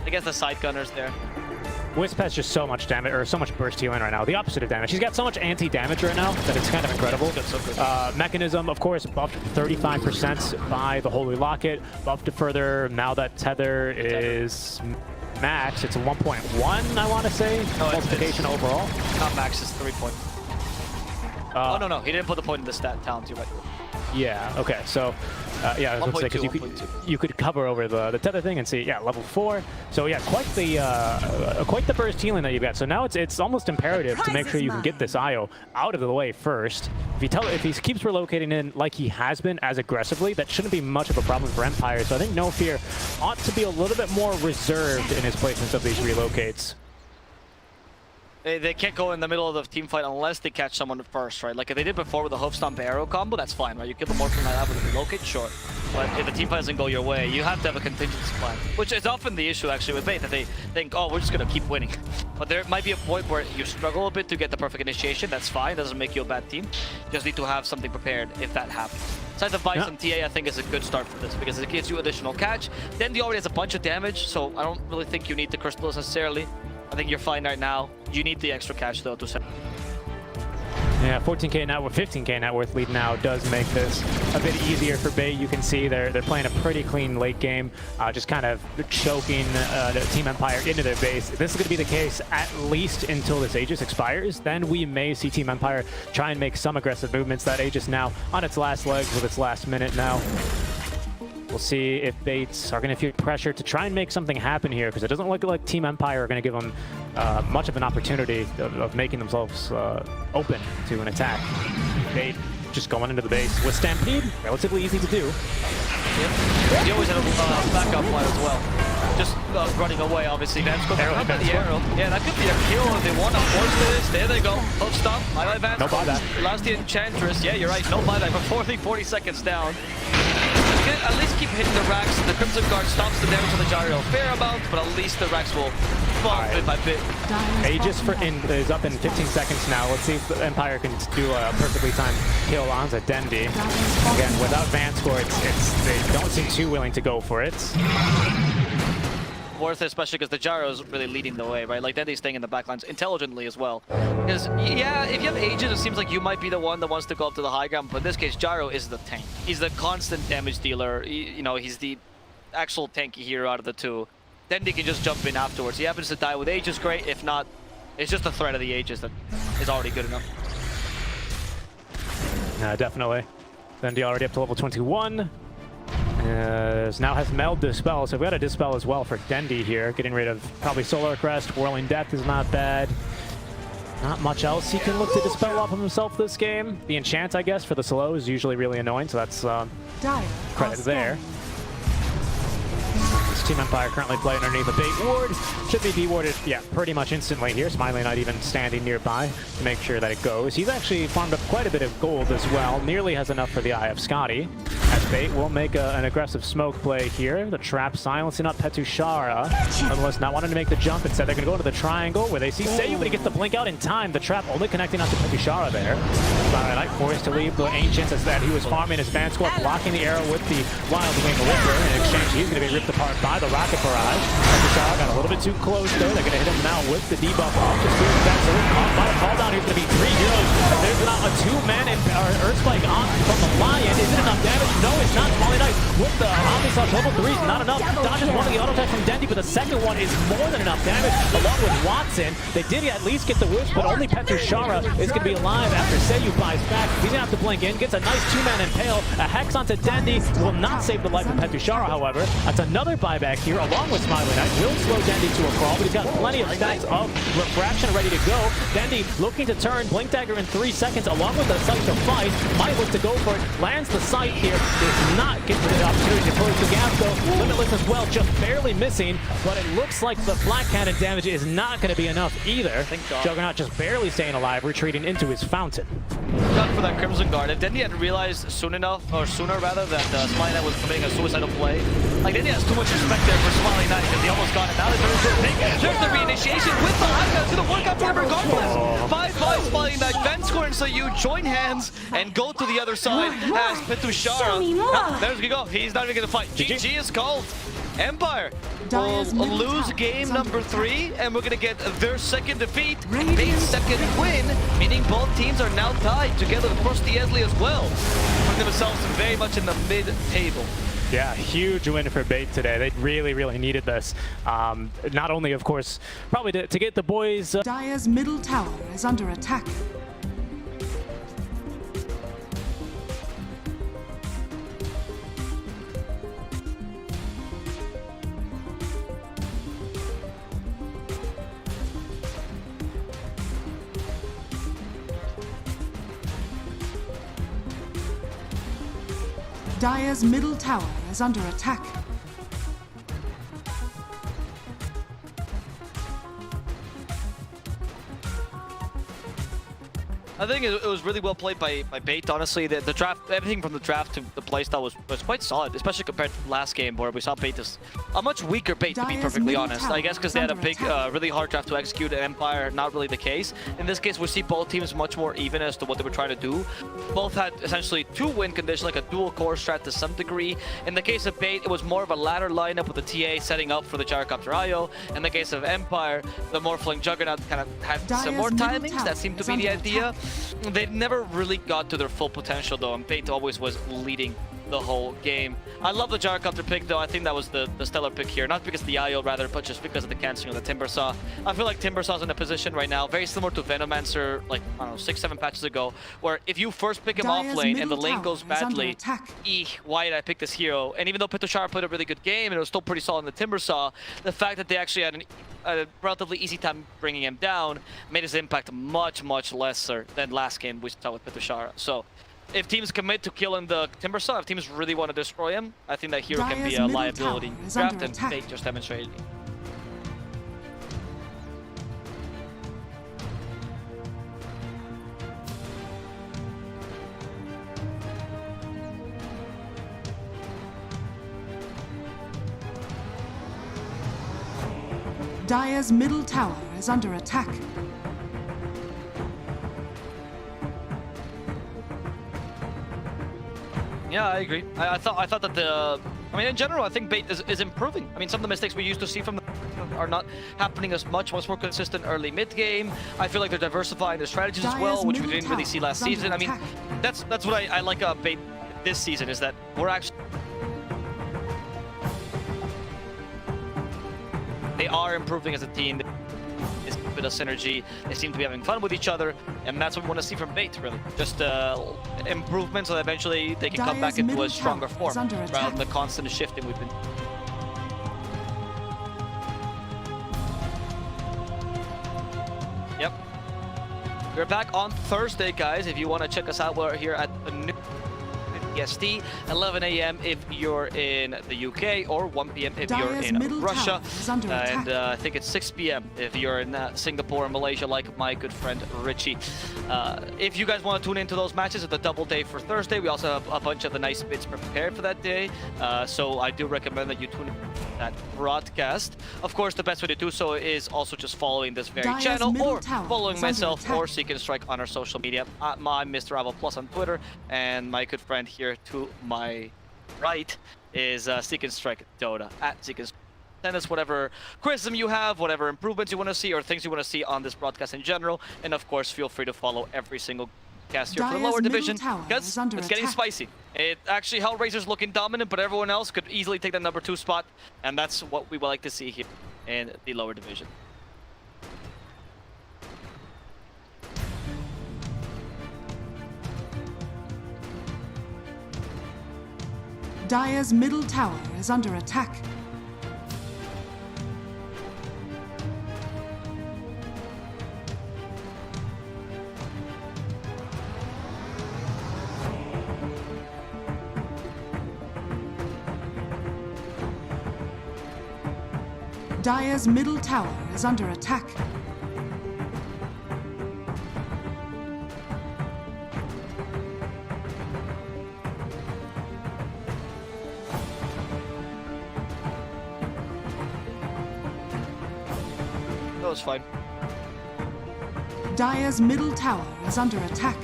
I guess the side gunner's there. Wisp has just so much damage, or so much burst healing right now. The opposite of damage. He's got so much anti-damage right now that it's kind of incredible. So good. Mechanism, of course, buffed 35% by the Holy Locket. Buffed further now that Tether is max. It's a 1.1, I want to say. No, multiplication overall. Not max, it's 3 point. Oh, no, he didn't put the point in the stat talent, you're right. Yeah, okay, so, yeah, I was going to say, because you could cover over the tether thing and see, yeah, level 4. So, yeah, quite the burst healing that you've got. So now it's almost imperative to make sure you can get this IO out of the way first. If he keeps relocating in like he has been as aggressively, that shouldn't be much of a problem for Empire. So I think No Fear ought to be a little bit more reserved in his placements of these relocates. They can't go in the middle of the team fight unless they catch someone first, right? Like if they did before with the Hoof Stomp Arrow combo, that's fine, right? You kill the Morphling like that with a relocate, sure. But if the team fight doesn't go your way, you have to have a contingency plan. Which is often the issue actually with Bait, that they think, oh, we're just gonna keep winning. But there might be a point where you struggle a bit to get the perfect initiation, that's fine, doesn't make you a bad team. You just need to have something prepared if that happens. Side of Vice and TA I think is a good start for this because it gives you additional catch. Dendi already has a bunch of damage, so I don't really think you need the Crystals necessarily. I think you're fine right now. You need the extra catch though to set. Yeah, 14k net worth, 15k net worth lead now does make this a bit easier for Bait. You can see they're playing a pretty clean late game, just kind of choking Team Empire into their base. This is going to be the case at least until this Aegis expires. Then we may see Team Empire try and make some aggressive movements. That Aegis now on its last legs with its last minute now. We'll see if Baits are going to feel pressure to try and make something happen here, because it doesn't look like Team Empire are going to give them much of an opportunity of making themselves open to an attack. Bait just going into the base with Stampede, relatively easy to do. Yep. He always had a backup plan as well. Just running away, obviously. Vance got the arrow. Yeah, that could be a kill if they want to force this. There they go. Hook stop. Bye-bye, Vance. No buyback. Last the Enchantress. Yeah, you're right. No buyback. Before the 40 seconds down. at least keep hitting the racks. The Crimson Guard stops the damage on the gyro a fair amount, but at least the racks will fall bit by bit. Aegis is up in 15 seconds now. Let's see if the Empire can do a perfectly timed kill onto Dendi. Again, without Van Score, they don't seem too willing to go for it. Worth it, especially because the gyro is really leading the way, right? Like Dendi's staying in the backlines intelligently as well. Because, yeah, if you have Aegis, it seems like you might be the one that wants to go up to the high ground, but in this case, gyro is the tank. He's the constant damage dealer. You know, he's the actual tanky hero out of the two. Dendi can just jump in afterwards. He happens to die with Aegis, great. If not, it's just the threat of the Aegis that is already good enough. Definitely. Dendi already up to level 21. Now has Meld Dispel, so we've got a Dispel as well for Dendi here. Getting rid of probably Solar Crest. Whirling Death is not bad. Not much else he can look to dispel off of himself this game. The enchant, I guess, for the slow is usually really annoying, so that's credit there. Team Empire currently playing underneath a bait ward. Should be dewarded, yeah, pretty much instantly here. Smiley not even standing nearby to make sure that it goes. He's actually farmed up quite a bit of gold as well. Nearly has enough for the Eye of Scotty. As bait will make an aggressive smoke play here. The trap silencing up Petushara. Nonetheless, not wanting to make the jump. Instead, they're going to go into the triangle where they see Seiyu, but he gets the blink out in time. The trap only connecting onto Petushara there. Smiley Knight forced to leave the Ancients as that he was farming his Van Score, blocking the arrow with the Wild Wing Whipper. In exchange, he's going to be ripped apart by the Rocket Barrage. Petushara got a little bit too close there. They're going to hit him now with the debuff off the speed back. So by the call down, here's going to be 3 heroes. There's not a 2-man Earth Spike on from the Lion. Is it enough damage? No, it's not. Smiley Knight with the Omni Slash level 3 is not enough. Dodges one of the auto attack from Dendi, but the second one is more than enough damage along with Watson. They did at least get the wisp, but only Petushara is going to be alive after Seiyu buys back. He's going to have to blink in, gets a nice 2-man Impale. A Hex onto Dendi will not save the life of Petushara, however. That's another buyback here along with Smiley Knight. Will slow Dendi to a crawl, but he's got plenty of stacks of refraction ready to go. Dendi looking to turn, Blink Dagger in 3 seconds along with the Sight to fight. Might look to go for it, lands the Sight here. Does not get the opportunity to close the gap though. Limitless as well, just barely missing, but it looks like the Black Cannon damage is not going to be enough either. Juggernaut just barely staying alive, retreating into his fountain. Got for that Crimson Guard. If Dendi had realized sooner rather, that Smiley Knight was committing a suicidal play. Like, Dendi has too much respect there for Smiley Knight because he almost got it. Now there's the reinitiation with the high ground. It's going to work out for him regardless. 5-5 Smiley Knight. Van Score and Seiyu join hands and go to the other side as Petushara. There's we go. He's not even going to fight. GG is called. Empire will lose game number 3, and we're going to get their second defeat, Bait's second win, meaning both teams are now tied together, of course, Esli as well. Putting themselves very much in the mid-table. Yeah, huge win for Bait today. They really, really needed this. Not only, of course, probably to get the boys... Dire's middle tower is under attack. Dire's middle tower is under attack. I think it was really well played by Bait, honestly. The draft, everything from the draft to the playstyle was quite solid, especially compared to last game where we saw Bait as a much weaker Bait, to be perfectly honest. I guess because they had a big, really hard draft to execute, and Empire, not really the case. In this case, we see both teams much more even as to what they were trying to do. Both had essentially 2 win conditions, like a dual core strat to some degree. In the case of Bait, it was more of a ladder lineup with the TA setting up for the Gyrocopter IO. In the case of Empire, the Morphling Juggernaut kind of had some more timings. That seemed to be the idea. They never really got to their full potential though, and Bait always was leading the whole game. I love the Gyrocopter pick though. I think that was the stellar pick here, not because of the IO rather, but just because of the canceling of the Timbersaw. I feel like Timbersaw's in a position right now very similar to Venomancer, like, I don't know, 6-7 patches ago, where if you first pick him off lane and the lane goes badly, why did I pick this hero? And even though Petushara played a really good game and it was still pretty solid in the Timbersaw, the fact that they actually had a relatively easy time bringing him down made his impact much, much lesser than last game we saw with Petushara. So if teams commit to killing the Timbersaw, if teams really want to destroy him, I think that hero can be a liability draft, and Bait just demonstrated it. Dire's middle tower is under attack. Yeah, I agree. I thought that the... I mean, in general, I think Bait is improving. I mean, some of the mistakes we used to see from them are not happening as much more consistent early mid-game. I feel like they're diversifying their strategies as well, which we didn't really see last season. I mean, that's what I like about Bait this season, is that we're actually... They are improving as a team. There's a bit of synergy. They seem to be having fun with each other, and that's what we want to see from Bait, really. Just improvement so that eventually they can come back into a stronger form, rather than the constant shifting we've been... Yep. We're back on Thursday, guys. If you want to check us out, we're here at the new EST, 11 a.m. if you're in the UK, or 1 p.m. if you're in Russia, and I think it's 6 p.m. if you're in Singapore and Malaysia, like my good friend Richie. If you guys want to tune into those matches, it's a double day for Thursday. We also have a bunch of the nice bits prepared for that day, so I do recommend that you tune in that broadcast. Of course, the best way to do so is also just following this very channel, or following myself or Seek and Strike on our social media. I'm Mr. Avo Plus on Twitter, and my good friend here to my right is Seek and Strike Dota, at Seek and Strike. Send us whatever criticism you have, whatever improvements you want to see, or things you want to see on this broadcast in general. And of course, feel free to follow every single cast here for the lower division, because it's getting spicy. It actually, Hellraiser's looking dominant, but everyone else could easily take that number 2 spot, and that's what we would like to see here in the lower division. Dire's middle tower is under attack. Dire's middle tower is under attack. That was fine. Dire's middle tower is under attack.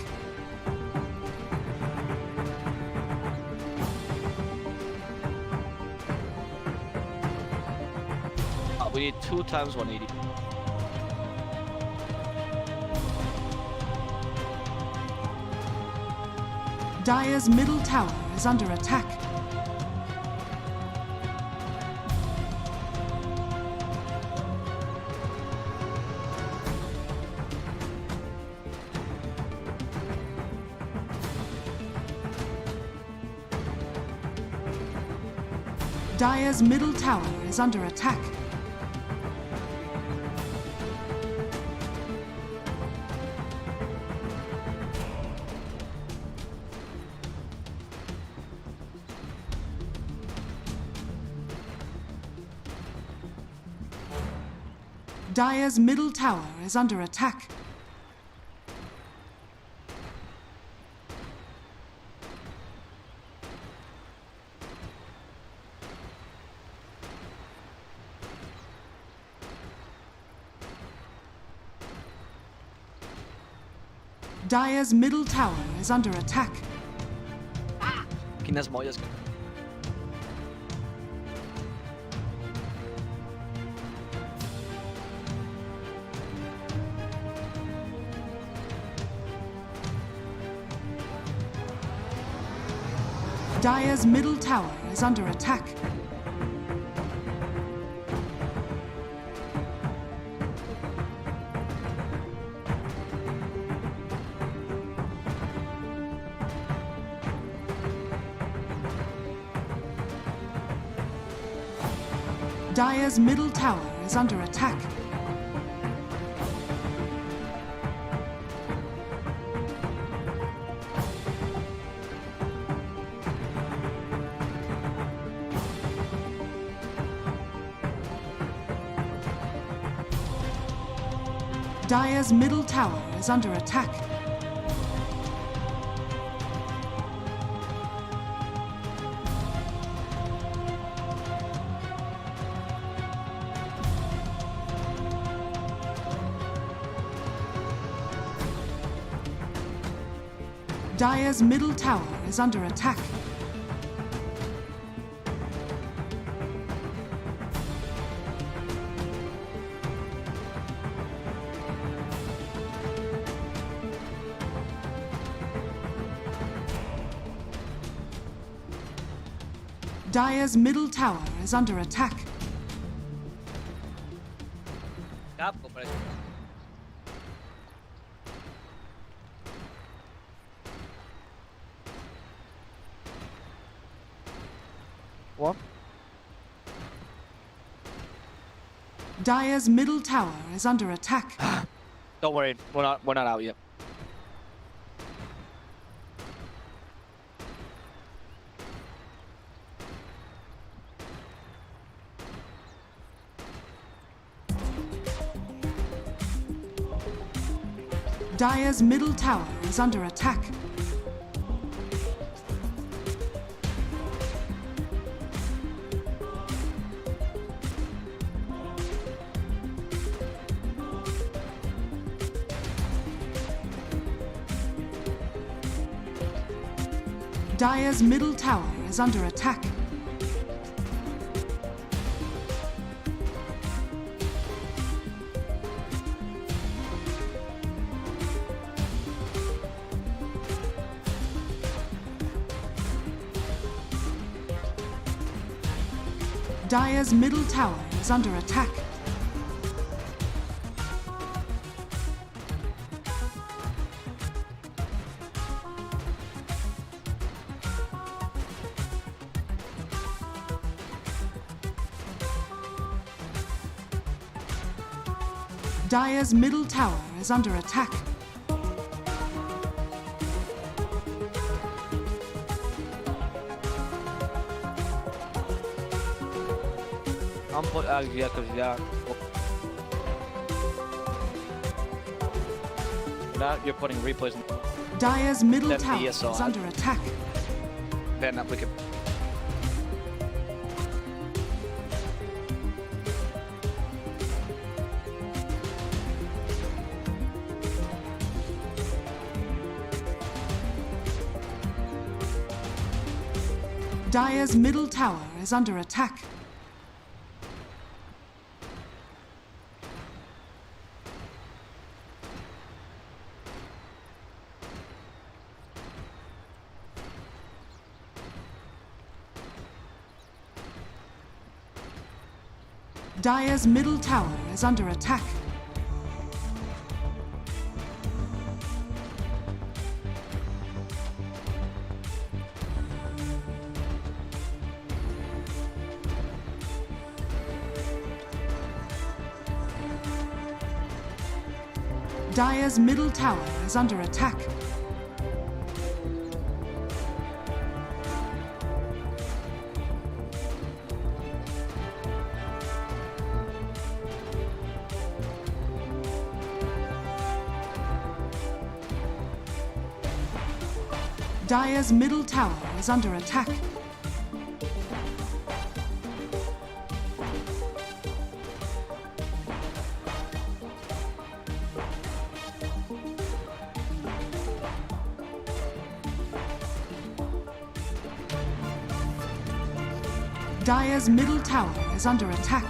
We need 2 times 180. Dire's middle tower is under attack. Dire's middle tower is under attack. Dire's middle tower is under attack. Dire's middle tower is under attack. Kinas Moya's good. Dire's middle tower is under attack. Dire's middle tower is under attack. Dire's middle tower is under attack. Dire's middle tower is under attack. Dire's middle tower is under attack. Capo, parece. What? Dire's middle tower is under attack. Don't worry, we're not out yet. Dire's middle tower is under attack. Dire's middle tower is under attack. Dire's middle tower is under attack. Dire's middle tower is under attack. Yeah, cause yeah. Now you're putting replays. Dire's middle Then tower ESO is under attack. Then applicable. Dire's middle tower is under attack. Dire's middle tower is under attack. Dire's middle tower is under attack. Dire's middle tower is under attack. Dire's middle tower is under attack.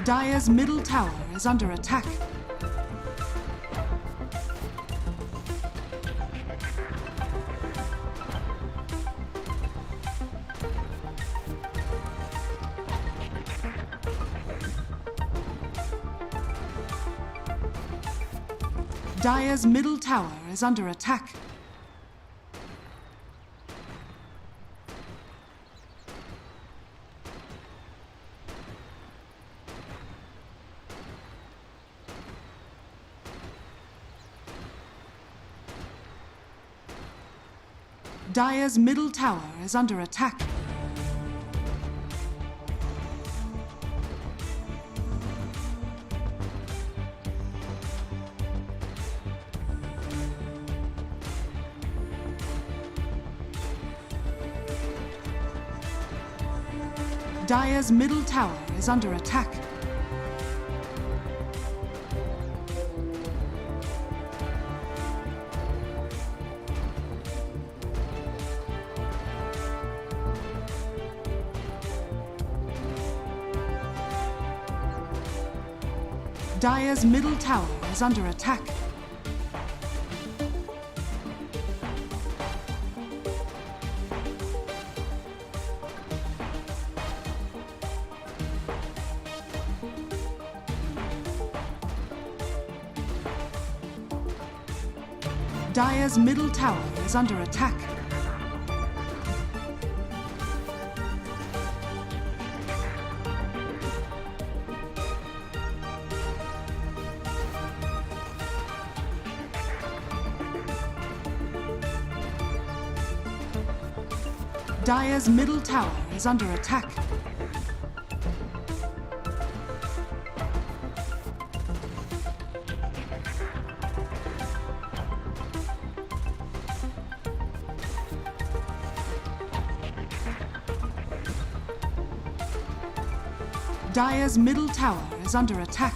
Dire's middle tower is under attack. Dire's middle tower is under attack. Dire's middle tower is under attack. Dire's middle tower is under attack. Dire's middle tower is under attack. Dire's middle tower is under attack. Dire's middle tower is under attack. Dire's middle tower is under attack.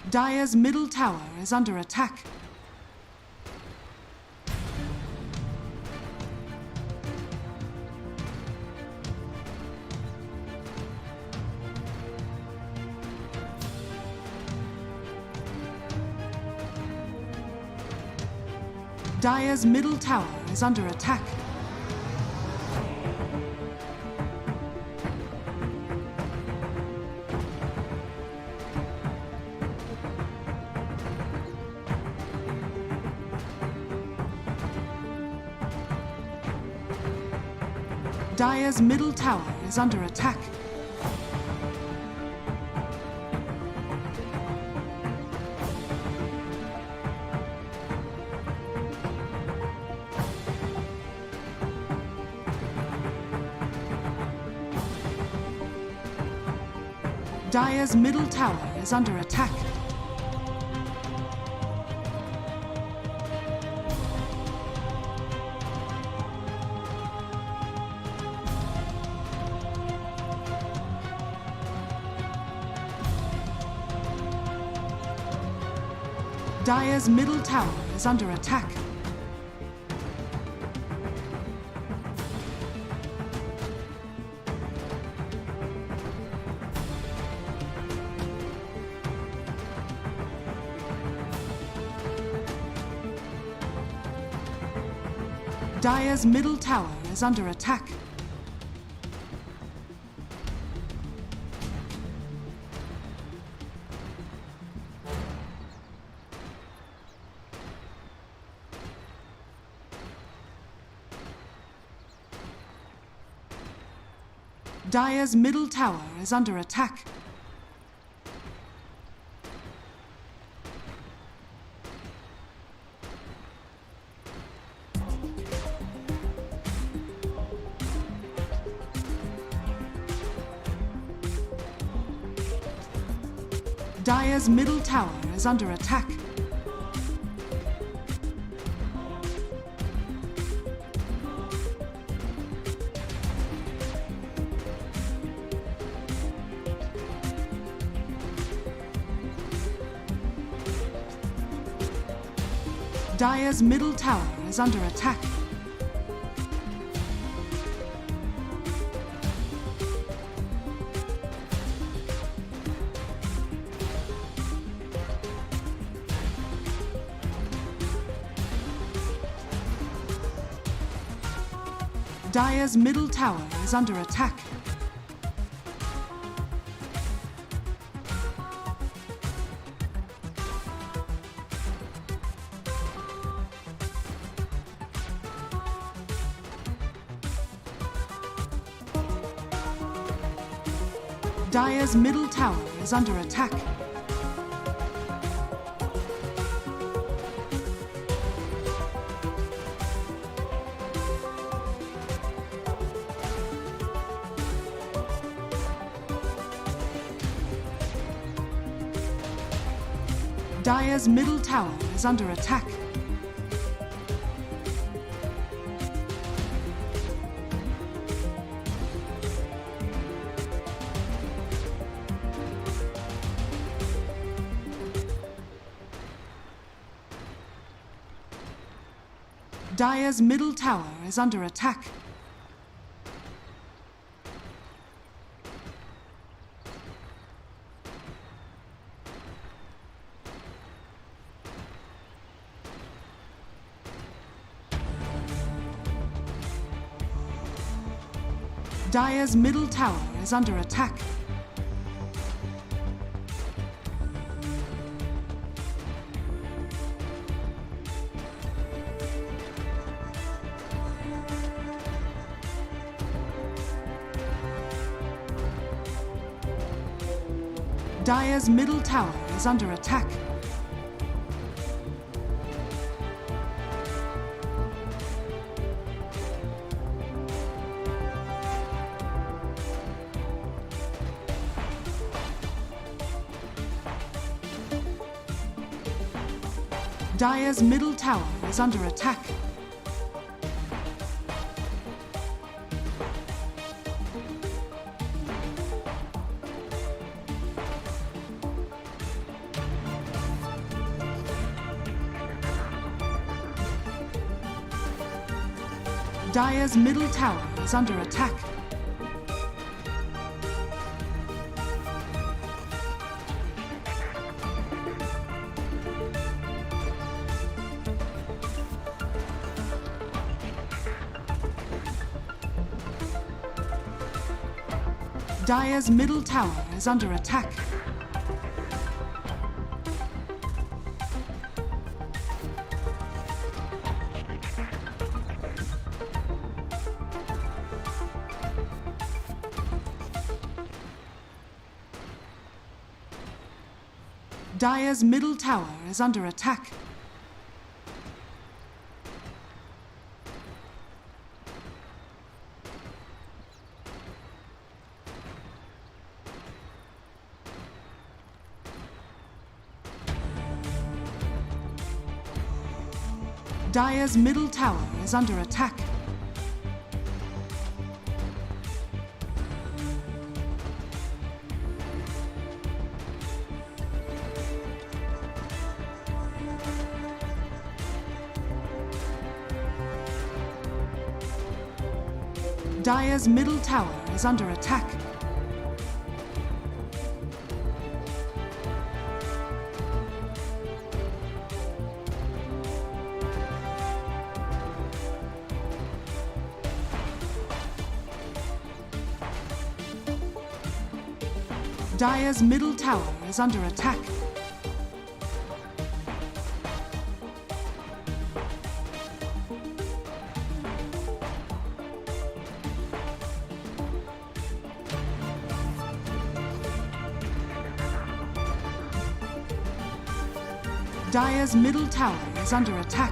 Dire's middle tower is under attack. Dire's middle tower is under attack. Dire's middle tower is under attack. Dire's middle tower is under attack. Dire's middle tower is under attack. Dire's middle tower is under attack. Dire's middle tower is under attack. Dire's middle tower is under attack. Dire's middle tower is under attack. Dire's middle tower is under attack. Dire's middle tower is under attack. Dire's middle tower is under attack. Dire's middle tower is under attack. Dire's middle tower is under attack. Dire's middle tower is under attack. Dire's middle tower is under attack. Dire's middle tower is under attack. Dire's middle tower is under attack. Dire's middle tower is under attack. Dire's middle tower is under attack. Dire's middle tower is under attack. Dire's middle tower is under attack. Dire's middle tower is under attack.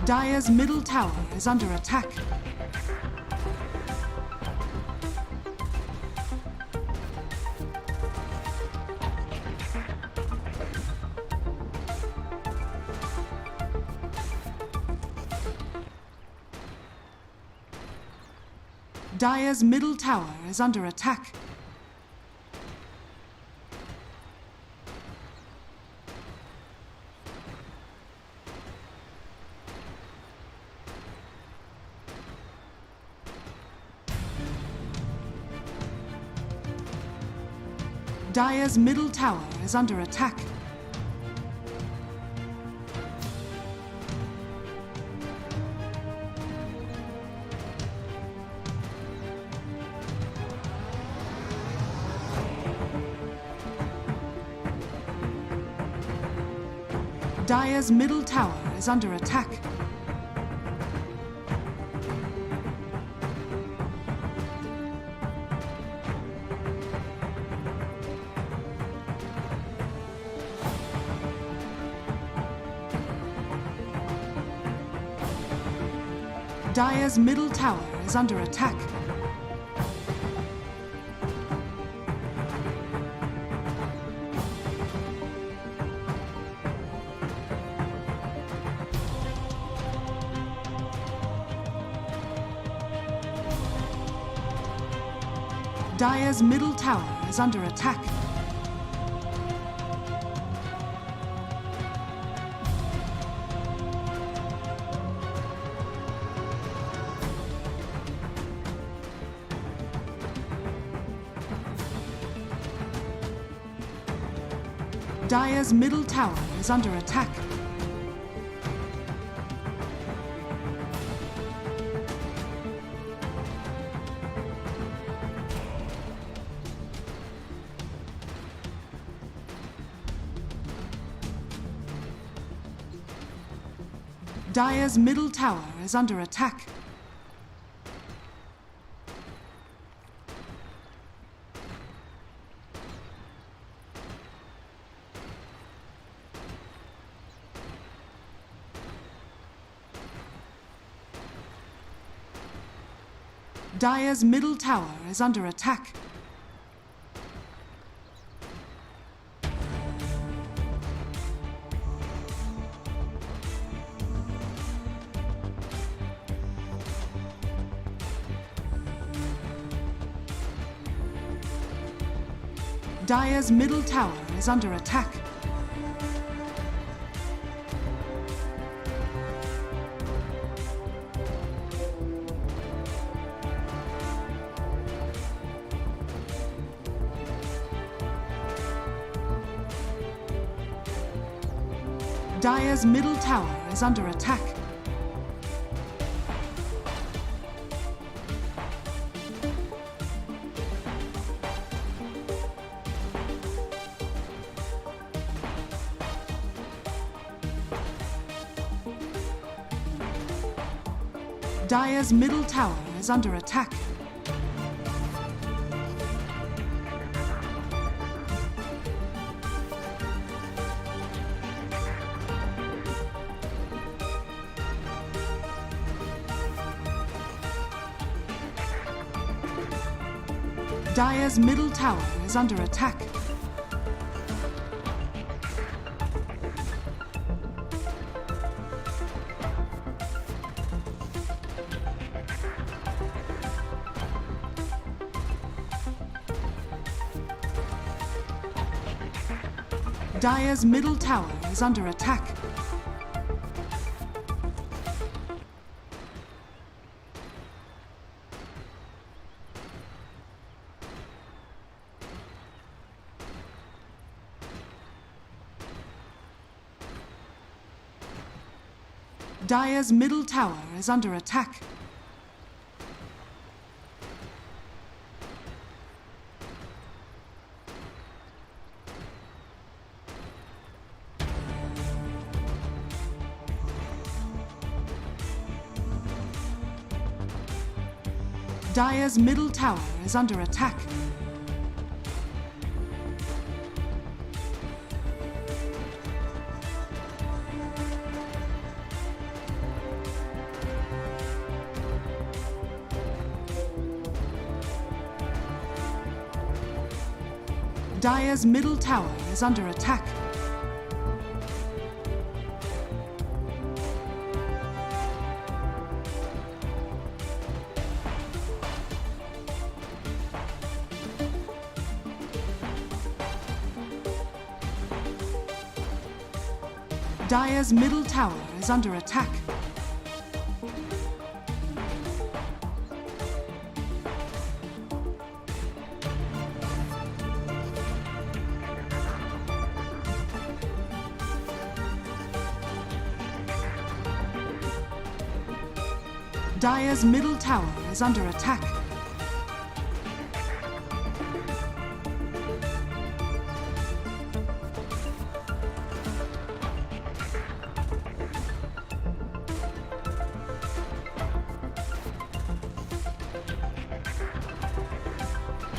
Dire's middle tower is under attack. Dire's middle tower is under attack. Dire's middle tower is under attack. Dire's middle tower is under attack. Dire's middle tower is under attack. Dire's middle tower is under attack. Dire's middle tower is under attack. Dire's middle tower is under attack. Dire's middle tower is under attack. Dire's middle tower is under attack. Dire's middle tower is under attack. Dire's middle tower is under attack. Dire's middle tower is under attack. Dire's middle tower is under attack. Dire's middle tower is under attack. Dire's middle tower is under attack. Dire's middle tower is under attack. Dire's middle tower is under attack. Dire's middle tower is under attack.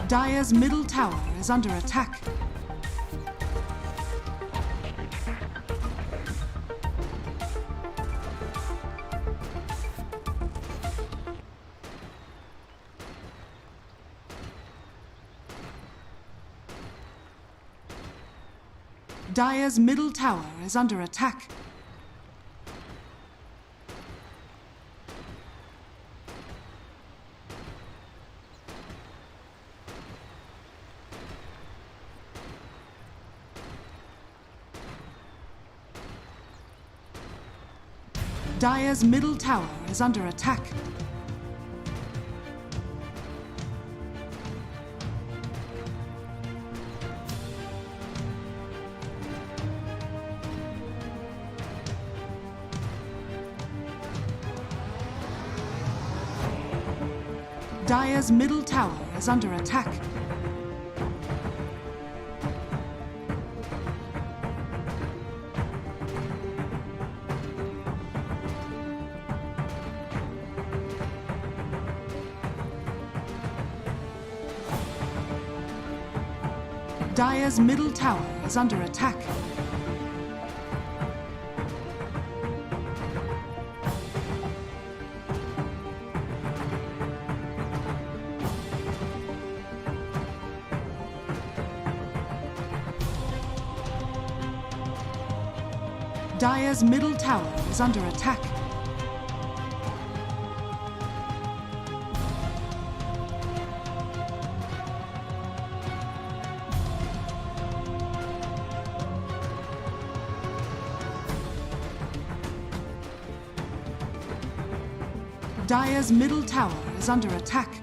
Dire's middle tower is under attack. Dire's middle tower is under attack. Dire's middle tower is under attack. Dire's middle tower is under attack. Dire's middle tower is under attack. Dire's middle tower is under attack. Dire's middle tower is under attack.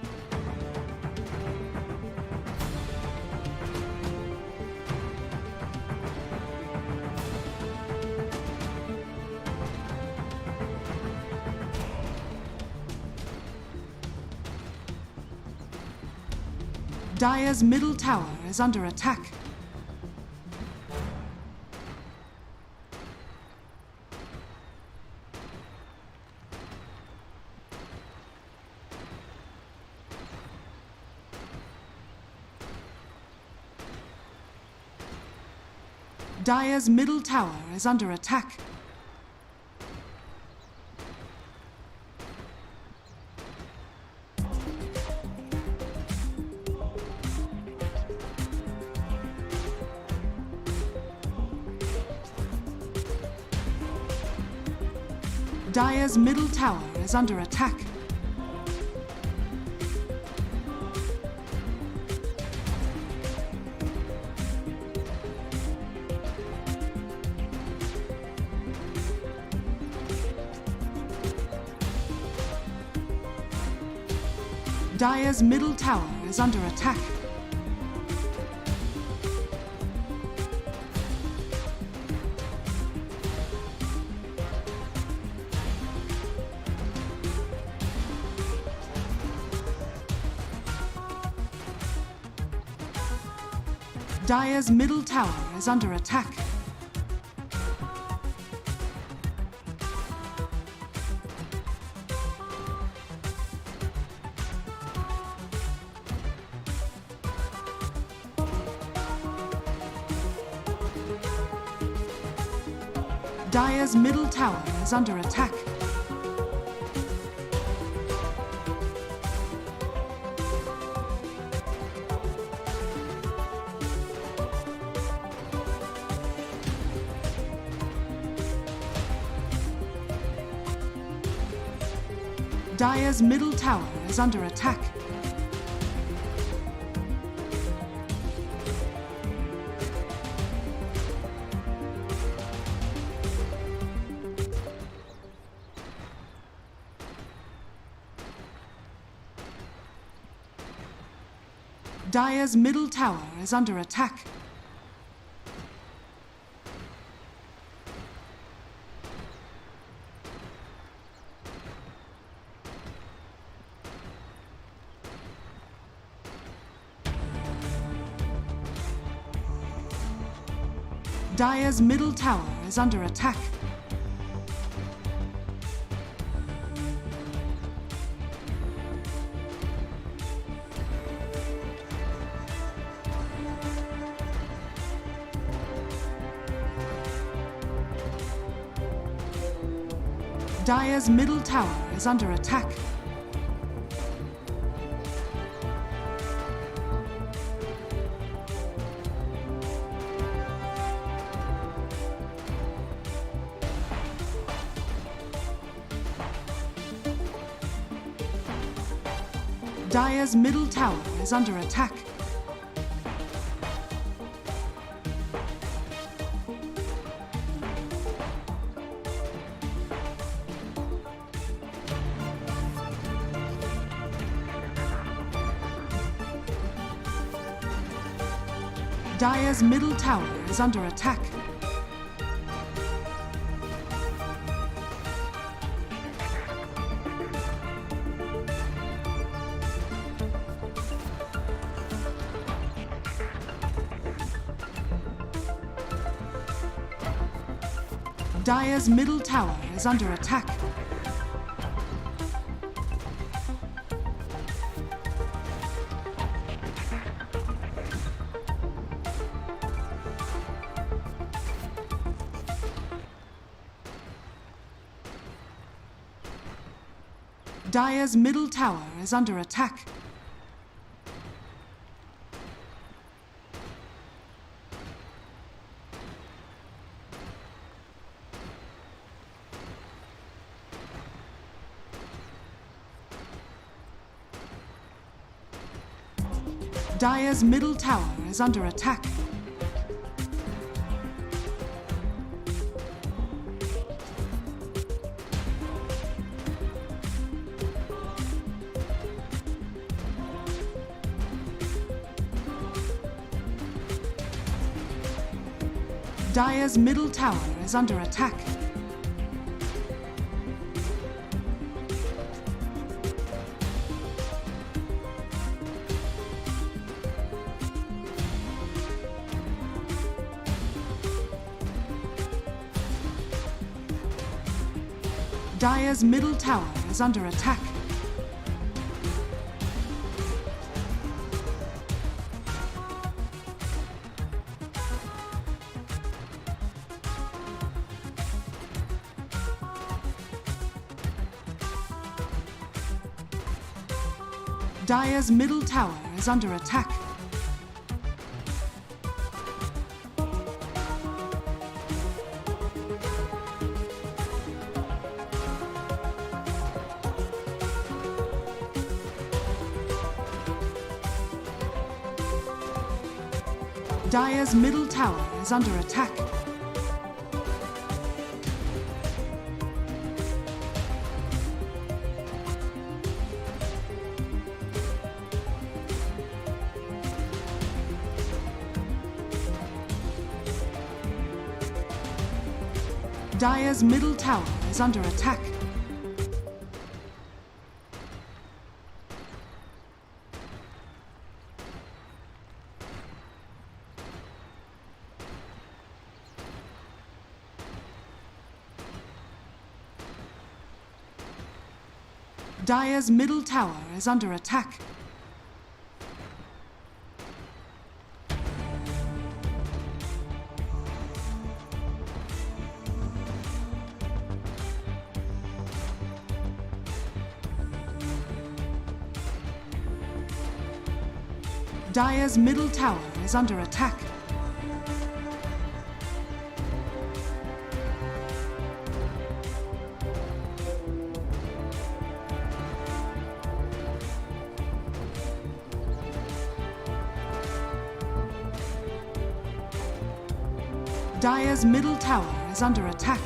Dire's middle tower is under attack. Dire's middle tower is under attack. Dire's middle tower is under attack. Dire's middle tower is under attack. Dire's middle tower is under attack. Dire's middle tower is under attack. Dire's middle tower is under attack. Dire's middle tower is under attack. Dire's middle tower is under attack. Dire's middle tower is under attack. Dire's middle tower is under attack. Dire's middle tower is under attack. Dire's middle tower is under attack. Dire's middle tower is under attack. Dire's middle tower is under attack. Dire's middle tower is under attack. Dire's middle tower is under attack. Dire's middle tower is under attack. Dire's middle tower is under attack. Dire's middle tower is under attack. Dire's middle tower is under attack. Dire's middle tower is under attack. Dire's middle tower is under attack.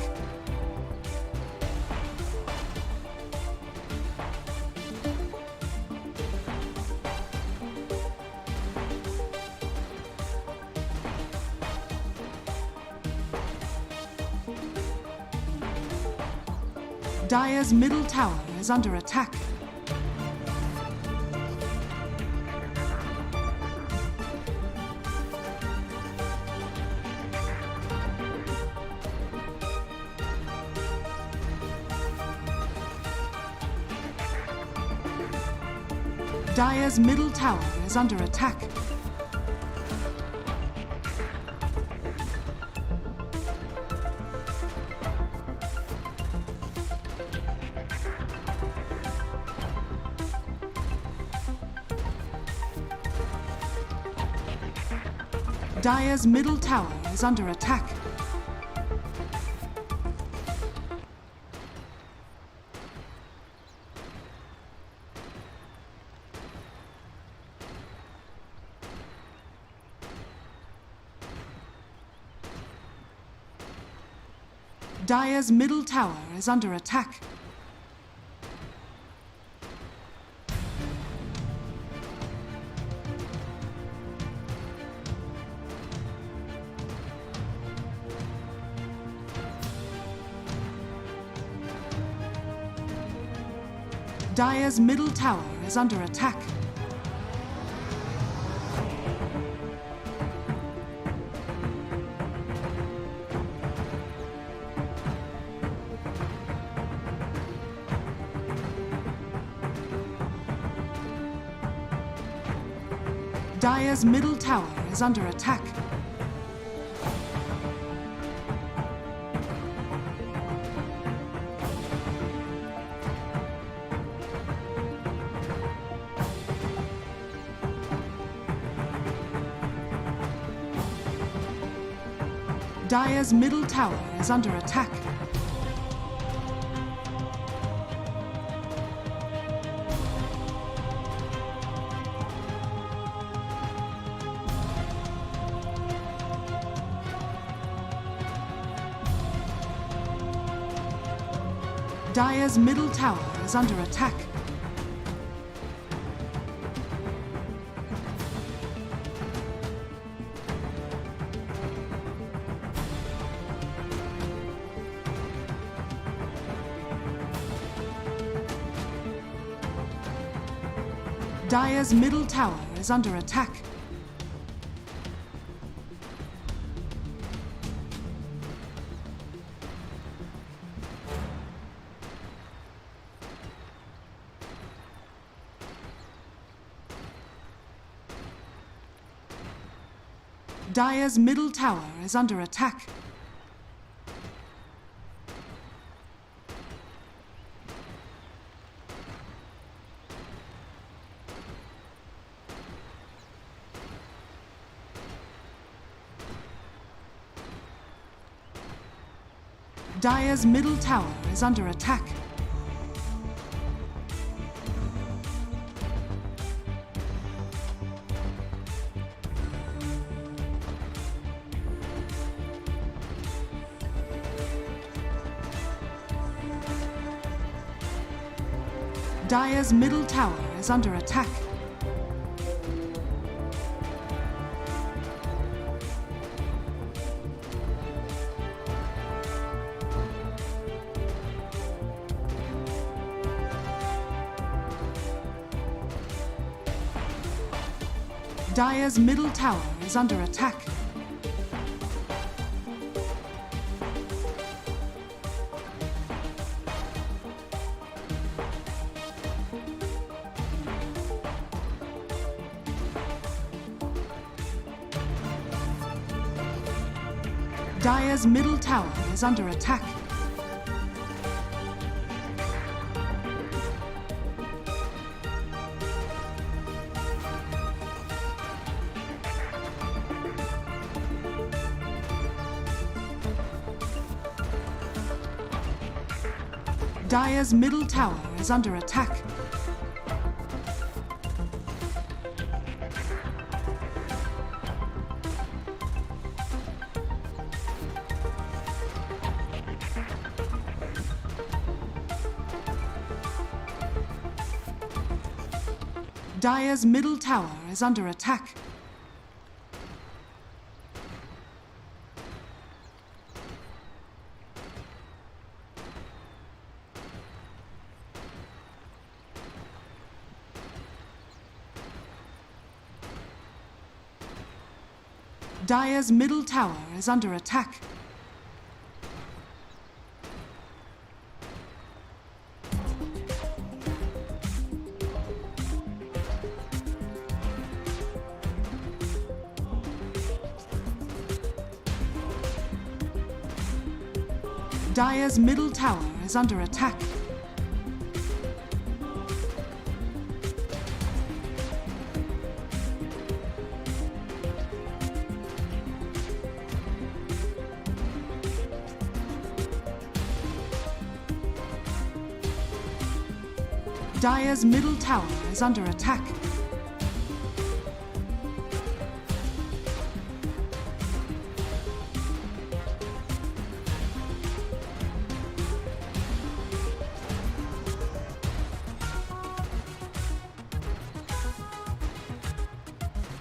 Dire's middle tower is under attack. Dire's middle tower is under attack. Dire's middle tower is under attack. Dire's middle tower is under attack. Dire's middle tower is under attack. Dire's middle tower is under attack. Dire's middle tower is under attack. Dire's middle tower is under attack. Dire's middle tower is under attack. Dire's middle tower is under attack. Dire's middle tower is under attack. Dire's middle tower is under attack. Dire's middle tower is under attack. Dire's middle tower is under attack. Dire's middle tower is under attack. Dire's middle tower is under attack. Dire's middle tower is under attack. Dire's middle tower is under attack. Dire's middle tower is under attack.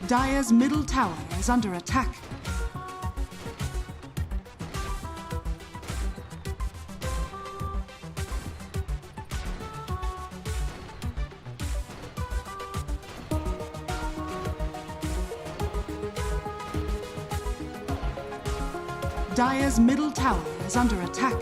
Dire's middle tower is under attack. Dire's middle tower is under attack.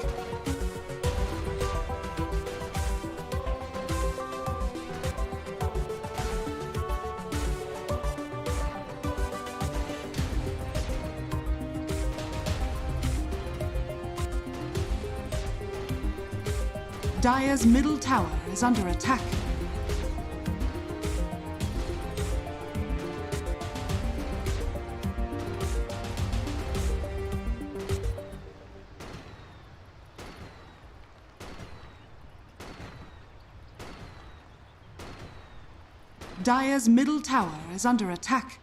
Dire's middle tower is under attack. Dire's middle tower is under attack.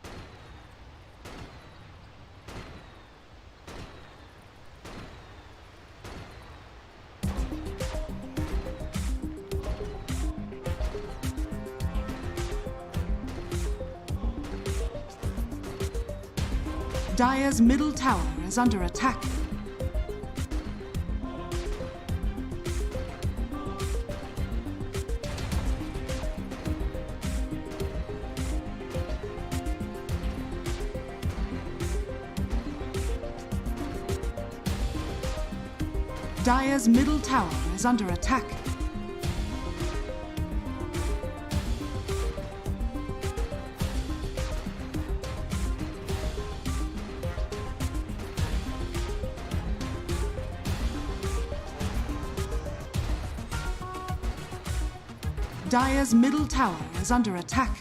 Dire's middle tower is under attack. Dire's middle tower is under attack. Dire's middle tower is under attack.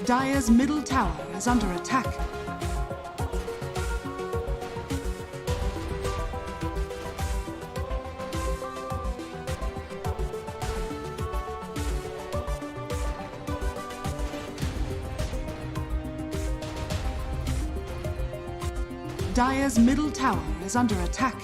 Dire's middle tower is under attack. Dire's middle tower is under attack.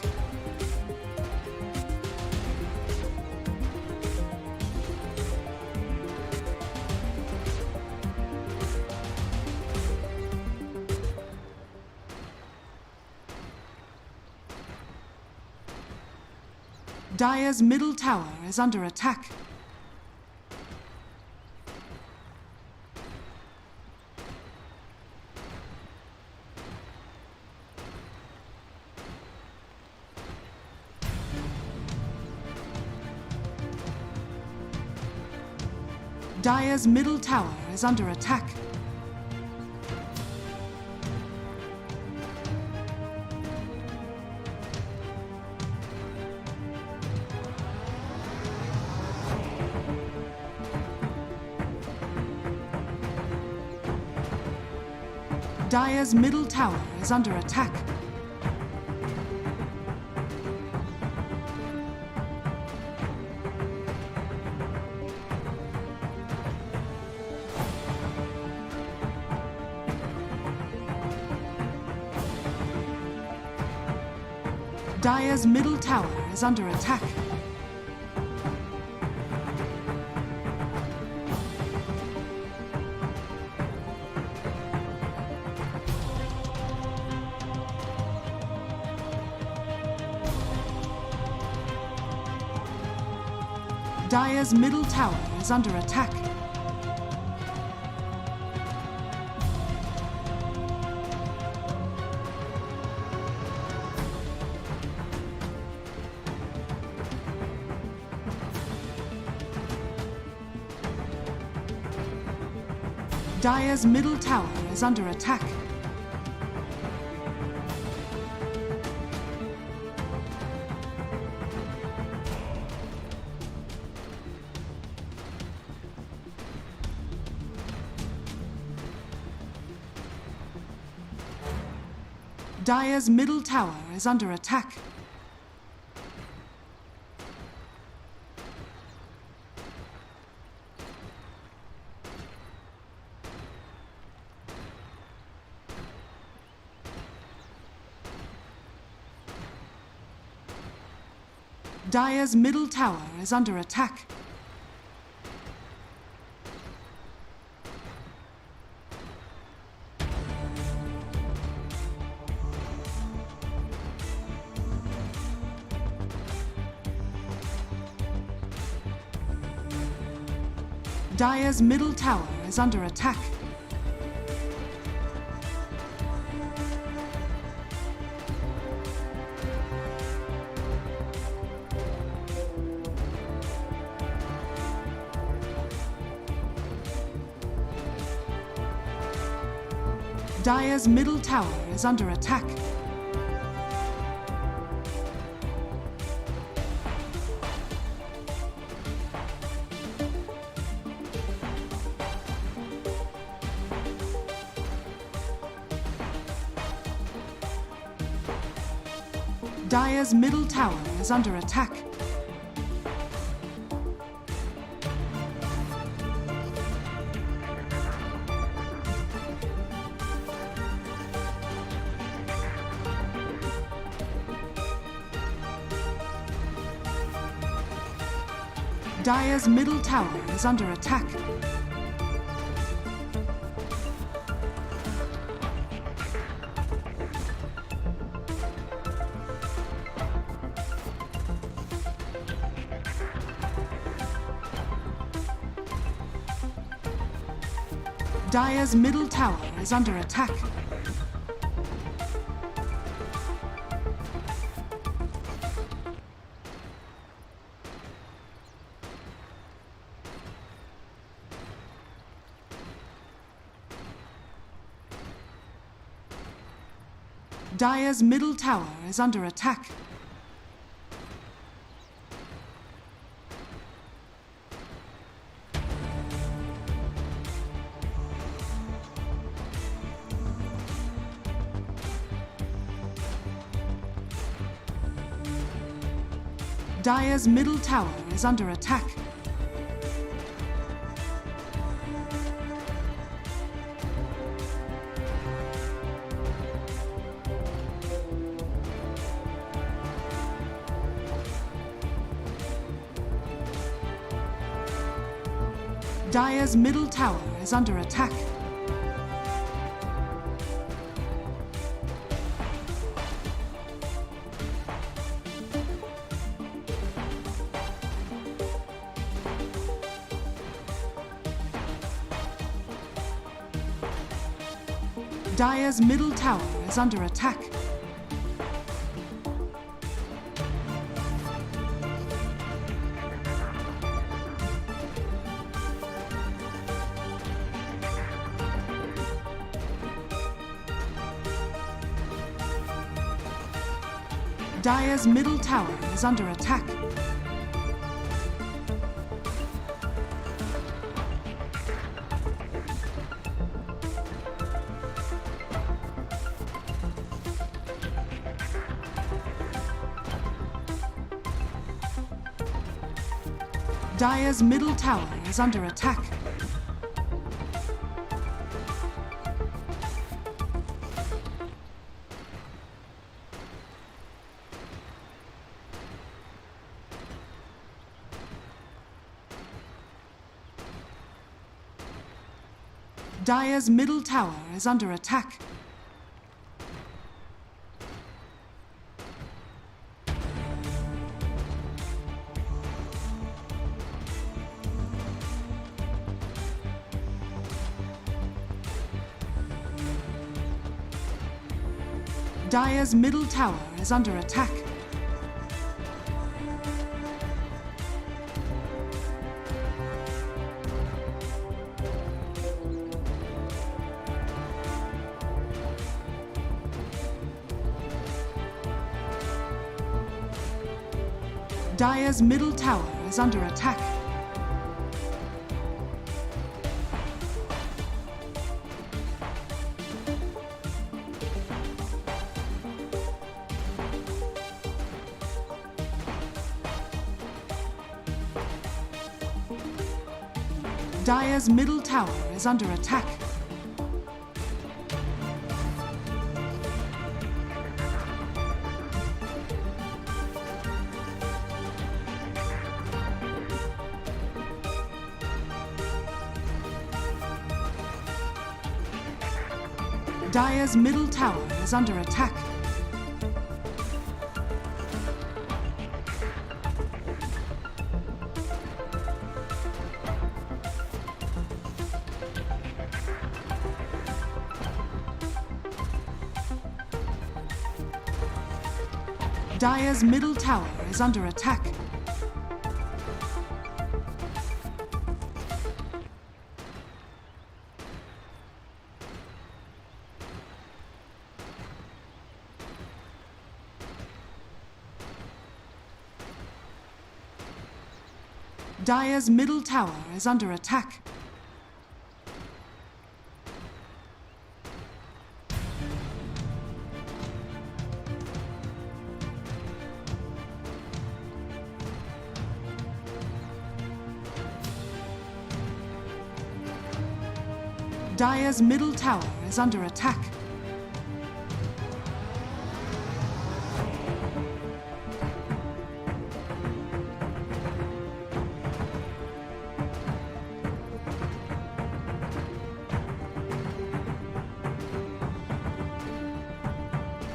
Dire's middle tower is under attack. Dire's middle tower is under attack. Dire's middle tower is under attack. Dire's middle tower is under attack. Dire's middle tower is under attack. Dire's middle tower is under attack. Dire's middle tower is under attack. Dire's middle tower is under attack. Dire's middle tower is under attack. Dire's middle tower is under attack. Dire's middle tower is under attack. Dire's middle tower is under attack. Dire's middle tower is under attack. Dire's middle tower is under attack. Dire's middle tower is under attack. Dire's middle tower is under attack. Dire's middle tower is under attack. Dire's middle tower is under attack. Dire's middle tower is under attack. Dire's middle tower is under attack. Dire's middle tower is under attack. Dire's middle tower is under attack. Dire's middle tower is under attack. Dire's middle tower is under attack. Dire's middle tower is under attack. Dire's middle tower is under attack. Dire's middle tower is under attack.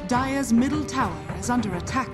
Dire's middle tower is under attack.